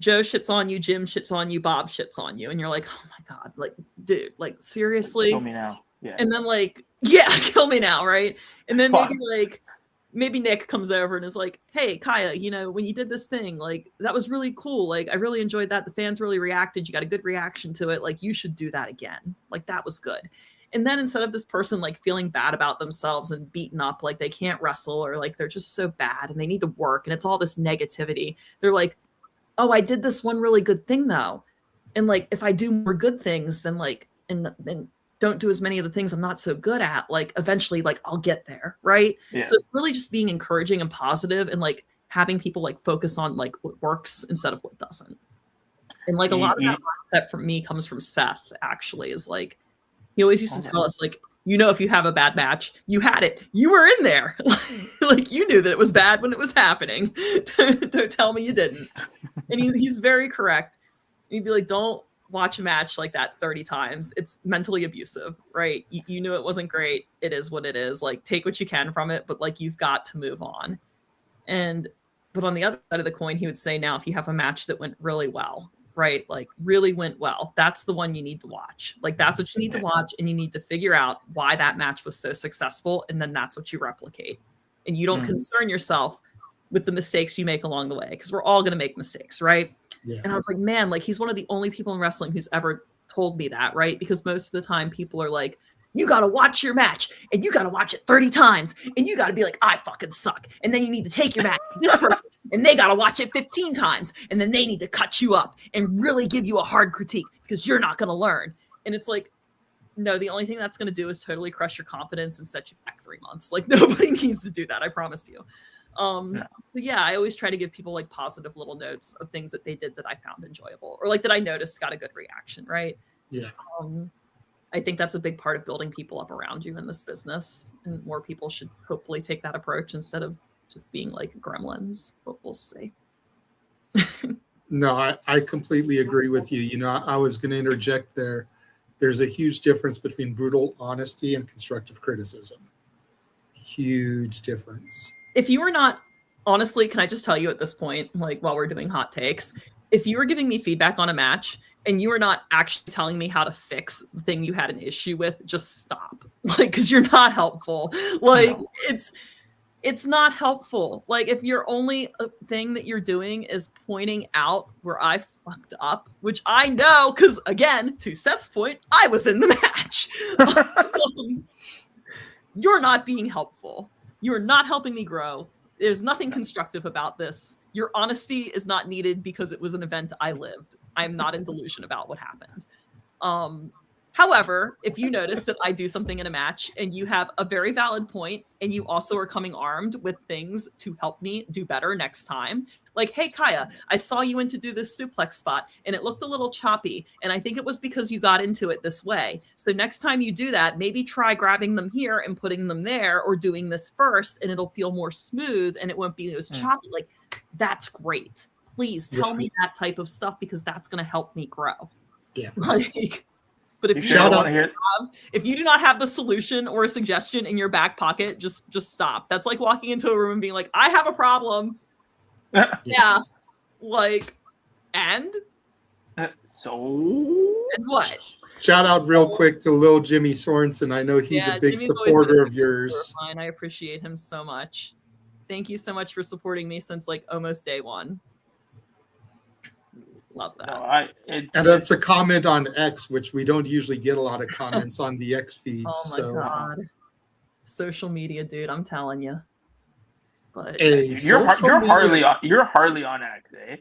Joe shits on you, Jim shits on you, Bob shits on you, and you're like, oh my God, like, dude, like, seriously? Kill me now. Yeah. And then, like, yeah, kill me now, right? And then maybe Nick comes over and is like, hey, Kaia, you know, when you did this thing, like, that was really cool. Like, I really enjoyed that. The fans really reacted. You got a good reaction to it. Like, you should do that again. Like, that was good. And then instead of this person like feeling bad about themselves and beaten up, like they can't wrestle, or like they're just so bad and they need to work, and it's all this negativity, they're like, oh, I did this one really good thing though. And like, if I do more good things, then like, and don't do as many of the things I'm not so good at, like eventually like I'll get there. Right. Yeah. So it's really just being encouraging and positive, and like having people like focus on like what works instead of what doesn't. And like a lot of that mindset from me comes from Seth, actually, is like, he always used to tell us, like, you know, if you have a bad match, you had it. You were in there. Like, you knew that it was bad when it was happening. Don't tell me you didn't. And he's very correct. He'd be like, don't watch a match like that 30 times. It's mentally abusive, right? You knew it wasn't great. It is what it is. Like, take what you can from it, but like, you've got to move on. But on the other side of the coin, he would say, now, if you have a match that went really well, right? Like, really went well, that's the one you need to watch. Like, that's what you need to watch, and you need to figure out why that match was so successful, and then that's what you replicate. And you don't concern yourself with the mistakes you make along the way, because we're all going to make mistakes, right? Yeah. And I was like, man, like, he's one of the only people in wrestling who's ever told me that, right? Because most of the time people are like, you got to watch your match, and you got to watch it 30 times, and you got to be like, I fucking suck. And then you need to take your match to this person, and they got to watch it 15 times, and then they need to cut you up and really give you a hard critique because you're not going to learn. And it's like, no, the only thing that's going to do is totally crush your confidence and set you back 3 months. Like, nobody needs to do that, I promise you. So yeah, I always try to give people like positive little notes of things that they did that I found enjoyable, or like that I noticed got a good reaction, right? Yeah. I think that's a big part of building people up around you in this business, and more people should hopefully take that approach instead of just being like gremlins, but we'll see. No, I completely agree with you. You know, I was going to interject there. There's a huge difference between brutal honesty and constructive criticism. Huge difference. If you were not, honestly, can I just tell you at this point, like while we're doing hot takes, if you were giving me feedback on a match and you are not actually telling me how to fix the thing you had an issue with, just stop. Like, because you're not helpful. Like, it's not helpful. Like, if your only thing that you're doing is pointing out where I fucked up, which I know, because again, to Seth's point, I was in the match. You're not being helpful. You're not helping me grow. There's nothing constructive about this. Your honesty is not needed because it was an event I lived. I'm not in delusion about what happened. However, if you notice that I do something in a match and you have a very valid point, and you also are coming armed with things to help me do better next time, like, hey, Kaia, I saw you went to do this suplex spot and it looked a little choppy, and I think it was because you got into it this way. So next time you do that, maybe try grabbing them here and putting them there, or doing this first, and it'll feel more smooth and it won't be as choppy. Like, that's great. Please tell me that type of stuff, because that's going to help me grow. Yeah. Like, but if you do not have the solution or a suggestion in your back pocket, just stop. That's like walking into a room and being like, I have a problem. Yeah. Like, and what? Shout out real quick to Lil Jimmy Sorensen. I know he's a big supporter of yours. I appreciate him so much. Thank you so much for supporting me since like almost day one. Love that. No, and that's a comment on X, which we don't usually get a lot of comments on the X feeds. Oh my god, social media, dude! I'm telling you. But you're hardly on X, eh?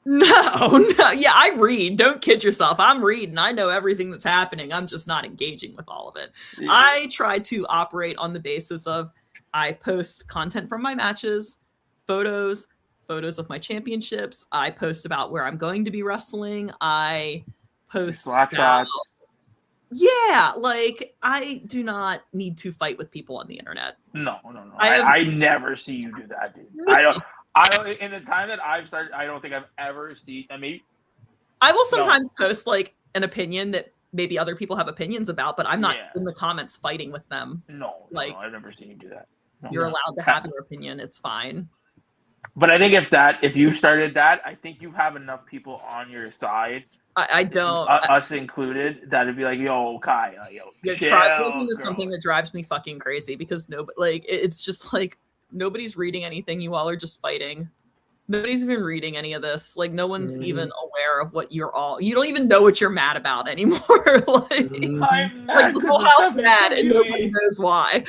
No. Yeah, I read. Don't kid yourself. I'm reading. I know everything that's happening. I'm just not engaging with all of it. Yeah. I try to operate on the basis of I post content from my matches, photos of my championships. I post about where I'm going to be wrestling. I post about, yeah, like I do not need to fight with people on the internet. No. I never see you do that, dude. I don't. In the time that I've started, I don't think I've ever seen. I mean, I will sometimes post like an opinion that maybe other people have opinions about, but I'm not in the comments fighting with them. No, I've never seen you do that. No. You're allowed to have your opinion. It's fine. But I think if you started that, I think you have enough people on your side. I don't. Us included, that'd be like, yo, Kai, yo. Tribalism is something that drives me fucking crazy because it's just like nobody's reading anything. You all are just fighting. Nobody's even reading any of this. Like no one's even aware of what you don't even know what you're mad about anymore. like the whole house mad and nobody knows why.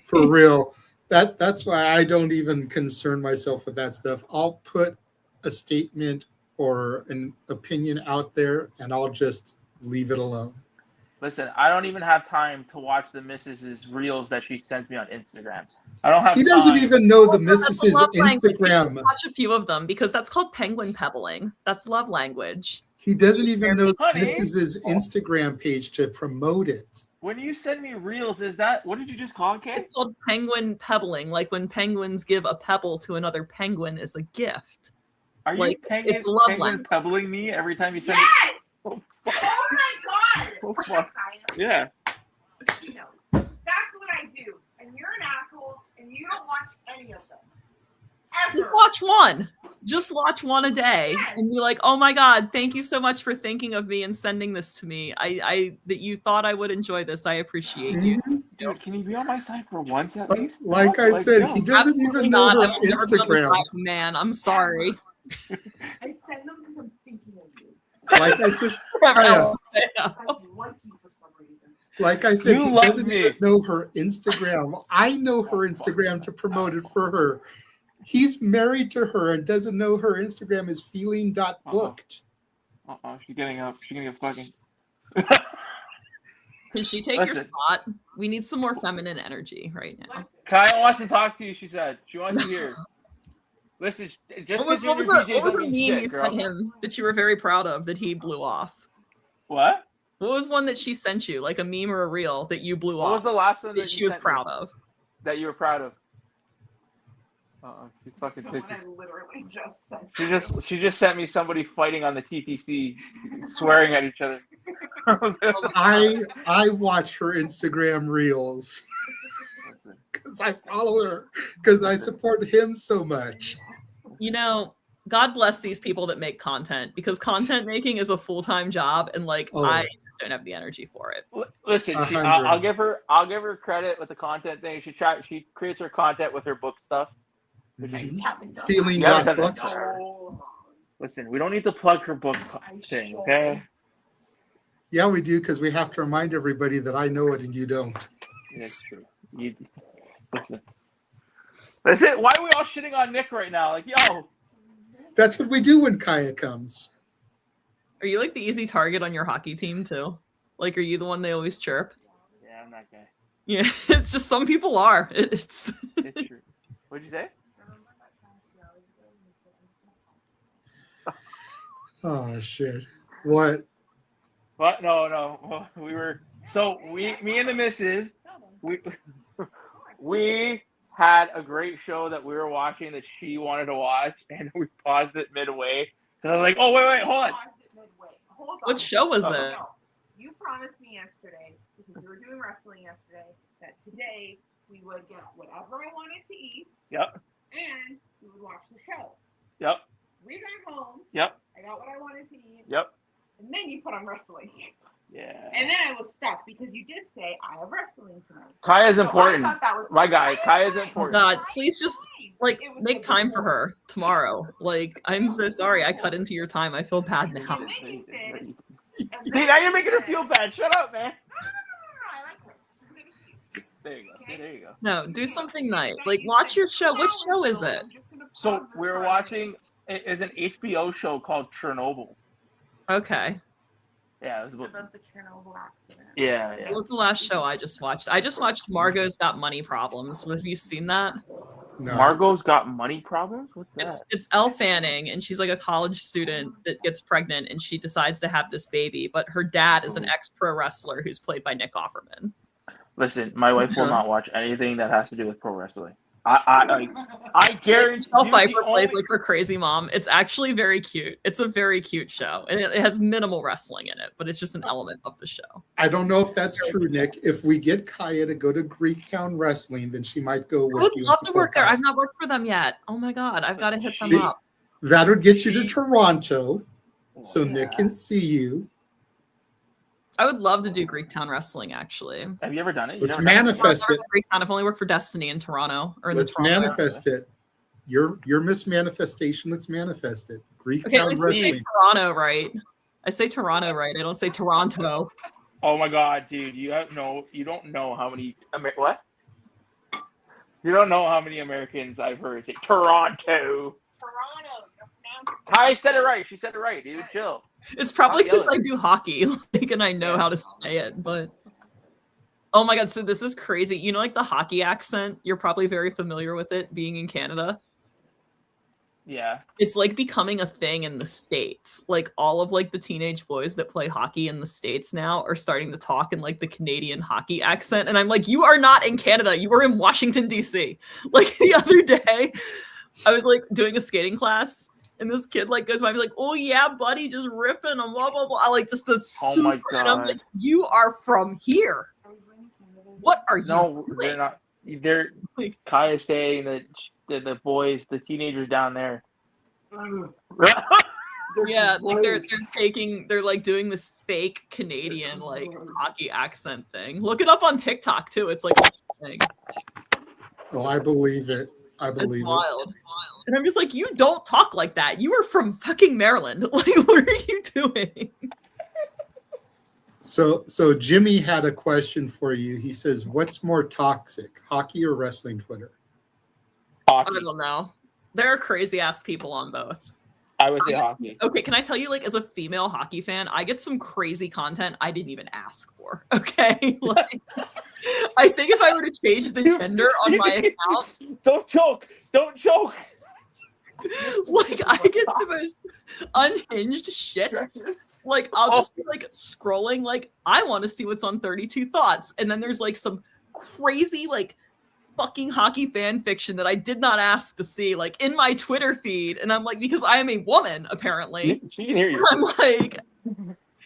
For real. That's why I don't even concern myself with that stuff. I'll put a statement or an opinion out there and I'll just leave it alone. Listen, I don't even have time to watch the missus's reels that she sends me on Instagram. I don't have. He doesn't even know the missus's Instagram. Watch a few of them because that's called penguin pebbling. That's love language. He doesn't even know the missus's Instagram page to promote it. When you send me reels, is that what did you just call it, Kate? It's called penguin pebbling, like when penguins give a pebble to another penguin as a gift. Are you it's love penguin pebbling me every time you send it? Oh my god! Oh, fuck. Yeah. You know, that's what I do. And you're an asshole, and you don't watch any of them. Ever. Just watch one. Just watch one a day and be like, oh my god, thank you so much for thinking of me and sending this to me. I that you thought I would enjoy this. I appreciate you. Dude, can you be on my side for once at least? Like I said, he doesn't even know her Instagram. Man, I'm sorry. I send them because I'm thinking of you. Like I said, like I said, he doesn't even know her Instagram. I know her Instagram to promote it for her. He's married to her and doesn't know her Instagram is feeling.booked. She's getting up. She's gonna get fucking. Can she take your spot? We need some more feminine energy right now. Kaya wants to talk to you, she said. She wants to hear. Listen, just what was a meme you sent him that you were very proud of that he blew off? What? What was one that she sent you, like a meme or a reel that you blew off? What was the last one that she was proud of? That you were proud of? She fucking took I literally just sent. She just sent me somebody fighting on the TTC, swearing at each other. I watch her Instagram reels because I follow her because I support him so much. You know, God bless these people that make content because content making is a full-time job, and I just don't have the energy for it. Listen, I'll give her credit with the content thing. She creates her content with her book stuff. Feeling got booked. Listen, we don't need to plug her book thing, okay? Yeah, we do because we have to remind everybody that I know it and you don't. That's true. Listen. Why are we all shitting on Nick right now? Like, yo. That's what we do when Kaya comes. Are you like the easy target on your hockey team too? Like, are you the one they always chirp? Yeah, I'm that guy. Yeah, it's just some people are. It's true. What'd you say? Oh shit! What? What? No. Me and the missus, we had a great show that we were watching that she wanted to watch, and we paused it midway. So I was like, oh wait, hold on. What show was it? You promised me yesterday, because we were doing wrestling yesterday, that today we would get whatever I wanted to eat. Yep. And we would watch the show. Yep. We got home. Yep. I got what I wanted to eat. Yep. and then you put on wrestling. Yeah. And then I was stuck because you did say I have wrestling tonight. Kaya's So important. I thought that was My guy, Kaya's Oh important. God, please just like make time for her tomorrow. Like, I'm so sorry I cut into your time. I feel bad now. And then you said, See, now you're making her feel bad. Shut up, man. I like her. There you go. See, there you go. No, do something nice. Like, watch your show. What show is it? So we're watching is an HBO show called Chernobyl. Okay. Yeah, it was About the Chernobyl accident. yeah. What was the last show I just watched? I just watched Margot's Got Money Problems. Have you seen that? No. Margot's Got Money Problems? What's that? It's Elle Fanning, and she's like a college student that gets pregnant, and she decides to have this baby, but her dad is an ex-pro wrestler who's played by Nick Offerman. Listen, my wife will not watch anything that has to do with pro wrestling. I guarantee Michelle you Pfeiffer the plays only- like her crazy mom. It's actually very cute. It's a very cute show, and it has minimal wrestling in it, but it's just an element of the show. I don't know if that's true, Nick. If we get Kaia to go to Greektown Wrestling, then she might go with I would you. love to work there. I've not worked for them yet. Oh my god, I've got to hit them See, up. that would get you to Toronto, so Nick can see you. I would love to do Greektown Wrestling, actually. Have you ever done it? Let's manifest it. I've only worked for Destiny in Toronto. Or in Let's the Toronto manifest it. Your Miss Manifestation. Let's manifest it. Okay, Greektown at least I say Wrestling. Toronto right. I say Toronto right. I don't say Toronto. Oh my god, dude! You don't know how many what? You don't know how many Americans I've heard say Toronto. Kai said it right. She said it right, dude. Chill. It's probably Stop because I do hockey, like, and I know how to say it. But oh my god, so this is crazy. You know, like the hockey accent. You're probably very familiar with it, being in Canada. Yeah. It's like becoming a thing in the States. Like all of like the teenage boys that play hockey in the States now are starting to talk in like the Canadian hockey accent. And I'm like, you are not in Canada. You are in Washington, D.C. Like the other day, I was like doing a skating class and this kid like goes by and be like, oh yeah, buddy, just ripping and blah, blah, blah. I like just the Oh super, my and I'm God. like, you are from here. What are you No, doing? they're not. They're Kai is saying that the boys, the teenagers down there. Yeah, like they're like doing this fake Canadian like hockey accent thing. Look it up on TikTok too. It's like a thing. Oh, I believe it. I It's believe it. wild. And I'm just like, you don't talk like that. You are from fucking Maryland. Like, what are you doing? So Jimmy had a question for you. He says, "What's more toxic, hockey or wrestling Twitter?" I don't know. There are crazy ass people on both. I would say hockey. Okay, can I tell you, like, as a female hockey fan, I get some crazy content I didn't even ask for. Okay, like, I think if I were to change the gender on my account, don't choke, don't choke. Like, I get the most unhinged shit. Like, I'll just be like scrolling, like, I want to see what's on 32 Thoughts, and then there's like some crazy like fucking hockey fan fiction that I did not ask to see, like in my Twitter feed, and I'm like, because I am a woman, apparently. She can hear you. I'm like,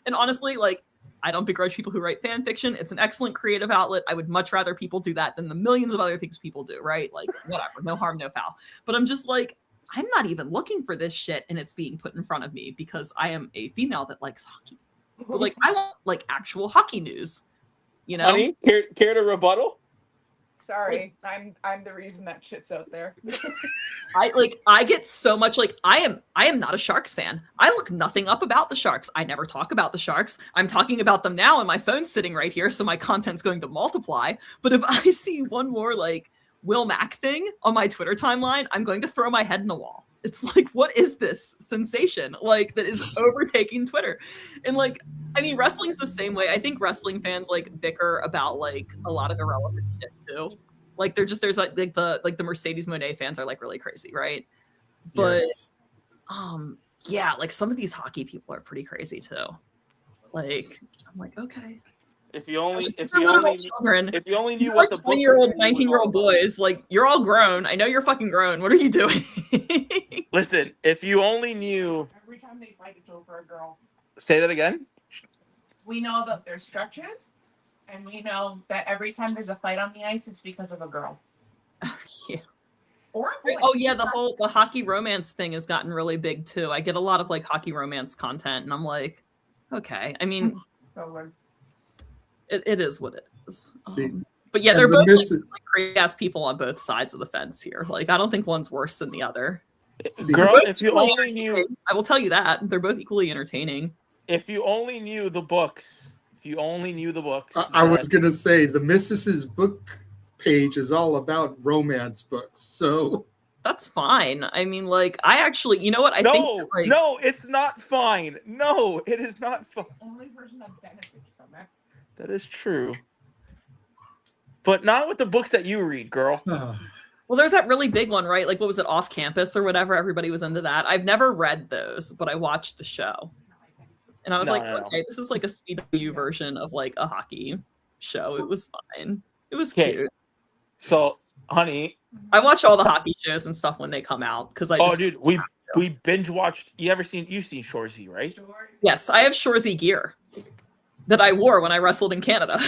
and honestly, like, I don't begrudge people who write fan fiction. It's an excellent creative outlet. I would much rather people do that than the millions of other things people do, right? Like, whatever, no harm, no foul. But I'm just like, I'm not even looking for this shit, and it's being put in front of me because I am a female that likes hockey. But like, I want like actual hockey news, you know? Honey, care to rebuttal? Sorry, I'm the reason that shit's out there. I get so much, like, I am not a Sharks fan. I look nothing up about the Sharks. I never talk about the Sharks. I'm talking about them now and my phone's sitting right here, so my content's going to multiply. But if I see one more like Will Mack thing on my Twitter timeline, I'm going to throw my head in the wall. It's like, what is this sensation like that is overtaking Twitter? And like, I mean, wrestling's the same way. I think wrestling fans like bicker about like a lot of irrelevant shit too. Like there's the Mercedes Moné fans are like really crazy, right? But Yes. yeah, like some of these hockey people are pretty crazy too. Like, I'm like, okay. If you only Children. if you only knew You're what like the book 20-year-old, was saying, 19-year-old boys, like, you're all grown. I know you're fucking grown. What are you doing? Listen, if you only knew. Every time they fight, it's over a girl. Say that again. We know that there's stretches, and we know that every time there's a fight on the ice, it's because of a girl. Yeah. Or a boy. Oh yeah, the hockey romance thing has gotten really big too. I get a lot of like hockey romance content, and I'm like, Okay. I mean, it is what it is. But yeah, and they're the both misses- like crazy ass people on both sides of the fence here. Like, I don't think one's worse than the other. Girl, They're both if you equally only knew, entertaining. I will tell you that they're both equally entertaining. if you only knew the books, I was gonna say the Mrs.'s book page is all about romance books, so That's fine. I mean, like, I actually, you know what? I no, think that, like, no, it's not fine. No, it is not fine. Only person that benefits from it. That is true. But not with the books that you read, girl. well, there's that really big one, right? Like, what was it, Off Campus or whatever? Everybody was into that. I've never read those, but I watched the show. And I was okay, this is like a CW version of like a hockey show. It was fine. It was cute. So, honey, I watch all the hockey shows and stuff when they come out because I. Dude, we binge watched. You've seen Shoresy, right? Yes, I have Shoresy gear that I wore when I wrestled in Canada.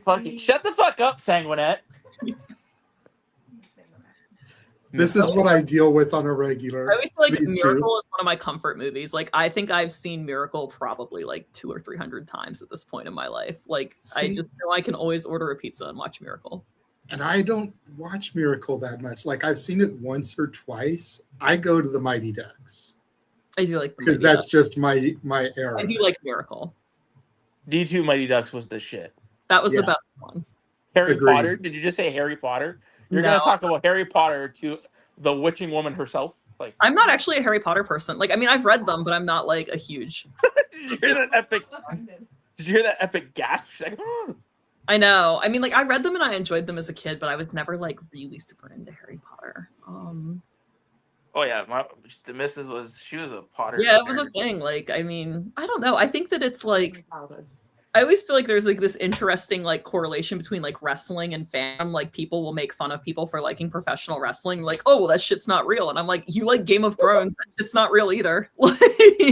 Fucking shut the fuck up, Sanguinette. this is what I deal with on a regular. I always feel like These Miracle two. is one of my comfort movies. Like, I think I've seen Miracle probably like 200 or 300 times at this point in my life. Like, I See? just know I can always order a pizza and watch Miracle. And I don't watch Miracle that much. Like I've seen it once or twice. I go to the Mighty Ducks I do like the because Mighty that's just my era. Ducks. I do like Miracle. D2 Mighty Ducks was the shit. That was Yeah. the best one. Harry Agreed. Potter? Did you just say Harry Potter? You're No. gonna talk about Harry Potter to the witching woman herself? Like, I'm not actually a Harry Potter person. Like, I mean, I've read them, but I'm not like a huge. did you hear that epic? Did you hear that epic gasp? She's like, I know. I mean, like, I read them and I enjoyed them as a kid, but I was never like really super into Harry Potter. oh yeah, the missus was a Potter. Yeah, it was a thing. Like, I mean, I don't know. I think that it's like, I always feel like there's like this interesting like correlation between like wrestling and fandom. Like, people will make fun of people for liking professional wrestling. Like, oh, well, that shit's not real. And I'm like, you like Game of Thrones? That shit's not real either. Like,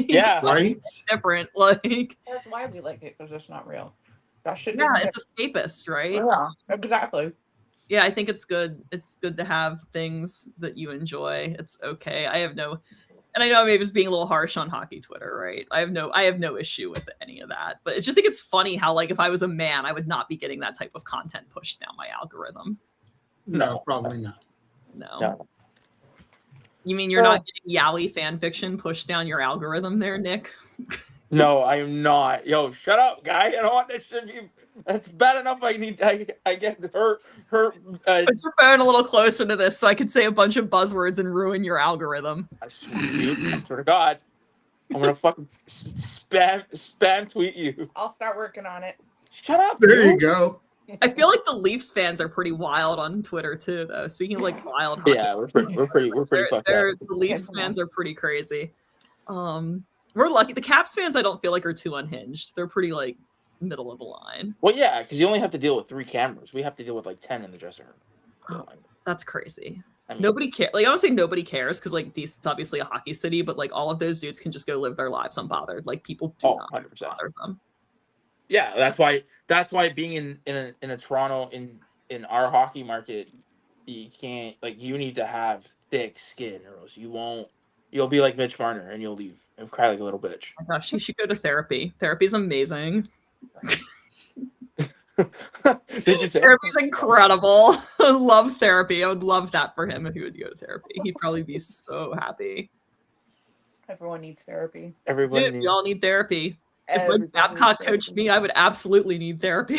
Yeah, right. It's different. Like, That's why we like it, because it's not real. That shit. yeah, it's escapist, right? Yeah, exactly. Yeah, I think it's good. It's good to have things that you enjoy. It's okay. And I know maybe it's being a little harsh on hockey Twitter, right? I have no issue with any of that. But it's just think it's funny how, like, if I was a man, I would not be getting that type of content pushed down my algorithm. No, probably not. No. You mean you're not getting yaoi fan fiction pushed down your algorithm there, Nick? no, I am not. Yo, shut up, guy. I don't want that shit to be. That's bad enough. I get her. Put your phone a little closer to this so I could say a bunch of buzzwords and ruin your algorithm. I swear to God, I'm gonna fucking spam tweet you. I'll start working on it. Shut up. There dude. you go. I feel like the Leafs fans are pretty wild on Twitter too, though. Speaking of like wild, hockey, Yeah, we're pretty fucked the up. Leafs fans are pretty crazy. We're lucky. The Caps fans, I don't feel like are too unhinged. They're pretty like middle of the line. Well, yeah, because you only have to deal with 3 cameras. We have to deal with like 10 in the dressing room. That's crazy. I mean, Nobody cares. Like, I would say nobody cares because like DC's obviously a hockey city, but like all of those dudes can just go live their lives unbothered. Like, people do not 100%. bother them. Yeah, that's why being in a Toronto in our hockey market, you can't, like, you need to have thick skin or else you'll be like Mitch Marner and you'll leave and cry like a little bitch. Oh my gosh, you should go to therapy. Therapy's amazing. Therapy's incredible. I love therapy. I would love that for him if he would go to therapy. He'd probably be so happy. Everyone needs therapy. Everybody We all need therapy. If Everybody when Babcock needs coached me, I would absolutely need therapy.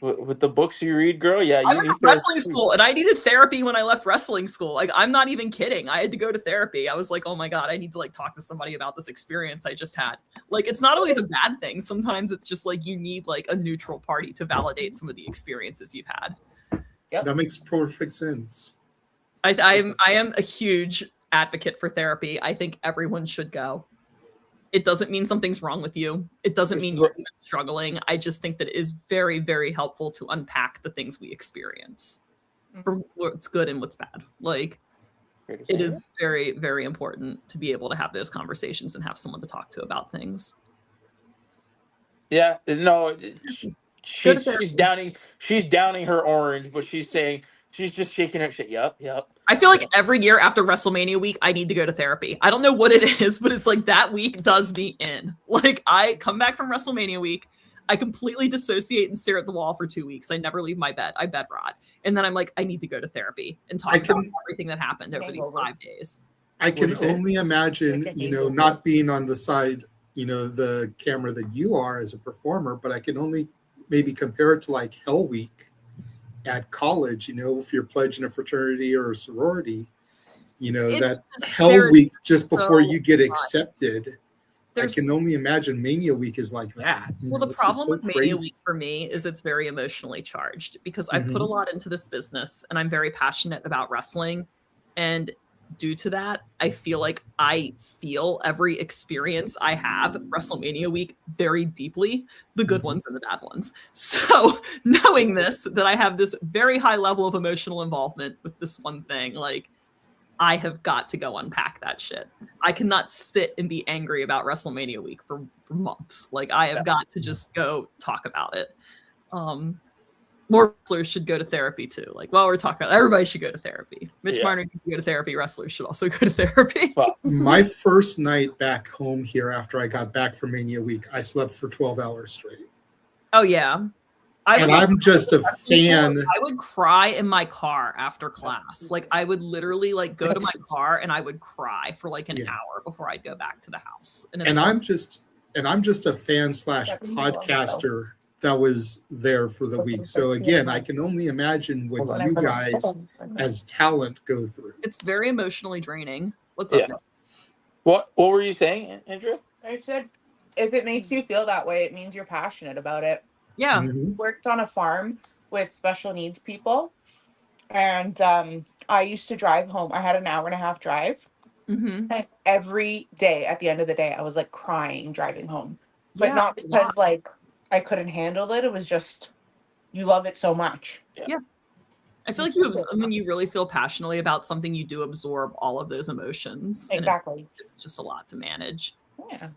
With the books you read, girl, yeah. I went to wrestling school and I needed therapy when I left wrestling school. Like, I'm not even kidding. I had to go to therapy. I was like, oh my God, I need to like talk to somebody about this experience I just had. Like, it's not always a bad thing. Sometimes it's just like you need like a neutral party to validate some of the experiences you've had. Yep. That makes perfect sense. I am a huge advocate for therapy. I think everyone should go. It doesn't mean something's wrong with you. It doesn't mean you're struggling. I just think that it is very, very helpful to unpack the things we experience for what's good and what's bad. Like, it is very, very important to be able to have those conversations and have someone to talk to about things. Yeah, no, she's downing her orange, but she's just shaking her shit. Yep. I feel like every year after WrestleMania week, I need to go to therapy. I don't know what it is, but it's like that week does me in. Like I come back from WrestleMania week, I completely dissociate and stare at the wall for 2 weeks. I never leave my bed. I bed rot. And then I'm like, I need to go to therapy and talk about everything that happened over these 5 days. I can only imagine, not being on the side, the camera that you are as a performer, but I can only maybe compare it to like Hell Week at college, if you're pledging a fraternity or a sorority, that Hell Week just before you get accepted. I can only imagine Mania Week is like that. Well, the problem with Mania Week for me is it's very emotionally charged because I've put a lot into this business and I'm very passionate about wrestling. And due to that, I feel like I feel every experience I have WrestleMania week very deeply, the good ones and the bad ones. So knowing this, that I have this very high level of emotional involvement with this one thing, like I have got to go unpack that shit. I cannot sit and be angry about WrestleMania week for months. Like I have got to just go talk about it. More wrestlers should go to therapy too. Like, while we're talking about everybody should go to therapy. Mitch Marner needs to go to therapy. Wrestlers should also go to therapy. My first night back home here after I got back from Mania week, I slept for 12 hours straight. Oh yeah. I'm just a fan. I would cry in my car after class. Like I would literally like go to my car and I would cry for like an hour before I'd go back to the house. And I'm just a fan / podcaster that was there for the week. So again, I can only imagine what you guys as talent go through. It's very emotionally draining. What's up? What were you saying, Andrew? I said, if it makes you feel that way, it means you're passionate about it. Yeah. Worked on a farm with special needs people. And I used to drive home. I had an 1.5 hour drive. And every day at the end of the day, I was like crying driving home. But not because like I couldn't handle it. It was just, you love it so much. Yeah. I feel like you really feel passionately about something, you do absorb all of those emotions. Exactly. It's just a lot to manage. Yeah.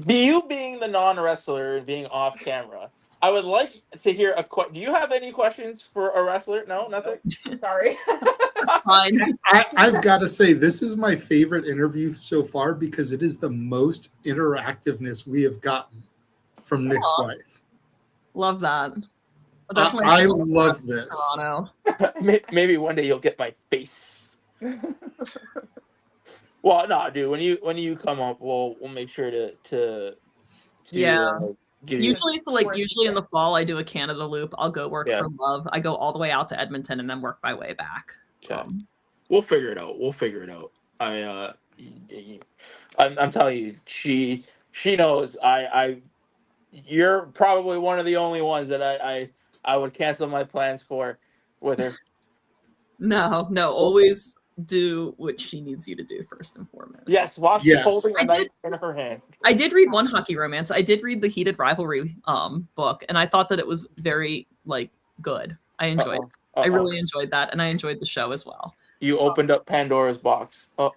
You being the non-wrestler and being off camera, I would like to hear do you have any questions for a wrestler? No, nothing? Sorry. Fine. I've got to say, this is my favorite interview so far because it is the most interactiveness we have gotten from Nick's wife. Love that. I love this. Maybe one day you'll get my face. Well, no, dude. When you come up, we'll make sure to usually in the fall I do a Canada loop. I'll go work for Love. I go all the way out to Edmonton and then work my way back. We'll figure it out. I'm telling you, she knows. You're probably one of the only ones that I would cancel my plans for with her. No, always do what she needs you to do first and foremost. Yes, while she's holding a knife in her hand. I did read one hockey romance. I did read the Heated Rivalry book, and I thought that it was very good. I enjoyed it. I really enjoyed that, and I enjoyed the show as well. You opened up Pandora's box. I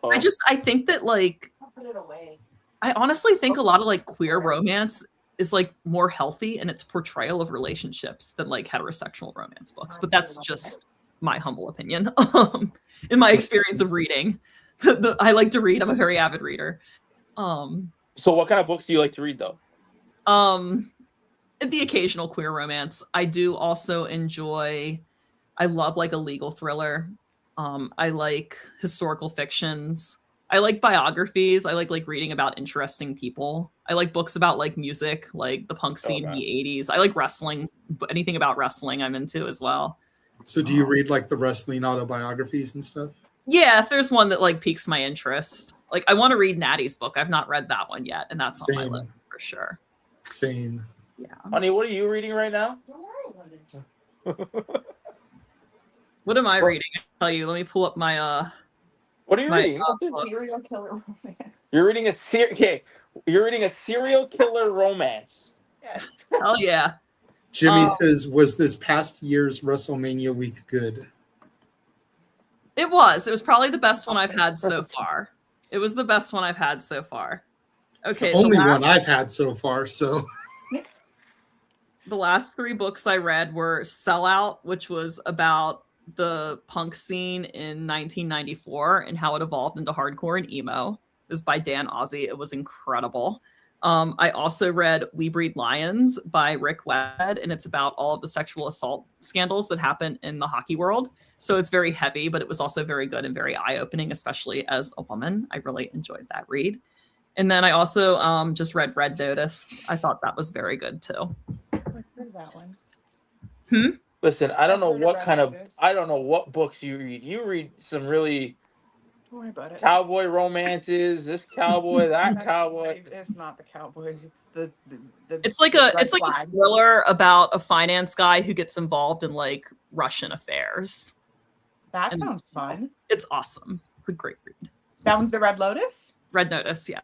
think that I'll put it away. I honestly think a lot of queer romance is more healthy in its portrayal of relationships than heterosexual romance books. But that's just my humble opinion. In my experience of reading, I like to read. I'm a very avid reader. So what kind of books do you like to read though? The occasional queer romance. I do also enjoy. I love a legal thriller. I like historical fictions. I like biographies. I like reading about interesting people. I like books about music, like the punk scene in the 80s. I like wrestling. Anything about wrestling I'm into as well. So do you read the wrestling autobiographies and stuff? Yeah, if there's one that piques my interest. I want to read Natty's book. I've not read that one yet, and that's on my list for sure. Same. Yeah. Honey, what are you reading right now? What am I reading? I'll tell you. Let me pull up my What are you reading? Serial killer romance. You're reading You're reading a serial killer romance. Yes. Hell yeah. Jimmy says, was this past year's WrestleMania week good? It was. It was probably the best one I've had so far. It was the best one I've had so far. Okay. It's the only one I've had so far, so. The last 3 books I read were Sellout, which was about the punk scene in 1994 and how it evolved into hardcore and emo. It was by Dan Ozzie. It was incredible. I also read We Breed Lions by Rick Webb, and it's about all of the sexual assault scandals that happen in the hockey world. So it's very heavy, but it was also very good and very eye-opening, especially as a woman. I really enjoyed that read. And then I also just read Red Notice. I thought that was very good too. I've heard that one. Listen, I don't know what books you read. You read some really Don't worry about it. cowboy romances, this cowboy, that cowboy. It's not the Cowboys. It's the It's like a thriller about a finance guy who gets involved in like Russian affairs. That sounds fun. It's awesome. It's a great read. That one's the Red Lotus? Red Notice, yes.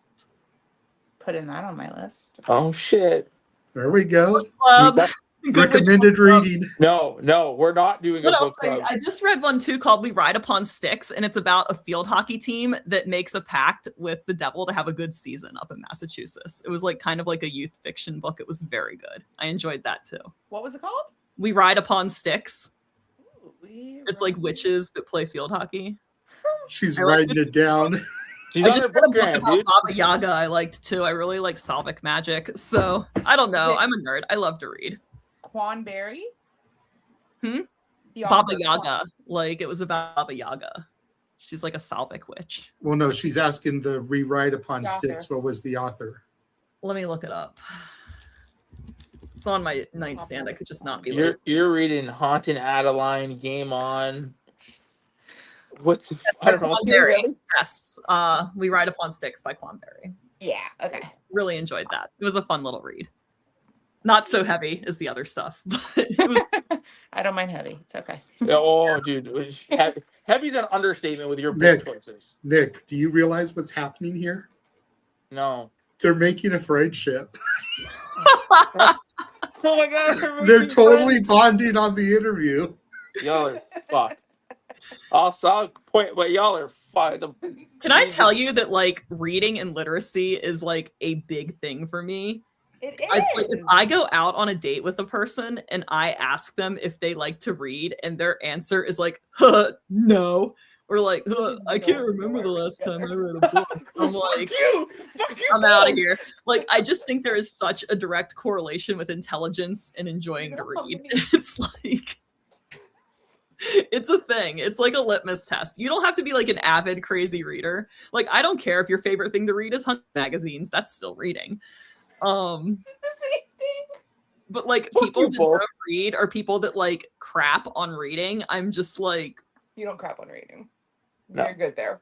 Putting that on my list. Oh shit. There we go. Club. Recommended reading. No, we're not doing a book club. I just read one too called We Ride Upon Sticks, and it's about a field hockey team that makes a pact with the devil to have a good season up in Massachusetts. It was like kind of like a youth fiction book. It was very good. I enjoyed that too. What was it called? We Ride Upon Sticks. Ooh, it's like witches that play field hockey. She's writing it down. I just read a book about Baba Yaga I liked too. I really like Slavic magic. So I don't know. I'm a nerd. I love to read. Quan Berry? The author Baba of Yaga. Like it was about Baba Yaga. She's like a Slavic witch. Well, no, she's asking the Rewrite Upon The author. Sticks. What was the author? Let me look it up. It's on my nightstand. I could just not be You're reading Haunted Adeline, Game On. What's I don't know. Quan Berry. Yes. We Ride Upon Sticks by Quan Berry. Yeah, okay. Really enjoyed that. It was a fun little read. Not so heavy as the other stuff, but it was... I don't mind heavy. It's okay. Oh, dude. Heavy's an understatement with your book Nick, choices. Nick, do you realize what's happening here? No. They're making a friendship. Oh my god. They're totally bonding on the interview. Y'all are fucked. I'll point, but y'all are fucked. Can I tell you that like reading and literacy is like a big thing for me? It is. It's like if I go out on a date with a person and I ask them if they like to read and their answer is like, no, or like, I can't remember the last time I read a book. I'm like, I'm out of here. Like, I just think there is such a direct correlation with intelligence and enjoying to read. It's like, it's a thing. It's like a litmus test. You don't have to be like an avid, crazy reader. Like, I don't care if your favorite thing to read is Hunt magazines. That's still reading. But like people that don't read are people that like crap on reading. I'm just like, you don't crap on reading. No. You're good there.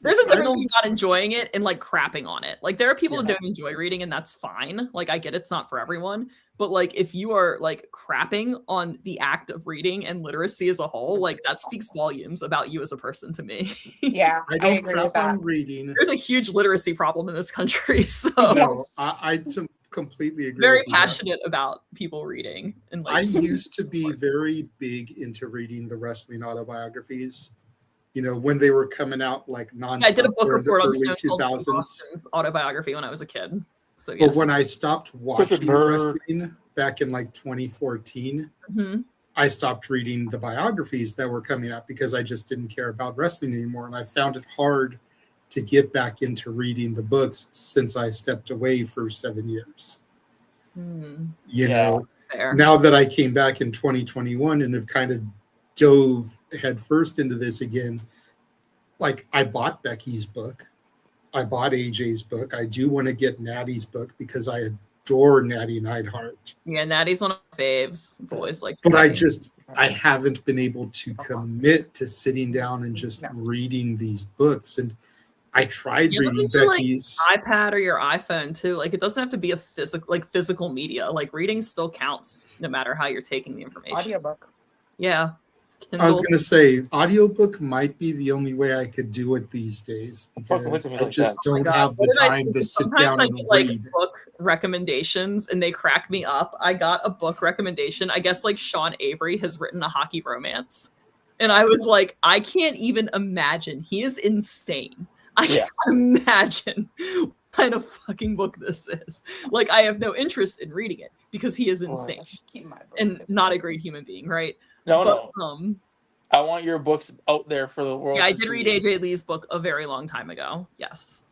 there's a difference between not enjoying it and like crapping on it. Like there are people that don't enjoy reading and that's fine. Like I get it's not for everyone, but like if you are like crapping on the act of reading and literacy as a whole, like that speaks volumes about you as a person to me. Yeah, I don't crap on reading. There's a huge literacy problem in this country, so No, I completely agree. very with you. passionate about people reading. And like I used to be very big into reading the wrestling autobiographies. You know, when they were coming out like non. I did a book in the report on early Stone Cold 2000s. Steve Austin's autobiography when I was a kid. So yes. But when I stopped watching wrestling back in like 2014, Mhm. I stopped reading the biographies that were coming out because I just didn't care about wrestling anymore. And I found it hard to get back into reading the books since I stepped away for 7 years. You know, fair. now that I came back in 2021 and have kind of dove headfirst into this again, like I bought Becky's book. I bought AJ's book. I do want to get Natty's book because I adore Natty Neidhart. Yeah, Natty's one of my faves. It's always like But I haven't been able to commit to sitting down and just reading these books. And I tried reading Becky's. Like iPad or your iPhone too. Like it doesn't have to be a physical media. Like reading still counts no matter how you're taking the information. Audiobook. Yeah. I was Kindle. going to say, audiobook might be the only way I could do it these days because I just don't have the time to sit down I and get like read. book recommendations and they crack me up. I got a book recommendation. I guess like Sean Avery has written a hockey romance. And I was like, I can't even imagine. He is insane. I can't imagine kind of fucking book this is. Like, I have no interest in reading it because he is insane and not a great human being, right? No. I want your books out there for the world. Yeah, I to did read see. AJ Lee's book a very long time ago. Yes.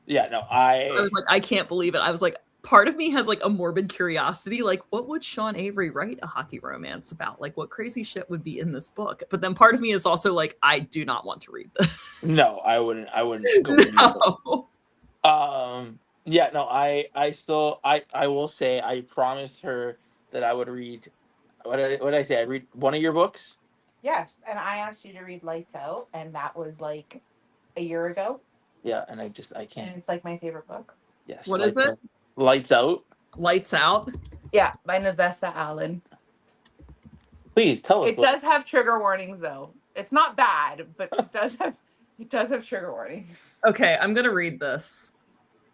Yeah, no, I was like, I can't believe it. I was like, part of me has like a morbid curiosity, like what would Sean Avery write a hockey romance about? Like what crazy shit would be in this book? But then part of me is also like, I do not want to read this. No, I wouldn't go No. Yeah, no, I will say I promised her that I would read what did I say? I'd read one of your books? Yes, and I asked you to read Lights Out, and that was like a year ago. Yeah, and I can't. And it's like my favorite book. Yes. What is it? Lights Out. Lights Out. Yeah, by Navessa Allen. Please tell us. It does have trigger warnings though. It's not bad, but it does have trigger warnings. Okay, I'm gonna read this.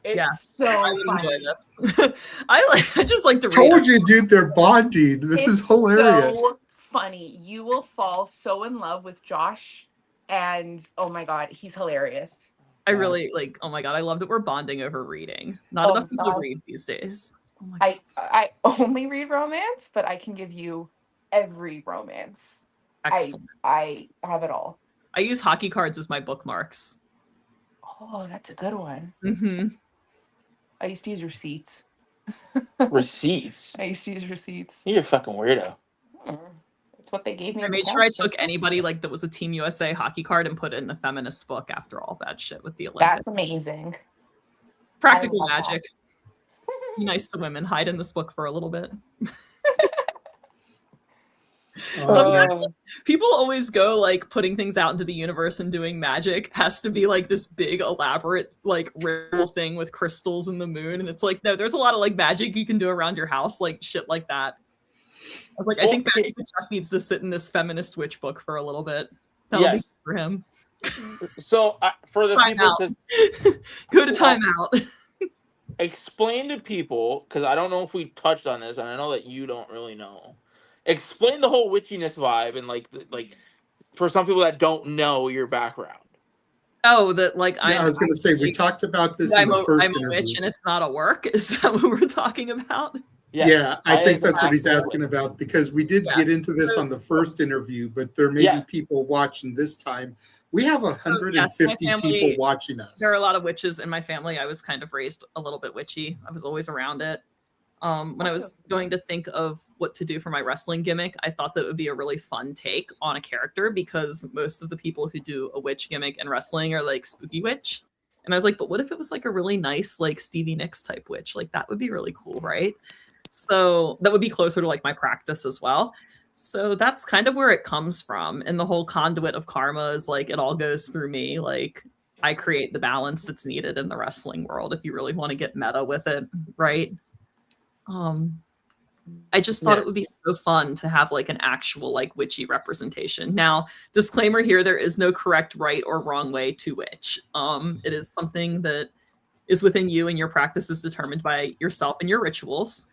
It's so I would funny. enjoy this. I just like to read. Told you, dude, they're bonding. This is hilarious. So funny. You will fall so in love with Josh, and oh my god, he's hilarious. I really like. Oh my god, I love that we're bonding over reading. Not enough people read these days. Oh my god. I only read romance, but I can give you every romance. Excellent. I have it all. I use hockey cards as my bookmarks. Oh, that's a good one. Mm-hmm. I used to use receipts. Receipts? I used to use receipts. You're a fucking weirdo. That's what they gave me. I made sure I took anybody like that was a Team USA hockey card and put it in a feminist book after all that shit with the Olympics. That's amazing. Practical I love magic. Be nice to women. Hide in this book for a little bit. Sometimes people always go like putting things out into the universe and doing magic has to be like this big elaborate like ritual thing with crystals and the moon, and it's like no, there's a lot of like magic you can do around your house, like shit like that. I was like, I think Magic Chuck needs to sit in this feminist witch book for a little bit. That'll be for him. So for the people go to timeout. Explain to people, because I don't know if we touched on this, and I know that you don't really know. Explain the whole witchiness vibe and like for some people that don't know your background. Oh, that like I was going to say we talked about this in the first interview. I'm a witch and it's not a work. Is that what we're talking about? Yeah, I think that's what he's asking about, because we did get into this on the first interview, but there may be people watching this time. We have 150 people watching us. There are a lot of witches in my family. I was kind of raised a little bit witchy. I was always around it. When I was going to think of what to do for my wrestling gimmick, I thought that it would be a really fun take on a character, because most of the people who do a witch gimmick in wrestling are like spooky witch. And I was like, but what if it was like a really nice, like Stevie Nicks type witch? Like that would be really cool, right? So that would be closer to like my practice as well. So that's kind of where it comes from. And the whole Conduit of Karma is like, it all goes through me. Like I create the balance that's needed in the wrestling world if you really want to get meta with it, right? I just thought it would be so fun to have like an actual like witchy representation. Now, disclaimer here, there is no correct right or wrong way to witch. It is something that is within you, and your practice is determined by yourself and your rituals.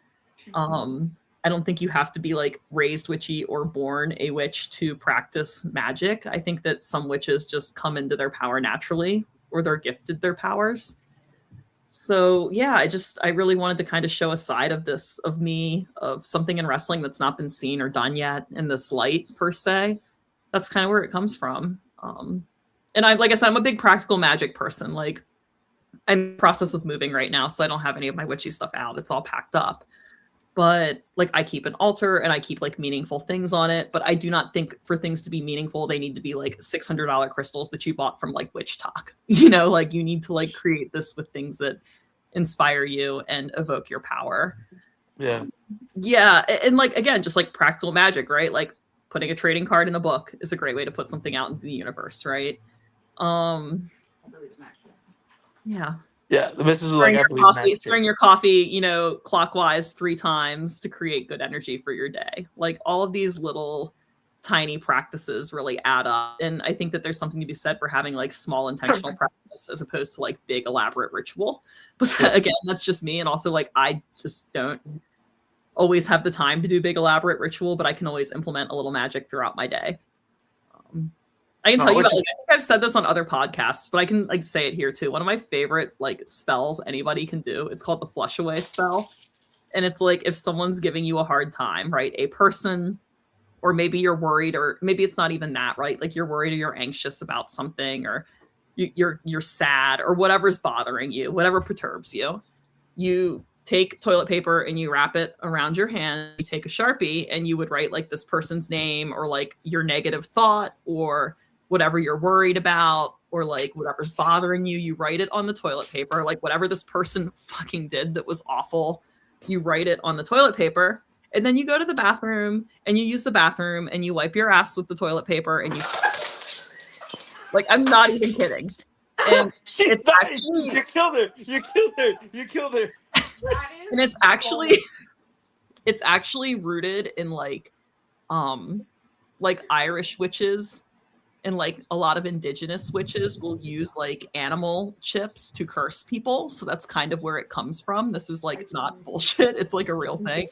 I don't think you have to be like raised witchy or born a witch to practice magic. I think that some witches just come into their power naturally, or they're gifted their powers. So yeah, I really wanted to kind of show a side of this, of me, of something in wrestling that's not been seen or done yet in this light per se. That's kind of where it comes from. And like I said, I'm a big practical magic person. Like I'm in the process of moving right now, so I don't have any of my witchy stuff out. It's all packed up. But like I keep an altar and I keep like meaningful things on it. But I do not think for things to be meaningful, they need to be like $600 crystals that you bought from like Witch Talk. You know, like you need to like create this with things that inspire you and evoke your power. Yeah. Yeah. And like, again, just like practical magic, right? Like putting a trading card in a book is a great way to put something out into the universe, right? Yeah. Yeah, the missus is like, stirring your coffee, you know, clockwise 3 times to create good energy for your day. Like all of these little tiny practices really add up. And I think that there's something to be said for having like small intentional practice as opposed to like big elaborate ritual. But again, that's just me. And also like, I just don't always have the time to do big elaborate ritual, but I can always implement a little magic throughout my day. I can tell you about, like, I think I've said this on other podcasts, but I can like say it here too. One of my favorite like spells anybody can do, it's called the flush away spell. And it's like if someone's giving you a hard time, right? A person, or maybe you're worried, or maybe it's not even that, right? Like you're worried or you're anxious about something, or you're sad, or whatever's bothering you, whatever perturbs you. You take toilet paper and you wrap it around your hand. You take a Sharpie and you would write like this person's name, or like your negative thought, or whatever you're worried about, or like whatever's bothering you. You write it on the toilet paper, like whatever this person fucking did that was awful. You write it on the toilet paper, and then you go to the bathroom and you use the bathroom and you wipe your ass with the toilet paper, and you like, I'm not even kidding. And it's actually, you killed her. You killed her. You killed her. And it's actually rooted in like Irish witches, and like a lot of indigenous witches will use like animal chips to curse people. So that's kind of where it comes from. This is like not bullshit. It's like a real thing.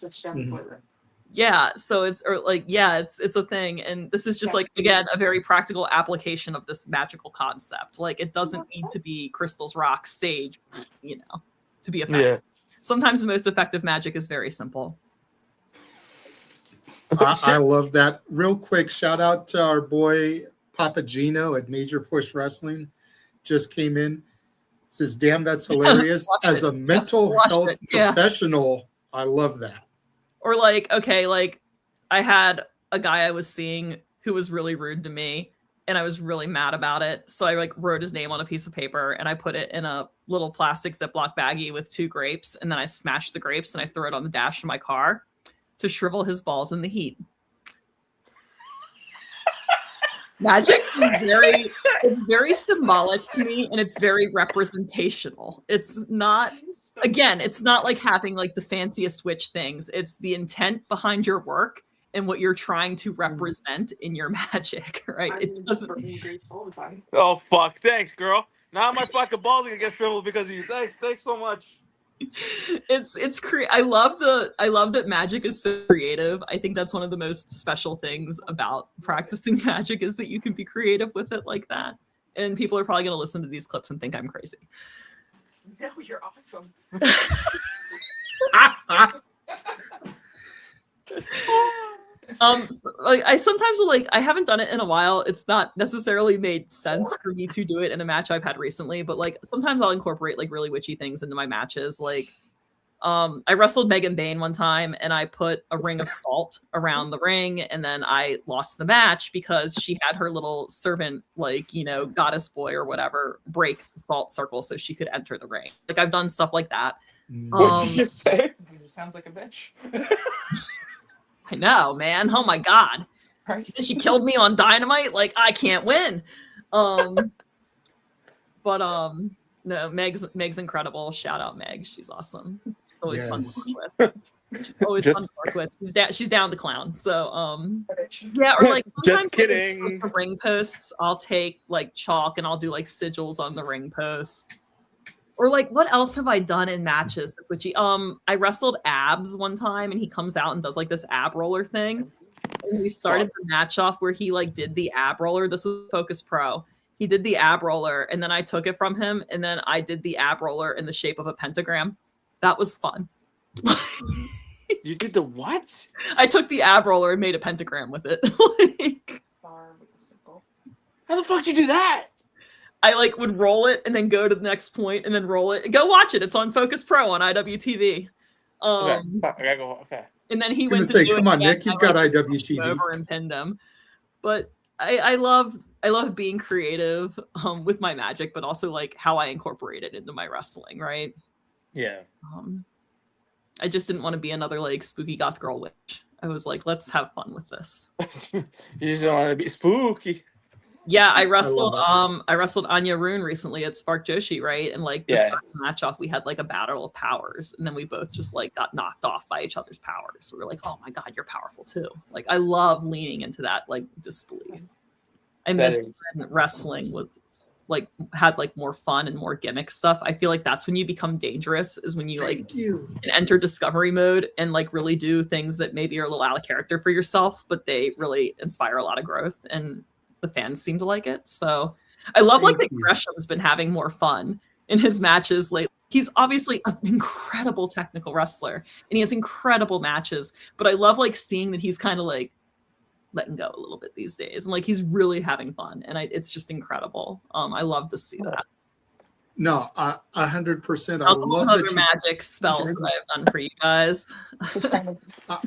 Yeah. So it's a thing. And this is just like, again, a very practical application of this magical concept. Like it doesn't need to be crystals, rocks, sage, you know, to be effective. Yeah. Sometimes the most effective magic is very simple. I love that. Real quick, shout out to our boy Papa Gino at Major Push Wrestling. Just came in. Says, damn, that's hilarious. As a mental health professional, I love that. Or like, okay, like I had a guy I was seeing who was really rude to me, and I was really mad about it. So I like wrote his name on a piece of paper and I put it in a little plastic Ziploc baggie with 2 grapes. And then I smashed the grapes and I threw it on the dash of my car to shrivel his balls in the heat. Magic is it's very symbolic to me, and it's very representational. It's not, again, it's not like having like the fanciest witch things. It's the intent behind your work and what you're trying to represent in your magic, right? It doesn't. Oh fuck! Thanks, girl. Now my fucking balls are gonna get shriveled because of you. Thanks so much. I love that magic is so creative. I think that's one of the most special things about practicing magic, is that you can be creative with it like that. And people are probably going to listen to these clips and think I'm crazy. No, you're awesome. So, like I sometimes will, like, I haven't done it in a while. It's not necessarily made sense for me to do it in a match I've had recently, but like sometimes I'll incorporate like really witchy things into my matches. Like I wrestled Megan Bain one time and I put a ring of salt around the ring, and then I lost the match because she had her little servant, like, you know, goddess boy or whatever, break the salt circle so she could enter the ring. Like I've done stuff like that. What did you just say? It sounds like a bitch. I know, man. Oh my god. Right. She killed me on Dynamite. Like I can't win. No, Meg's incredible. Shout out Meg. She's awesome. It's always fun to work with. She's always fun to work with. She's down to clown. So yeah, or like sometimes just kidding. Like, ring posts, I'll take like chalk and I'll do like sigils on the ring posts. Or like, what else have I done in matches that's witchy? I wrestled Abs one time, and he comes out and does like this ab roller thing. And we started the match off where he like did the ab roller. This was Focus Pro. He did the ab roller, and then I took it from him, and then I did the ab roller in the shape of a pentagram. That was fun. You did the what? I took the ab roller and made a pentagram with it. How the fuck did you do that? I like would roll it and then go to the next point and then roll it. Go watch it. It's on Focus Pro on IWTV. I gotta go. Okay. And then he went to say, do come it on, again, Nick, you've got IWTV. Over and pinned him. But I love being creative with my magic, but also like how I incorporate it into my wrestling, right? Yeah. I just didn't want to be another like spooky goth girl witch. I was like, let's have fun with this. You just don't want to be spooky. Yeah, I wrestled Anya Rune recently at Spark Joshi, right? And like the start of the match off, we had like a battle of powers, and then we both just like got knocked off by each other's powers. So we're like, oh my god, you're powerful too. Like I love leaning into that like disbelief. I miss when wrestling was like had like more fun and more gimmick stuff. I feel like that's when you become dangerous, is when you like can enter discovery mode and like really do things that maybe are a little out of character for yourself, but they really inspire a lot of growth. And the fans seem to like it. So I love like that Gresham's been having more fun in his matches lately. He's obviously an incredible technical wrestler and he has incredible matches, but I love like seeing that he's kind of like letting go a little bit these days and like he's really having fun, and it's just incredible. I love to see that. No, 100%. I Alcohol love Hugger that magic spells that I've done for you guys.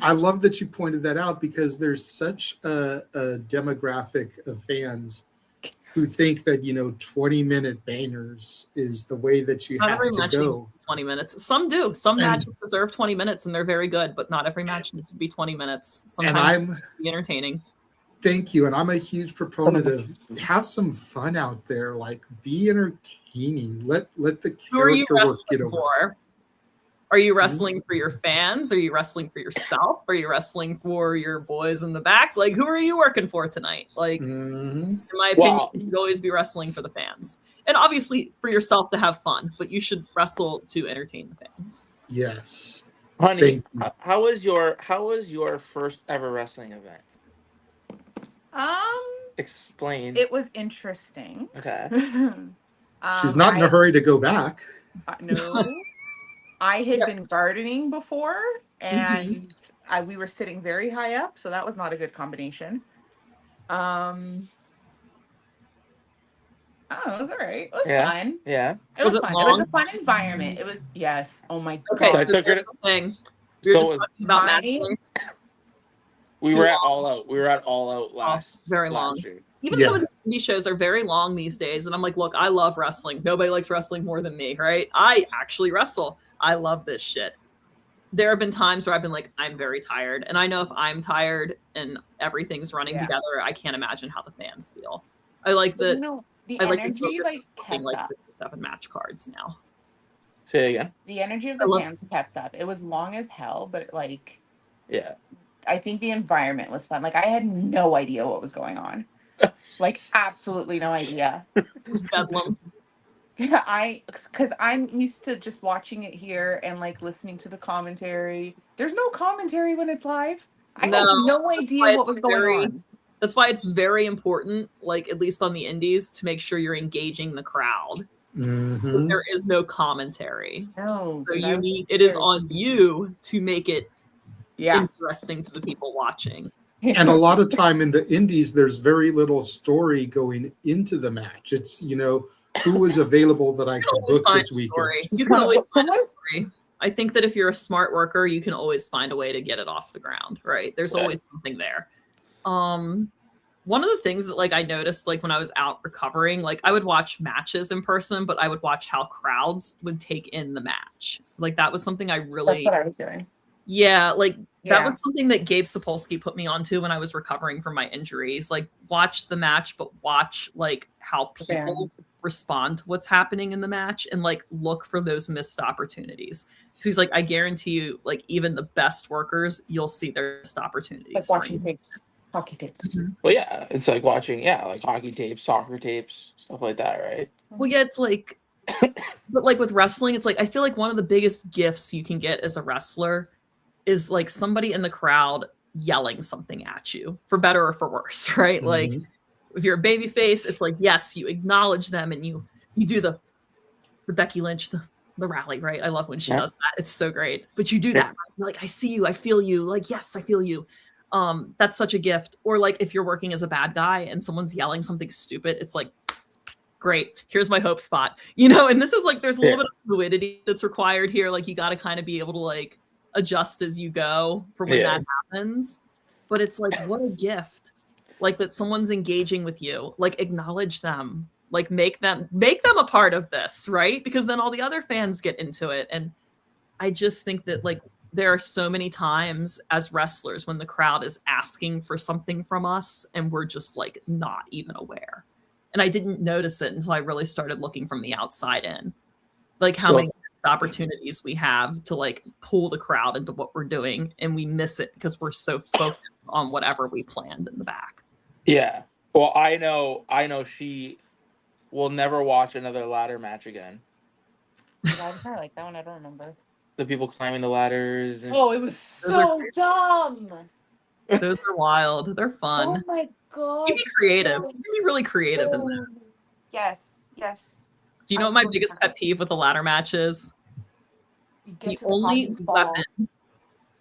I love that you pointed that out, because there's such a demographic of fans who think that 20-minute bangers is the way that you Not have every to match go. needs to be 20 minutes. Some do. Some matches deserve 20 minutes and they're very good, but not every match needs to be 20 minutes. Sometimes it's be entertaining. Thank you. And I'm a huge proponent of have some fun out there. Like, be entertaining. Let the Who are you character work get wrestling over. for? Are you wrestling for your fans? Are you wrestling for yourself? Are you wrestling for your boys in the back? Like, who are you working for tonight? Like, in my opinion, you should always be wrestling for the fans. And obviously for yourself to have fun, but you should wrestle to entertain the fans. Yes. Honey, how was your first ever wrestling event? Explain. It was interesting. Okay. She's not in a hurry to go back. No. I had been gardening before, and we were sitting very high up, so that was not a good combination. Oh, it was all right. It was fun. Yeah. It was fun. It was a fun environment. It was, yes. Oh my Okay, God. so here's the thing. We were just talking about matching. We were at All Out. We were at All Out last. Very long. year. Even some of the indie shows are very long these days, and I'm like, look, I love wrestling. Nobody likes wrestling more than me, right? I actually wrestle. I love this shit. There have been times where I've been like, I'm very tired, and I know if I'm tired and everything's running together, I can't imagine how the fans feel. I like that. The I like energy kept like up. 6 or 7 match cards now. Say again. The energy of the fans kept up. It was long as hell, but like, I think the environment was fun. Like, I had no idea what was going on. Like, absolutely no idea. It was bedlam. Because I'm used to just watching it here and like listening to the commentary. There's no commentary when it's live. I had no idea what was going on. That's why it's very important, like at least on the indies, to make sure you're engaging the crowd. Because there is no commentary. No. So it is on you to make it interesting to the people watching. And a lot of time in the indies, there's very little story going into the match. It's, who was available that I could book this weekend. You can always find a story. I think that if you're a smart worker, you can always find a way to get it off the ground, right? There's always something there. One of the things that like I noticed like when I was out recovering, like I would watch matches in person, but I would watch how crowds would take in the match. Like that was something I really That's what I was doing. Yeah, like that was something that Gabe Sapolsky put me onto when I was recovering from my injuries. Like watch the match, but watch like how people respond to what's happening in the match and like look for those missed opportunities. Because he's like, I guarantee you, like even the best workers, you'll see their missed opportunities. Like watching tapes, hockey tapes. Well, yeah, it's like watching, like hockey tapes, soccer tapes, stuff like that, right? Well, yeah, it's like, but like with wrestling, it's like I feel like one of the biggest gifts you can get as a wrestler is like somebody in the crowd yelling something at you, for better or for worse, right? Like if you're a baby face, it's like, yes, you acknowledge them and you do the Becky Lynch, the rally, right? I love when she does that. It's so great. But you do that, right? You're like, I see you, I feel you. Like, yes, I feel you. That's such a gift. Or like if you're working as a bad guy and someone's yelling something stupid, it's like, great, here's my hope spot. And this is like, there's a little bit of fluidity that's required here. Like you got to kind of be able to like adjust as you go for when that happens. But it's like, what a gift. Like that someone's engaging with you, like acknowledge them, like make them a part of this, right? Because then all the other fans get into it. And I just think that like there are so many times as wrestlers when the crowd is asking for something from us and we're just like not even aware. And I didn't notice it until I really started looking from the outside in, like how many opportunities we have to like pull the crowd into what we're doing, and we miss it because we're so focused on whatever we planned in the back. Yeah. Well, I know she will never watch another ladder match again. Why was I like that one? I don't remember. The people climbing the ladders. Oh, it was so dumb. Those are wild. They're fun. Oh my god. You be creative. You be really creative in this. Yes, yes. Do you know what my biggest pet peeve with a ladder match is? The only weapon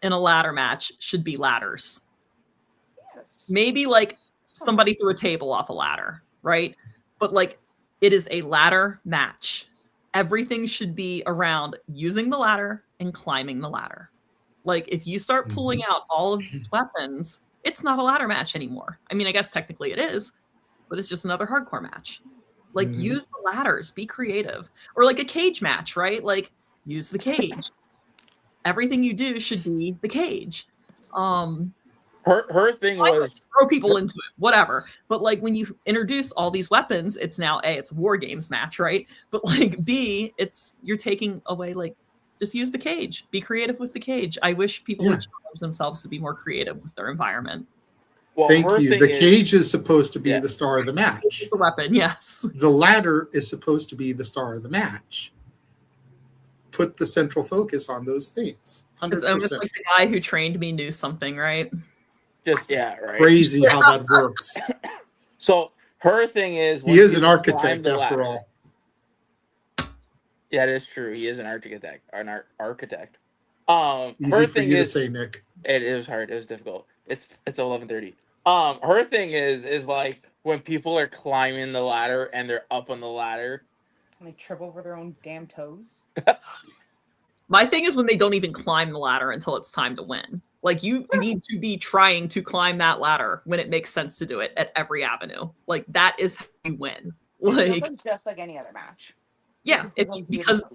in a ladder match should be ladders. Yes. Maybe like somebody threw a table off a ladder, right? But like it is a ladder match. Everything should be around using the ladder and climbing the ladder. Like if you start pulling out all of these weapons, it's not a ladder match anymore. I mean, I guess technically it is, but it's just another hardcore match. Like use the ladders, be creative. Or like a cage match, right? Like use the cage. Everything you do should be the cage. Her thing was throw people into it, whatever. But like when you introduce all these weapons, it's now A, it's a war games match, right? But like B, you're taking away like just use the cage. Be creative with the cage. I wish people would challenge themselves to be more creative with their environment. Well, Thank you. The cage is supposed to be the star of the match. It's the weapon, yes. The ladder is supposed to be the star of the match. Put the central focus on those things. 100%. It's almost like the guy who trained me knew something, right? Just right. Crazy how that works. So her thing is he is an architect after all. Yeah, it is true. He is an architect. Architect. Easy Her for thing you to is, say, Nick. It was hard. It was difficult. It's 11:30. Her thing is like when people are climbing the ladder and they're up on the ladder. And they trip over their own damn toes. My thing is when they don't even climb the ladder until it's time to win. Like you need to be trying to climb that ladder when it makes sense to do it at every avenue. Like that is how you win. Like just like any other match. yeah,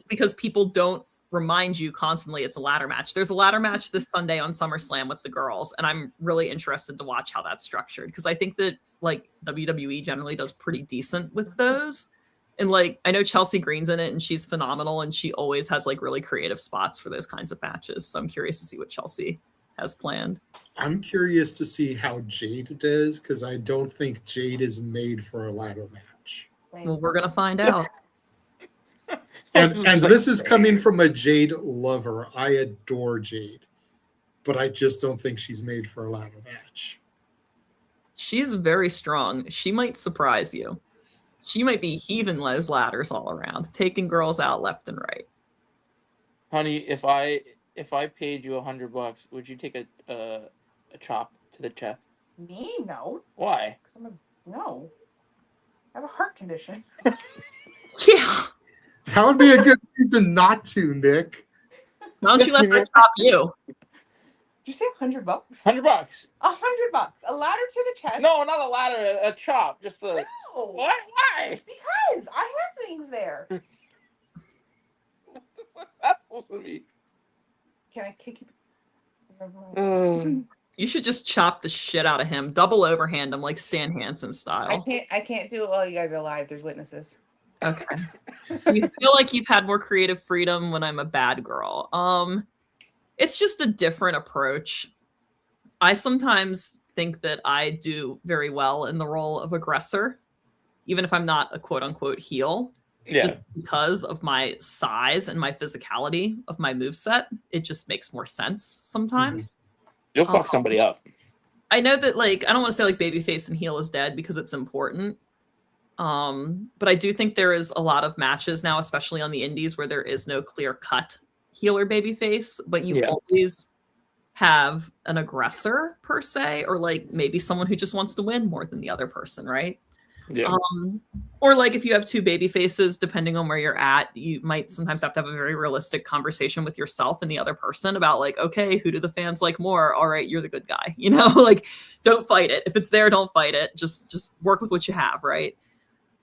because people don't remind you constantly it's a ladder match. There's a ladder match this Sunday on SummerSlam with the girls, and I'm really interested to watch how that's structured because I think that like WWE generally does pretty decent with those. And like I know Chelsea Green's in it and she's phenomenal and she always has like really creative spots for those kinds of matches. So I'm curious to see what Chelsea has planned. I'm curious to see how Jade does because I don't think Jade is made for a ladder match. Well, we're gonna find out. And this is coming from a Jade lover. I adore Jade, but I just don't think she's made for a ladder match. She's very strong. She might surprise you. She might be heaving those ladders all around, taking girls out left and right. Honey, if I paid you $100, would you take a chop to the chest? Me? No. Why? Because no. I have a heart condition. Yeah. That would be a good reason not to, Nick. Why don't you let her chop you? Did you say $100? $100. $100. A ladder to the chest? No, not a ladder. A chop. Just a. No. What? Why? Because I have things there. What's that supposed to be? Can I kick you? You should just chop the shit out of him. Double overhand him like Stan Hansen style. I can't do it while you guys are live. There's witnesses. Okay. You feel like you've had more creative freedom when I'm a bad girl. It's just a different approach. I sometimes think that I do very well in the role of aggressor, even if I'm not a quote unquote heel. Yeah. Just because of my size and my physicality of my moveset, it just makes more sense sometimes. You'll fuck somebody up. I know that like I don't want to say like babyface and heel is dead because it's important. But I do think there is a lot of matches now, especially on the indies, where there is no clear cut heel or babyface, but you always have an aggressor per se, or like maybe someone who just wants to win more than the other person, right? Yeah. Or like if you have two baby faces, depending on where you're at, you might sometimes have to have a very realistic conversation with yourself and the other person about like, okay, who do the fans like more? All right, you're the good guy, you know, like don't fight it. If it's there, don't fight it. Just work with what you have, right?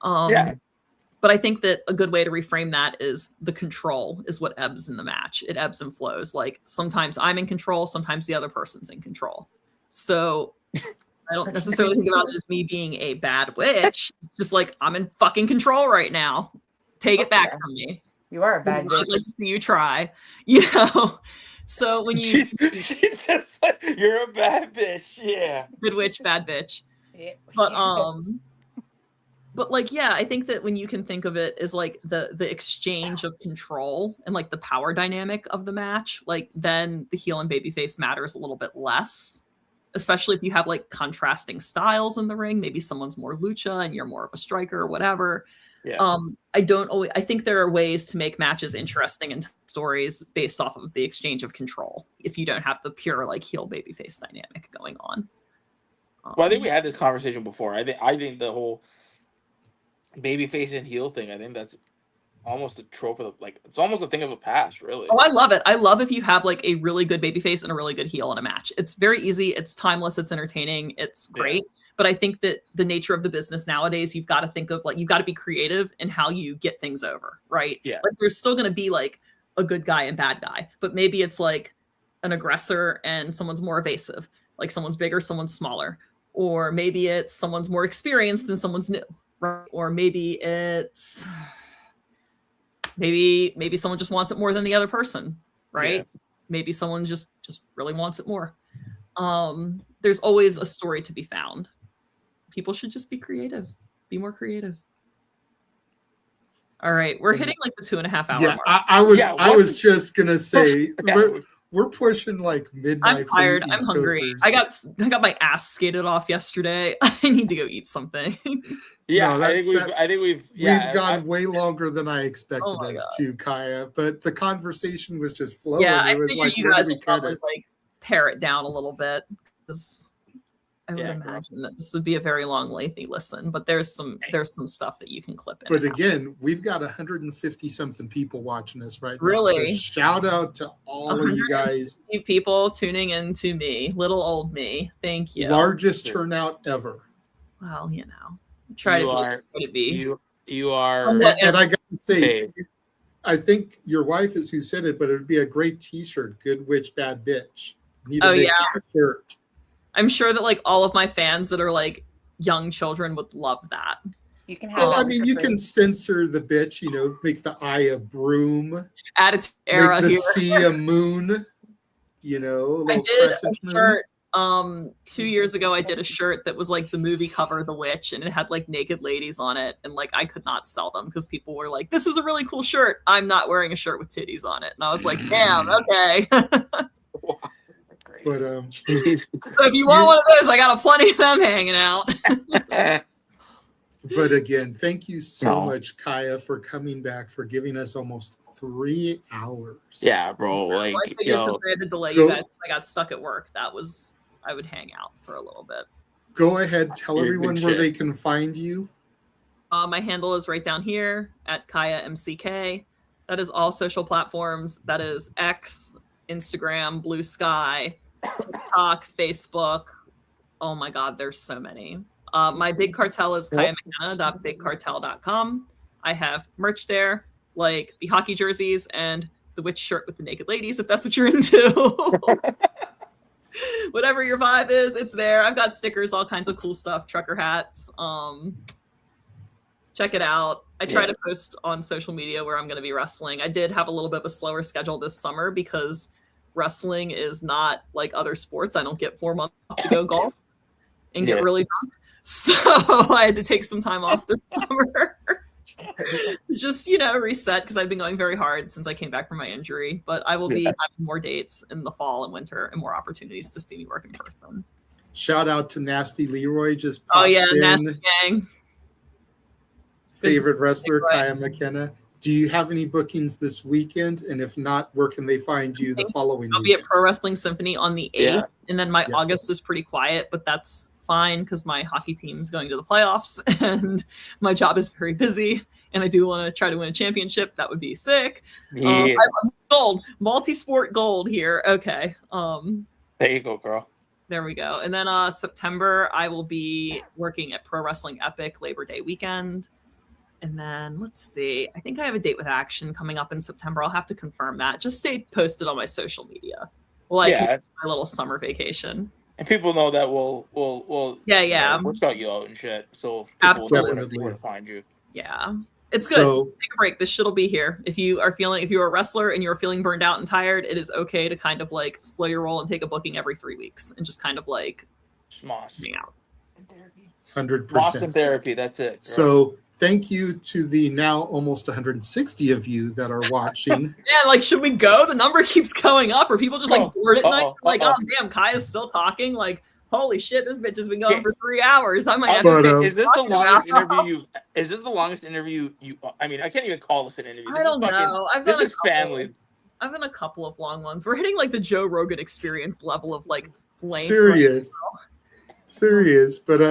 But I think that a good way to reframe that is the control is what ebbs in the match. It ebbs and flows. Like sometimes I'm in control, sometimes the other person's in control. So I don't necessarily think about it as me being a bad witch. It's just like I'm in fucking control right now. Take it back from me. You are a bad witch. I'd like to see you try. You know. So when you she just like you're a bad bitch, yeah. Good witch, bad bitch. Yeah, but like, yeah, I think that when you can think of it as like the exchange of control and like the power dynamic of the match, like then the heel and babyface matters a little bit less. especially if you have like contrasting styles in the ring. Maybe someone's more lucha and you're more of a striker or whatever. Yeah. I think there are ways to make matches interesting and stories based off of the exchange of control if you don't have the pure like heel babyface dynamic going on. Well, I think we had this conversation before. I think the whole babyface and heel thing, I think that's almost a trope of it's almost a thing of the past, really. Oh, I love it. I love if you have like a really good babyface and a really good heel in a match. It's very easy. It's timeless. It's entertaining. It's great. Yeah. But I think that the nature of the business nowadays, you've got to think of you've got to be creative in how you get things over, right? Yeah. Like there's still going to be like a good guy and bad guy, but maybe it's like an aggressor and someone's more evasive, like someone's bigger, someone's smaller, or maybe it's someone's more experienced than someone's new, right? Or maybe it's maybe someone just wants it more than the other person, right? Yeah. Maybe someone just really wants it more. There's always a story to be found. People should just be creative. Be more creative. All right, we're hitting like the 2.5 hour mark. I was just gonna say we're pushing like midnight. I'm tired. I'm hungry. I got my ass skated off yesterday. I need to go eat something. Yeah, no, I think we've gone way longer than I expected us to, Kaia. But the conversation was just flowing. Yeah, I was figured like, you guys would probably like pare it down a little bit because I would imagine that this would be a very long, lengthy listen. But there's some stuff that you can clip in. But again, we've got 150 something people watching us right now. Really? So shout out to all of you guys. People tuning in to me, little old me. Thank you. Largest turnout ever. Well, you know. Try to be. You are. And I got to say, I think your wife is who said it, but it would be a great T-shirt. Good witch, bad bitch. A shirt. I'm sure that like all of my fans that are like young children would love that. You can have. Well, I mean, you can censor the bitch. You know, make the eye a broom. Attitude era make the here. sea a moon. You know, I did a shirt. 2 years ago I did a shirt that was like the movie cover The Witch, and it had like naked ladies on it, and like I could not sell them because people were like, this is a really cool shirt. I'm not wearing a shirt with titties on it. And I was like, damn, okay. But so if you want one of those, I got plenty of them hanging out. But again, thank you so much, Kaia, for coming back, for giving us almost 3 hours. Yeah, bro. Like, I figured since I had to delay you guys, I got stuck at work. I would hang out for a little bit. Go ahead, tell everyone where they can find you. My handle is right down here at Kaia MCK. That is all social platforms. That is X, Instagram, Blue Sky, TikTok, Facebook. Oh my God, there's so many. My big cartel is KaiaMcKenna.bigcartel.com. I have merch there, like the hockey jerseys and the witch shirt with the naked ladies, if that's what you're into. Whatever your vibe is, it's there. I've got stickers, all kinds of cool stuff, trucker hats. Check it out. I try to post on social media where I'm going to be wrestling. I did have a little bit of a slower schedule this summer because wrestling is not like other sports. I don't get 4 months to go golf and get really drunk. So I had to take some time off this summer to just, reset because I've been going very hard since I came back from my injury. But I will be having more dates in the fall and winter and more opportunities to see me work in person. Shout out to Nasty Leroy. Just Nasty Gang. Favorite wrestler, Kaia McKenna. Do you have any bookings this weekend? And if not, where can they find you the following I'll weekend? be at Pro Wrestling Symphony on the 8th. And then my August is pretty quiet, but that's fine because my hockey team's going to the playoffs and my job is very busy. And I do want to try to win a championship. That would be sick. Yeah. Gold, multi-sport gold here. Okay. There you go, girl. There we go. And then September, I will be working at Pro Wrestling Epic Labor Day weekend. And then let's see. I think I have a date with Action coming up in September. I'll have to confirm that. Just stay posted on my social media. Well, I can my little summer vacation. And people know that we'll we'll shout you out and shit. So people know where to find you. Yeah. It's good. Take a break. This shit'll be here. If you're a wrestler and you're feeling burned out and tired, it is okay to kind of like slow your roll and take a booking every 3 weeks and just kind of like hang out. 100%. Boston therapy. That's it. Girl. So thank you to the now almost 160 of you that are watching. Yeah, like, should we go? The number keeps going up. Or people just like bored at night? Like, oh damn, Kaia's still talking. Like, holy shit, this bitch has been going for 3 hours. I might have Is to this the longest interview? Is this the longest interview you? I mean, I can't even call this an interview. I don't know. This is family. I've done a couple of long ones. We're hitting like the Joe Rogan experience level of like length. Serious. But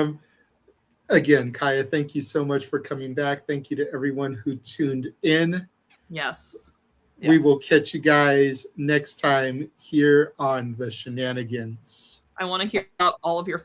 again, Kaia, thank you so much for coming back. Thank you to everyone who tuned in. Yes. We will catch you guys next time here on the Shenanigans. I want to hear about all of your